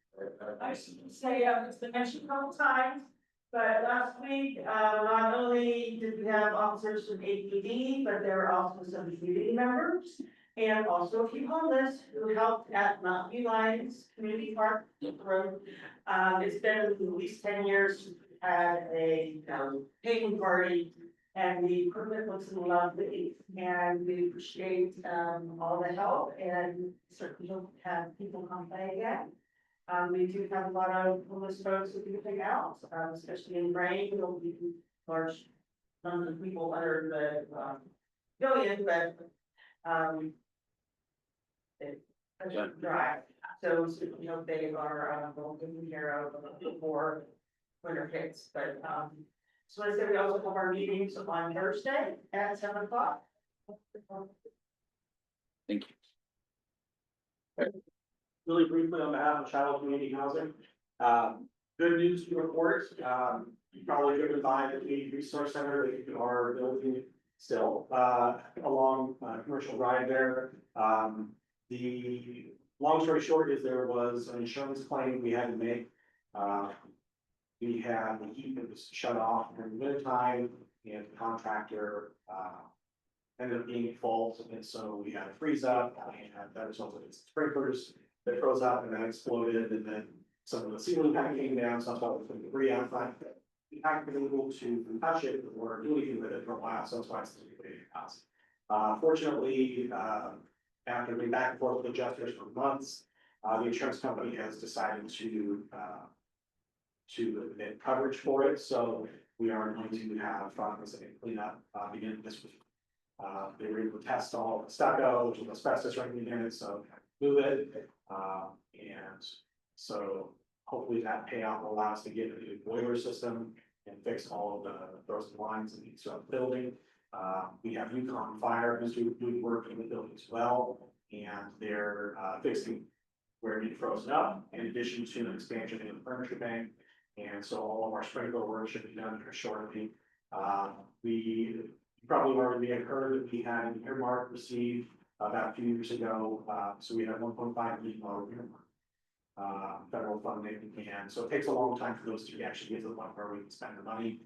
I should say, it's been mentioned a couple times, but last week, not only did we have officers from APD, but there were also some community members. And also a few homeless who helped at Mountain View Lions Community Park Road. It's been at least 10 years, since we had a painting party. And the equipment looks lovely and we appreciate all the help and certainly hope to have people come play again. We do have a lot of homeless folks that we can pick out, especially in rain, there'll be large numbers of people under the pavilion, but it's dry. So we hope they are taken care of before winter hits, but so I said we also have our meetings on Thursday at 7 o'clock. Thank you. Really briefly on behalf of Shiloh Community Housing, good news to report, probably driven by the Community Resource Center that you are building still, along Commercial Drive there. The long story short is there was an insurance claim we had to make. We had the heat that was shut off during the winter time and the contractor ended up being at fault. And so we had a freeze up and that resulted in sprinklers that froze up and then exploded. And then some of the ceiling kind of came down. So I thought it was going to debris outside. We haven't been able to touch it or do anything with it for a while. So that's why it's still in the house. Fortunately, after being back and forth with adjusters for months, the insurance company has decided to admit coverage for it, so we are going to have cleanup begin this week. They were able to test all the stucco, which is asbestos right in it, so move it, and so hopefully that payout will allow us to get a new boiler system and fix all of the frozen lines in the building. We have Yukon Fire who's doing work in the building as well, and they're fixing where it frozen up, in addition to an expansion in the furniture bank. And so all of our sprinkler work should be done here shortly. We probably already may have heard that we had an earmark received about a few years ago, so we have $1.5 million earmark. Federal funding, and so it takes a long time for those to actually get to the point where we can spend the money.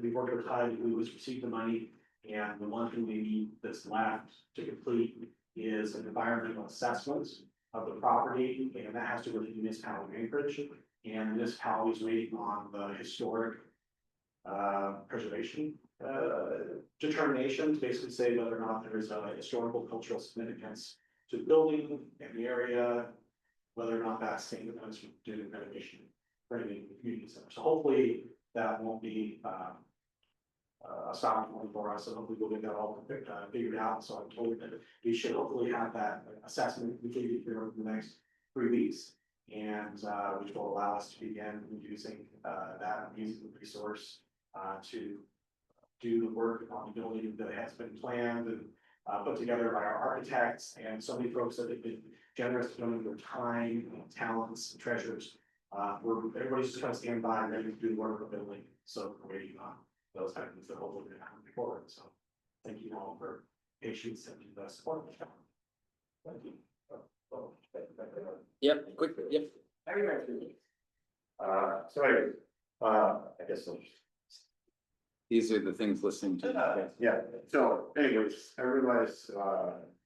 We worked with HUD, we was received the money, and the one thing they need that's left to complete is an environmental assessment of the property, and that has to go to the municipality of Anchorage. And the municipality is waiting on the historic preservation determination to basically say whether or not there is a historical cultural significance to the building in the area, whether or not that's staying with us doing renovation for any community center. So hopefully that won't be a stopping point for us, and hopefully we'll get that all figured out. So I'm told that we should hopefully have that assessment completed here over the next 3 weeks, and which will allow us to begin using that amazing resource to do the work on the building that has been planned and put together by our architects and so many folks that have been generous to donate their time, talents, and treasures. Everybody's just trying to stand by and ready to do the work of the building. So we're waiting on those kind of things that hopefully will happen forward. So thank you all for patience and support. Thank you. Yep, quick, yep. So anyways, I guess These are the things listening to. yeah, so anyways, I realize,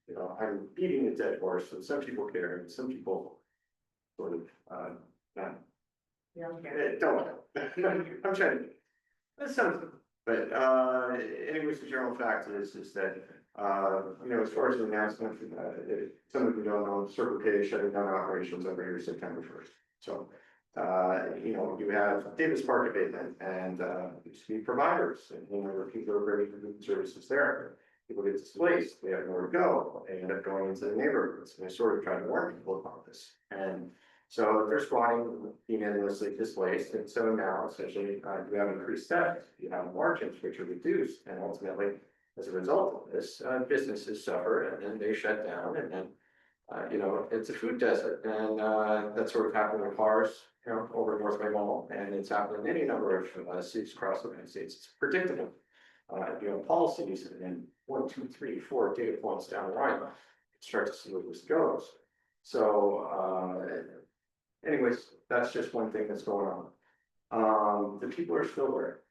you know, I'm beating a dead horse, and some people care, and some people sort of, not. Don't, I'm trying to, that sounds, but, anyways, the general fact is that, you know, as far as the announcement, some of you don't know, Circle K shutting down operations over here September 1st. So, you know, you have Davis Park abatement and, used to be providers, and, you know, people are very good services there. People get displaced, they have nowhere to go, they end up going into the neighborhoods, and they sort of try to warn people about this. And so they're squatting, being endlessly displaced, and so now essentially, you have increased theft, you have margins which are reduced, and ultimately, as a result of this, businesses suffer, and then they shut down, and then, you know, it's a food desert, and that's sort of happening in cars, you know, over Northway Mall, and it's happening in any number of cities across the United States. It's predictable. You know, policies, and then 1, 2, 3, 4 data points down the line, start to see where this goes. So, anyways, that's just one thing that's going on. The people are still there.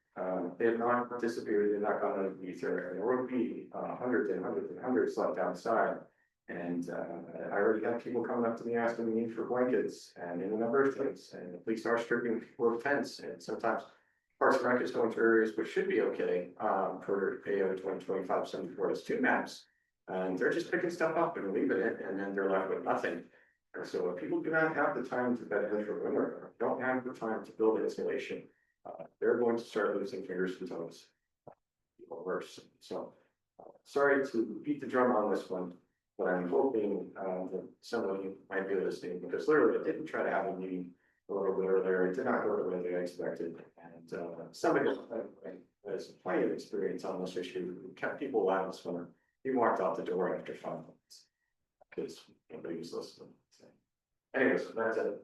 They have not disappeared. They're not gone underneath there. There will be hundreds and hundreds and hundreds left outside. And I already have people coming up to me asking me for blankets and in a number of things. And the police are stripping people of tents, and sometimes Parks and Rec is going to areas which should be okay for AO 2025-74S2 maps. And they're just picking stuff up and leaving it, and then they're left with nothing. And so if people do not have the time to bed in for winter, or don't have the time to build insulation, they're going to start losing fingers and toes. People worse. So sorry to beat the drum on this one, but I'm hoping that some of you might be listening, because literally I didn't try to have a meeting a little bit earlier. It did not go the way I expected. And somebody has plenty of experience on this issue, who kept people loud this winter. He walked out the door after 5 minutes because nobody was listening. So, anyways, that's it.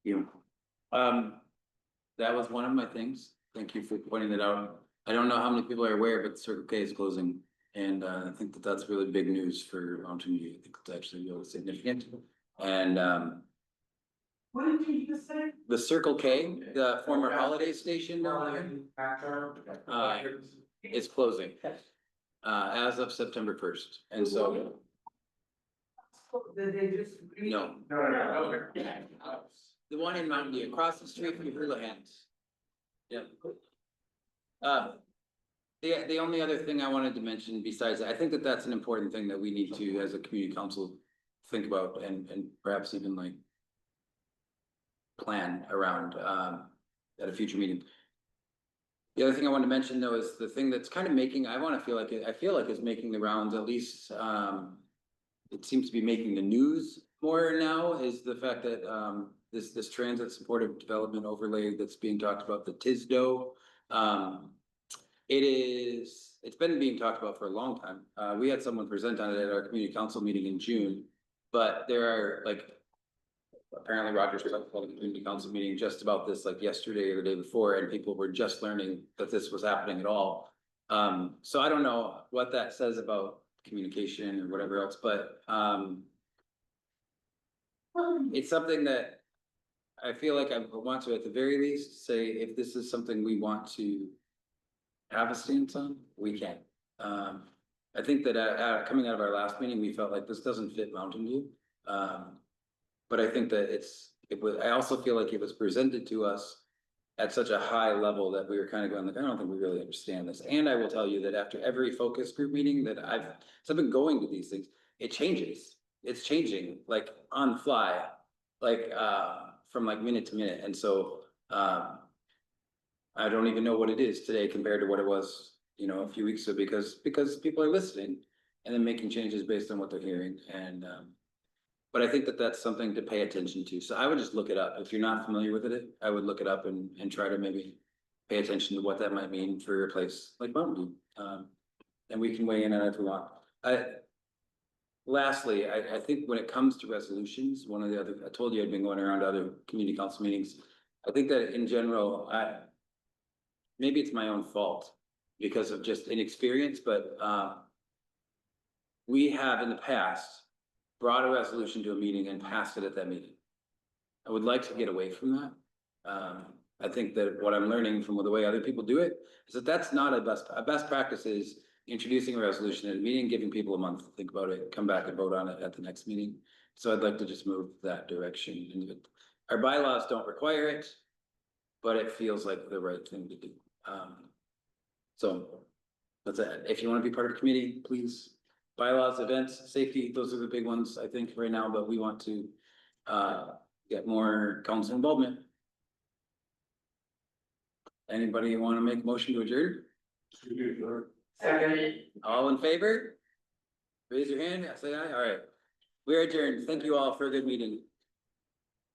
You. That was one of my things. Thank you for pointing that out. I don't know how many people are aware, but Circle K is closing. And I think that that's really big news for Mountain View. I think it's actually really significant. And What did you just say? the Circle K, the former holiday station down there, is closing as of September 1st. And so, Did they just? no. No. The one in Mountain View, across the street from Houlihan's. Yep. The only other thing I wanted to mention besides, I think that that's an important thing that we need to, as a community council, think about and perhaps even like plan around at a future meeting. The other thing I want to mention though is the thing that's kind of making, I feel like it's making the rounds, at least it seems to be making the news more now, is the fact that this transit supportive development overlay that's being talked about, the TISDO. it's been being talked about for a long time. We had someone present on it at our community council meeting in June. But there are like, apparently Rogers talked about a community council meeting just about this like yesterday or the day before, and people were just learning that this was happening at all. So I don't know what that says about communication or whatever else, but it's something that I feel like I want to, at the very least, say if this is something we want to have a stance on, we can. I think that coming out of our last meeting, we felt like this doesn't fit Mountain View. But I think that I also feel like it was presented to us at such a high level that we were kind of going like, I don't think we really understand this. And I will tell you that after every focus group meeting that I've been going to these things, it changes. It's changing like on the fly, like from like minute to minute. And so I don't even know what it is today compared to what it was, a few weeks ago, because people are listening and then making changes based on what they're hearing. And but I think that that's something to pay attention to. So I would just look it up. If you're not familiar with it, I would look it up and try to maybe pay attention to what that might mean for your place like Mountain View. And we can weigh in on it if we want. Lastly, I think when it comes to resolutions, I told you I'd been going around to other community council meetings. I think that in general, maybe it's my own fault because of just inexperience, but we have in the past brought a resolution to a meeting and passed it at that meeting. I would like to get away from that. I think that what I'm learning from the way other people do it is that that's not a best practice is introducing a resolution at a meeting, giving people a month to think about it, come back and vote on it at the next meeting. So I'd like to just move that direction. Our bylaws don't require it, but it feels like the right thing to do. So that's it. If you want to be part of the committee, please. Bylaws, events, safety, those are the big ones, I think, right now, but we want to get more council involvement. Anybody want to make a motion to adjourn? Second. All in favor? Raise your hand, say aye. All right. We're adjourned. Thank you all for a good meeting.